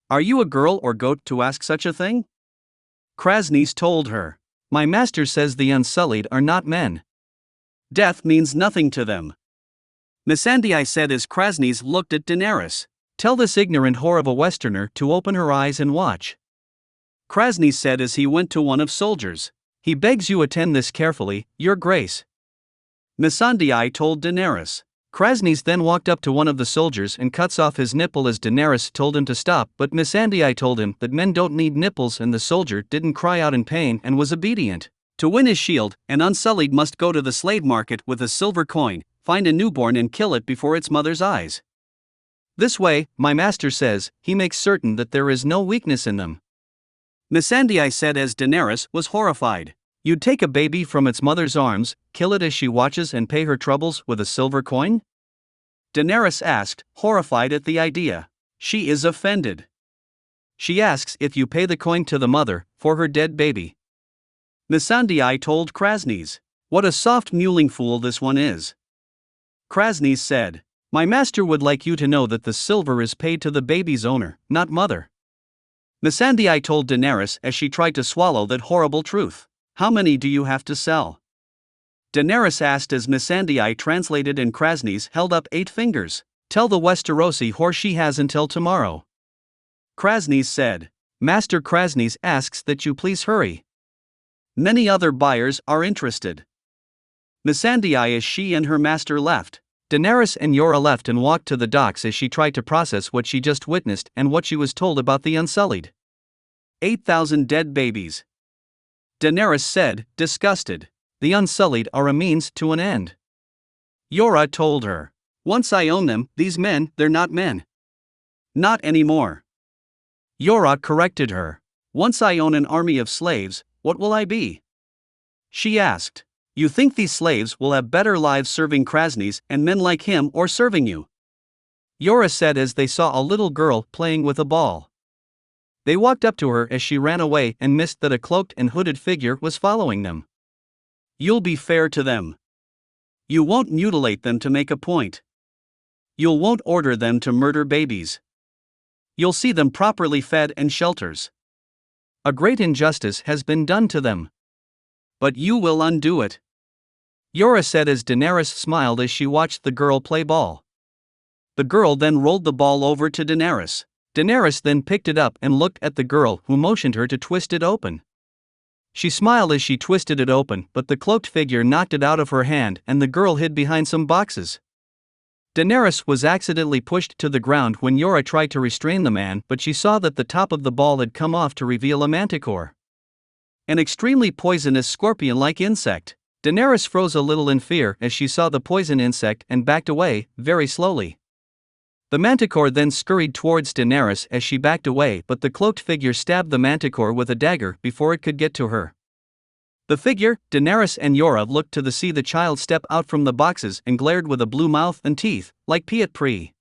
Are you a girl or goat to ask such a thing? Krasny told her. My master says the Unsullied are not men. Death means nothing to them. Missandei said as Krasny looked at Daenerys. Tell this ignorant whore of a Westerner to open her eyes and watch. Krasny said as he went to one of soldiers. He begs you attend this carefully, Your Grace. Missandei told Daenerys. Krasny then walked up to one of the soldiers and cuts off his nipple as Daenerys told him to stop, but Missandei told him that men don't need nipples and the soldier didn't cry out in pain and was obedient. To win his shield, an Unsullied must go to the slave market with a silver coin, find a newborn and kill it before its mother's eyes. This way, my master says, he makes certain that there is no weakness in them. Missandei said as Daenerys was horrified. You'd take a baby from its mother's arms, kill it as she watches and pay her troubles with a silver coin? Daenerys asked, horrified at the idea. She is offended. She asks if you pay the coin to the mother, for her dead baby. Missandei told Krasny. What a soft mewling fool this one is. Krasny said. My master would like you to know that the silver is paid to the baby's owner, not mother. Missandei told Daenerys as she tried to swallow that horrible truth. How many do you have to sell? Daenerys asked as Missandei translated and Krasny held up 8 fingers. Tell the Westerosi whore she has until tomorrow. Krasny said. Master Krasny asks that you please hurry. Many other buyers are interested. Missandei as she and her master left. Daenerys and Yora left and walked to the docks as she tried to process what she just witnessed and what she was told about the Unsullied. 8,000 dead babies. Daenerys said, disgusted. The Unsullied are a means to an end. Yora told her. Once I own them, these men, they're not men. Not anymore. Yora corrected her. Once I own an army of slaves, what will I be? She asked. You think these slaves will have better lives serving Krasny and men like him or serving you? Yora said as they saw a little girl playing with a ball. They walked up to her as she ran away and missed that a cloaked and hooded figure was following them. You'll be fair to them. You won't mutilate them to make a point. You won't order them to murder babies. You'll see them properly fed and shelters. A great injustice has been done to them. But you will undo it. Yora said as Daenerys smiled as she watched the girl play ball. The girl then rolled the ball over to Daenerys. Daenerys then picked it up and looked at the girl, who motioned her to twist it open. She smiled as she twisted it open, but the cloaked figure knocked it out of her hand and the girl hid behind some boxes. Daenerys was accidentally pushed to the ground when Yora tried to restrain the man, but she saw that the top of the ball had come off to reveal a manticore. An extremely poisonous scorpion-like insect. Daenerys froze a little in fear as she saw the poison insect and backed away, very slowly. The manticore then scurried towards Daenerys as she backed away, but the cloaked figure stabbed the manticore with a dagger before it could get to her. The figure, Daenerys and Yora looked to see the child step out from the boxes and glared with a blue mouth and teeth, like Piet Pre.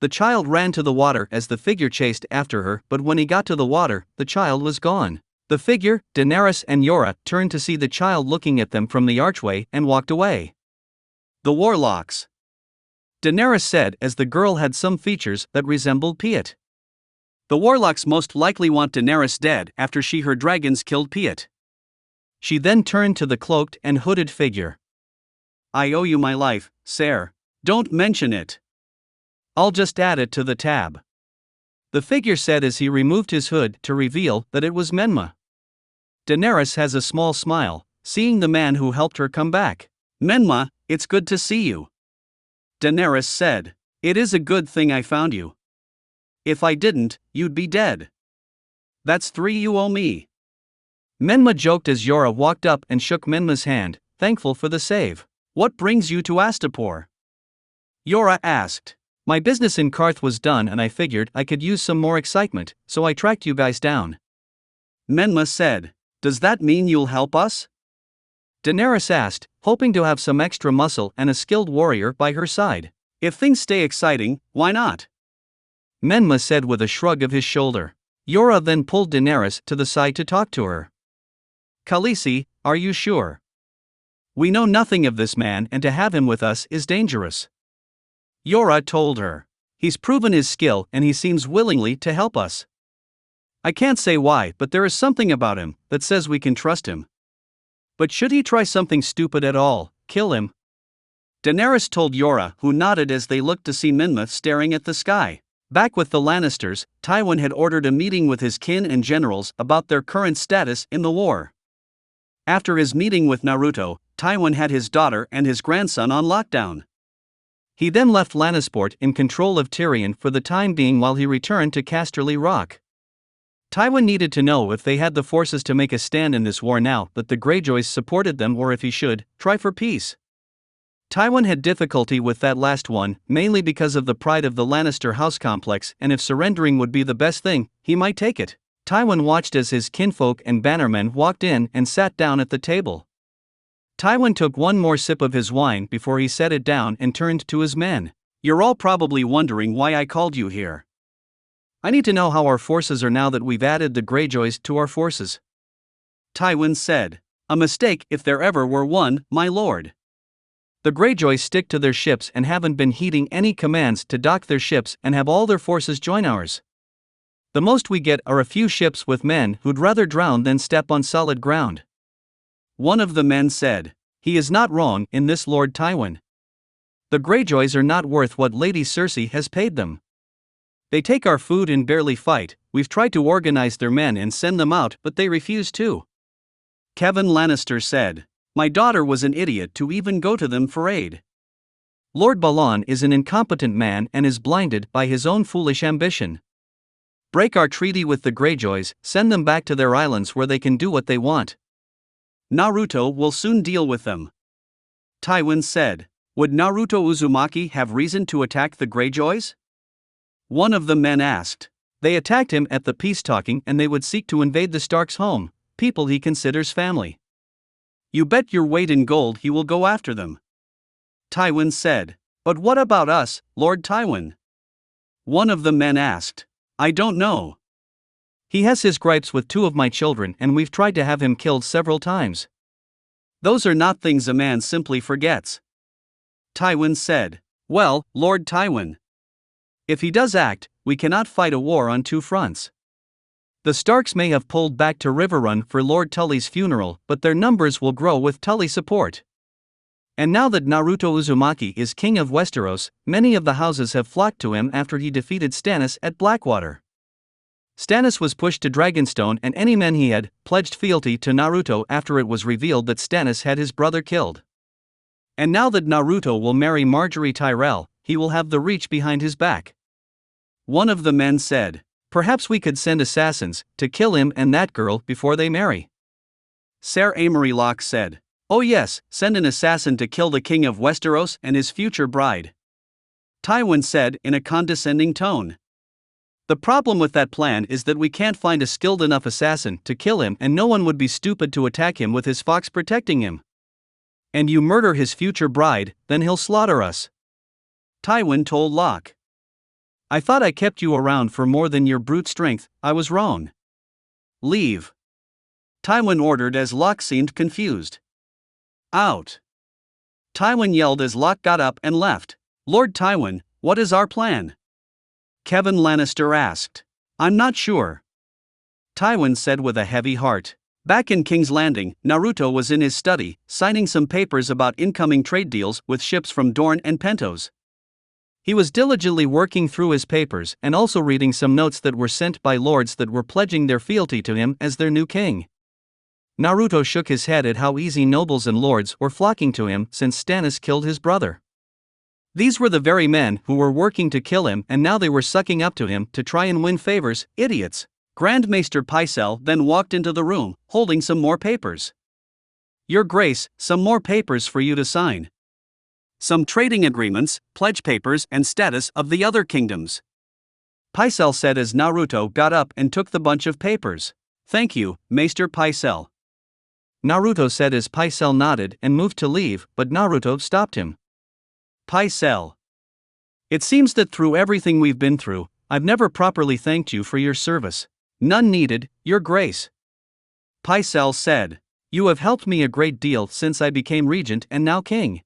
The child ran to the water as the figure chased after her, but when he got to the water, the child was gone. The figure, Daenerys and Yora, turned to see the child looking at them from the archway and walked away. The Warlocks. Daenerys said as the girl had some features that resembled Piet. The Warlocks most likely want Daenerys dead after her dragons killed Piet. She then turned to the cloaked and hooded figure. I owe you my life, sir. Don't mention it. I'll just add it to the tab. The figure said as he removed his hood to reveal that it was Menma. Daenerys has a small smile, seeing the man who helped her come back. Menma, it's good to see you. Daenerys said, it is a good thing I found you. If I didn't, you'd be dead. That's 3 you owe me. Menma joked as Yora walked up and shook Menma's hand, thankful for the save. What brings you to Astapor? Yora asked. My business in Karth was done and I figured I could use some more excitement, so I tracked you guys down. Menma said, does that mean you'll help us? Daenerys asked, hoping to have some extra muscle and a skilled warrior by her side. If things stay exciting, why not? Menma said with a shrug of his shoulder. Yora then pulled Daenerys to the side to talk to her. Khaleesi, are you sure? We know nothing of this man and to have him with us is dangerous. Yora told her. He's proven his skill and he seems willingly to help us. I can't say why, but there is something about him that says we can trust him. But should he try something stupid at all, kill him. Daenerys told Yora, who nodded as they looked to see Menma staring at the sky. Back with the Lannisters, Tywin had ordered a meeting with his kin and generals about their current status in the war. After his meeting with Naruto, Tywin had his daughter and his grandson on lockdown. He then left Lannisport in control of Tyrion for the time being while he returned to Casterly Rock. Tywin needed to know if they had the forces to make a stand in this war now that the Greyjoys supported them or if he should try for peace. Tywin had difficulty with that last one, mainly because of the pride of the Lannister house complex, and if surrendering would be the best thing, he might take it. Tywin watched as his kinfolk and bannermen walked in and sat down at the table. Tywin took one more sip of his wine before he set it down and turned to his men. You're all probably wondering why I called you here. I need to know how our forces are now that we've added the Greyjoys to our forces. Tywin said. A mistake if there ever were one, my lord. The Greyjoys stick to their ships and haven't been heeding any commands to dock their ships and have all their forces join ours. The most we get are a few ships with men who'd rather drown than step on solid ground. One of the men said. He is not wrong in this, Lord Tywin. The Greyjoys are not worth what Lady Cersei has paid them. They take our food and barely fight. We've tried to organize their men and send them out, but they refuse to. Kevin Lannister said. My daughter was an idiot to even go to them for aid. Lord Balon is an incompetent man and is blinded by his own foolish ambition. Break our treaty with the Greyjoys, send them back to their islands where they can do what they want. Naruto will soon deal with them. Tywin said. Would Naruto Uzumaki have reason to attack the Greyjoys? One of the men asked. They attacked him at the peace talking and they would seek to invade the Stark's home, people he considers family. You bet your weight in gold he will go after them. Tywin said. But what about us, Lord Tywin? One of the men asked. I don't know. He has his gripes with 2 of my children and we've tried to have him killed several times. Those are not things a man simply forgets. Tywin said. Well, Lord Tywin. If he does act, we cannot fight a war on two fronts. The Starks may have pulled back to Riverrun for Lord Tully's funeral, but their numbers will grow with Tully support. And now that Naruto Uzumaki is king of Westeros, many of the houses have flocked to him after he defeated Stannis at Blackwater. Stannis was pushed to Dragonstone, and any men he had pledged fealty to Naruto after it was revealed that Stannis had his brother killed. And now that Naruto will marry Marjorie Tyrell, he will have the Reach behind his back. One of the men said, perhaps we could send assassins to kill him and that girl before they marry. Ser Amory Locke said, oh yes, send an assassin to kill the king of Westeros and his future bride. Tywin said in a condescending tone. The problem with that plan is that we can't find a skilled enough assassin to kill him, and no one would be stupid to attack him with his fox protecting him. And you murder his future bride, then he'll slaughter us. Tywin told Locke. I thought I kept you around for more than your brute strength. I was wrong. Leave. Tywin ordered as Locke seemed confused. Out. Tywin yelled as Locke got up and left. Lord Tywin, what is our plan? Kevin Lannister asked. I'm not sure. Tywin said with a heavy heart. Back in King's Landing, Naruto was in his study, signing some papers about incoming trade deals with ships from Dorne and Pentos. He was diligently working through his papers and also reading some notes that were sent by lords that were pledging their fealty to him as their new king. Naruto shook his head at how easy nobles and lords were flocking to him since Stannis killed his brother. These were the very men who were working to kill him, and now they were sucking up to him to try and win favors. Idiots. Grand Maester Pycelle then walked into the room, holding some more papers. Your Grace, some more papers for you to sign. Some trading agreements, pledge papers, and status of the other kingdoms. Pycelle said as Naruto got up and took the bunch of papers. Thank you, Maester Pycelle. Naruto said as Pycelle nodded and moved to leave, but Naruto stopped him. Pycelle. It seems that through everything we've been through, I've never properly thanked you for your service. None needed, Your Grace. Pycelle said. You have helped me a great deal since I became regent and now king.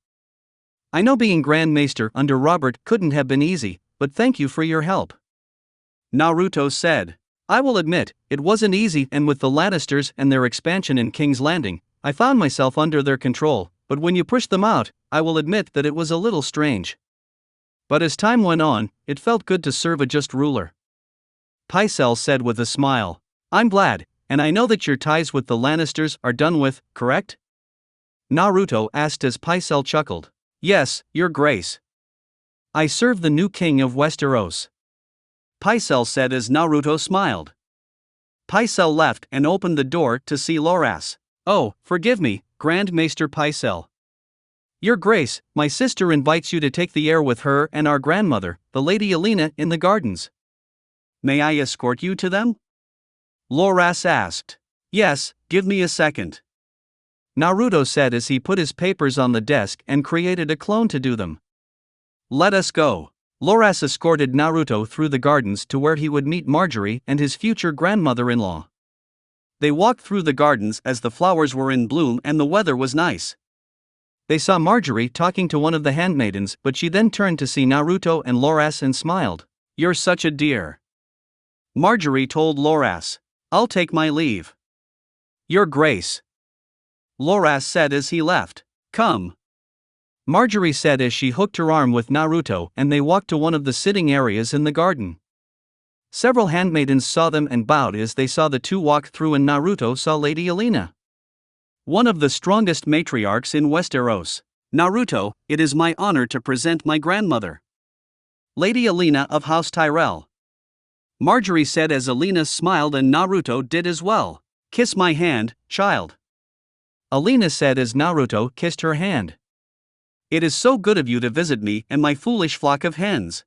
I know being Grand Maester under Robert couldn't have been easy, but thank you for your help. Naruto said. I will admit, it wasn't easy, and with the Lannisters and their expansion in King's Landing, I found myself under their control, but when you pushed them out, I will admit that it was a little strange. But as time went on, it felt good to serve a just ruler. Pycelle said with a smile. I'm glad, and I know that your ties with the Lannisters are done with, correct? Naruto asked as Pycelle chuckled. Yes, Your Grace. I serve the new king of Westeros. Pycelle said as Naruto smiled. Pycelle left and opened the door to see Loras. Oh, forgive me, Grand Maester Pycelle. Your Grace, my sister invites you to take the air with her and our grandmother, the Lady Alina, in the gardens. May I escort you to them? Loras asked. Yes, give me a second. Naruto said as he put his papers on the desk and created a clone to do them. Let us go. Loras escorted Naruto through the gardens to where he would meet Marjorie and his future grandmother-in-law. They walked through the gardens as the flowers were in bloom and the weather was nice. They saw Marjorie talking to one of the handmaidens, but she then turned to see Naruto and Loras and smiled. You're such a dear. Marjorie told Loras. I'll take my leave. Your Grace. Loras said as he left. Come. Marjorie said as she hooked her arm with Naruto, and they walked to one of the sitting areas in the garden. Several handmaidens saw them and bowed as they saw the two walk through, and Naruto saw Lady Alina. One of the strongest matriarchs in Westeros. Naruto, it is my honor to present my grandmother. Lady Alina of House Tyrell. Marjorie said as Alina smiled, and Naruto did as well. Kiss my hand, child. Alina said as Naruto kissed her hand. It is so good of you to visit me and my foolish flock of hens.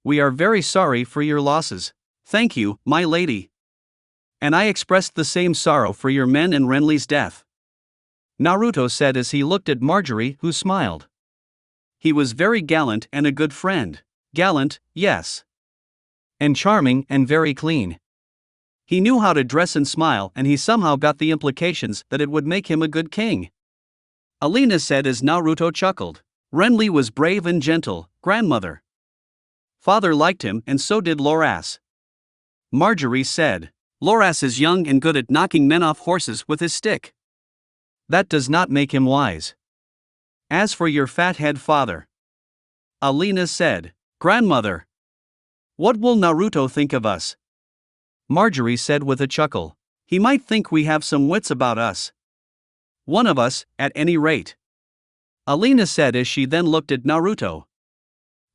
We are very sorry for your losses. Thank you, my lady. And I expressed the same sorrow for your men and Renly's death. Naruto said as he looked at Marjorie, who smiled. He was very gallant and a good friend. Gallant, yes. And charming and very clean. He knew how to dress and smile, and he somehow got the implications that it would make him a good king. Alina said as Naruto chuckled. Renly was brave and gentle, grandmother. Father liked him and so did Loras. Marjorie said. Loras is young and good at knocking men off horses with his stick. That does not make him wise. As for your fathead father. Alina said. Grandmother. What will Naruto think of us? Marjorie said with a chuckle. He might think we have some wits about us. One of us, at any rate. Alina said as she then looked at Naruto.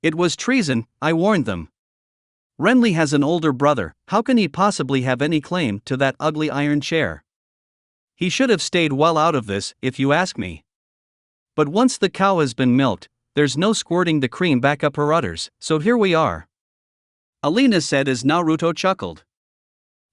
It was treason, I warned them. Renly has an older brother, how can he possibly have any claim to that ugly iron chair? He should have stayed well out of this, if you ask me. But once the cow has been milked, there's no squirting the cream back up her udders, so here we are. Alina said as Naruto chuckled.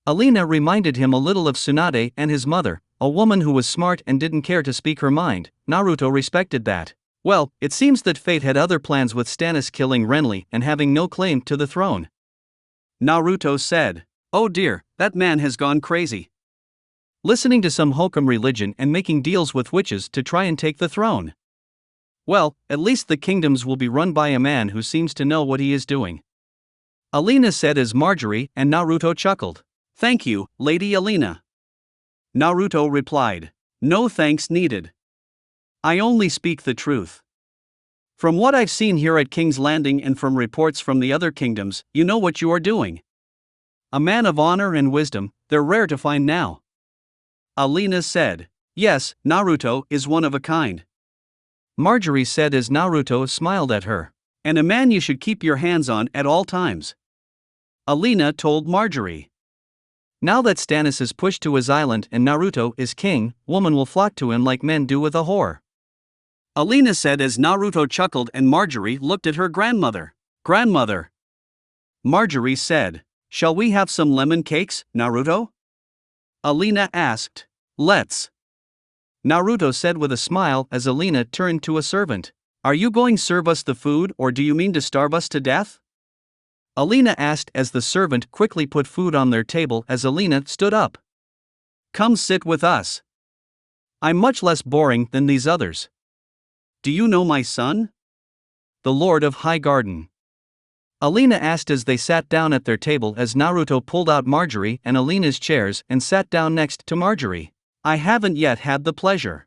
Alina reminded him a little of Tsunade and his mother, a woman who was smart and didn't care to speak her mind. Naruto respected that. Well, it seems that fate had other plans with Stannis killing Renly and having no claim to the throne. Naruto said. Oh dear, that man has gone crazy. Listening to some hokum religion and making deals with witches to try and take the throne. Well, at least the kingdoms will be run by a man who seems to know what he is doing. Alina said as Marjorie and Naruto chuckled. Thank you, Lady Alina. Naruto replied. No thanks needed. I only speak the truth. From what I've seen here at King's Landing and from reports from the other kingdoms, you know what you are doing. A man of honor and wisdom, they're rare to find now. Alina said. Yes, Naruto is one of a kind. Marjorie said as Naruto smiled at her. And a man you should keep your hands on at all times. Alina told Marjorie. Now that Stannis is pushed to his island and Naruto is king, women will flock to him like men do with a whore. Alina said as Naruto chuckled and Marjorie looked at her grandmother. Grandmother. Marjorie said. Shall we have some lemon cakes, Naruto? Alina asked. Let's. Naruto said with a smile as Alina turned to a servant. Are you going to serve us the food or do you mean to starve us to death? Alina asked as the servant quickly put food on their table as Alina stood up. Come sit with us. I'm much less boring than these others. Do you know my son? The Lord of High Garden. Alina asked as they sat down at their table as Naruto pulled out Marjorie and Alina's chairs and sat down next to Marjorie. I haven't yet had the pleasure.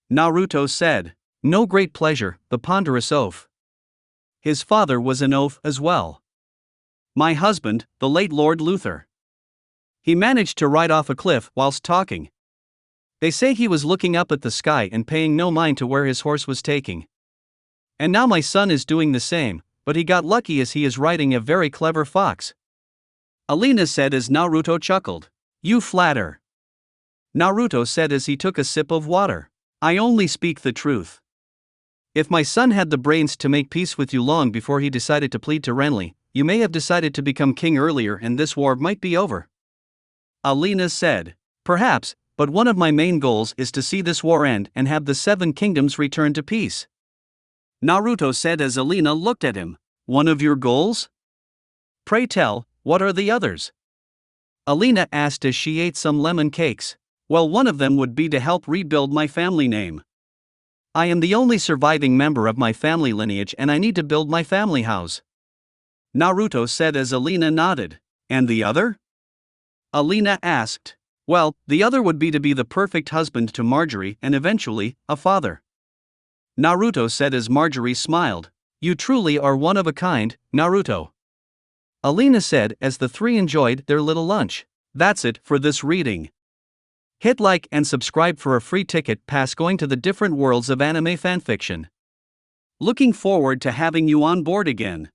Naruto said. No great pleasure, the ponderous oaf. His father was an oaf as well. My husband, the late Lord Luther. He managed to ride off a cliff whilst talking. They say he was looking up at the sky and paying no mind to where his horse was taking. And now my son is doing the same, but he got lucky as he is riding a very clever fox. Alina said as Naruto chuckled. You flatter. Naruto said as he took a sip of water. I only speak the truth. If my son had the brains to make peace with you long before he decided to plead to Renly, you may have decided to become king earlier and this war might be over. Alina said. Perhaps, but one of my main goals is to see this war end and have the 7 kingdoms return to peace. Naruto said as Alina looked at him. One of your goals? Pray tell, what are the others? Alina asked as she ate some lemon cakes. Well, one of them would be to help rebuild my family name. I am the only surviving member of my family lineage and I need to build my family house. Naruto said as Alina nodded. And the other? Alina asked. Well, the other would be to be the perfect husband to Marjorie and eventually, a father. Naruto said as Marjorie smiled. You truly are one of a kind, Naruto. Alina said as the three enjoyed their little lunch. That's it for this reading. Hit like and subscribe for a free ticket pass going to the different worlds of anime fanfiction. Looking forward to having you on board again.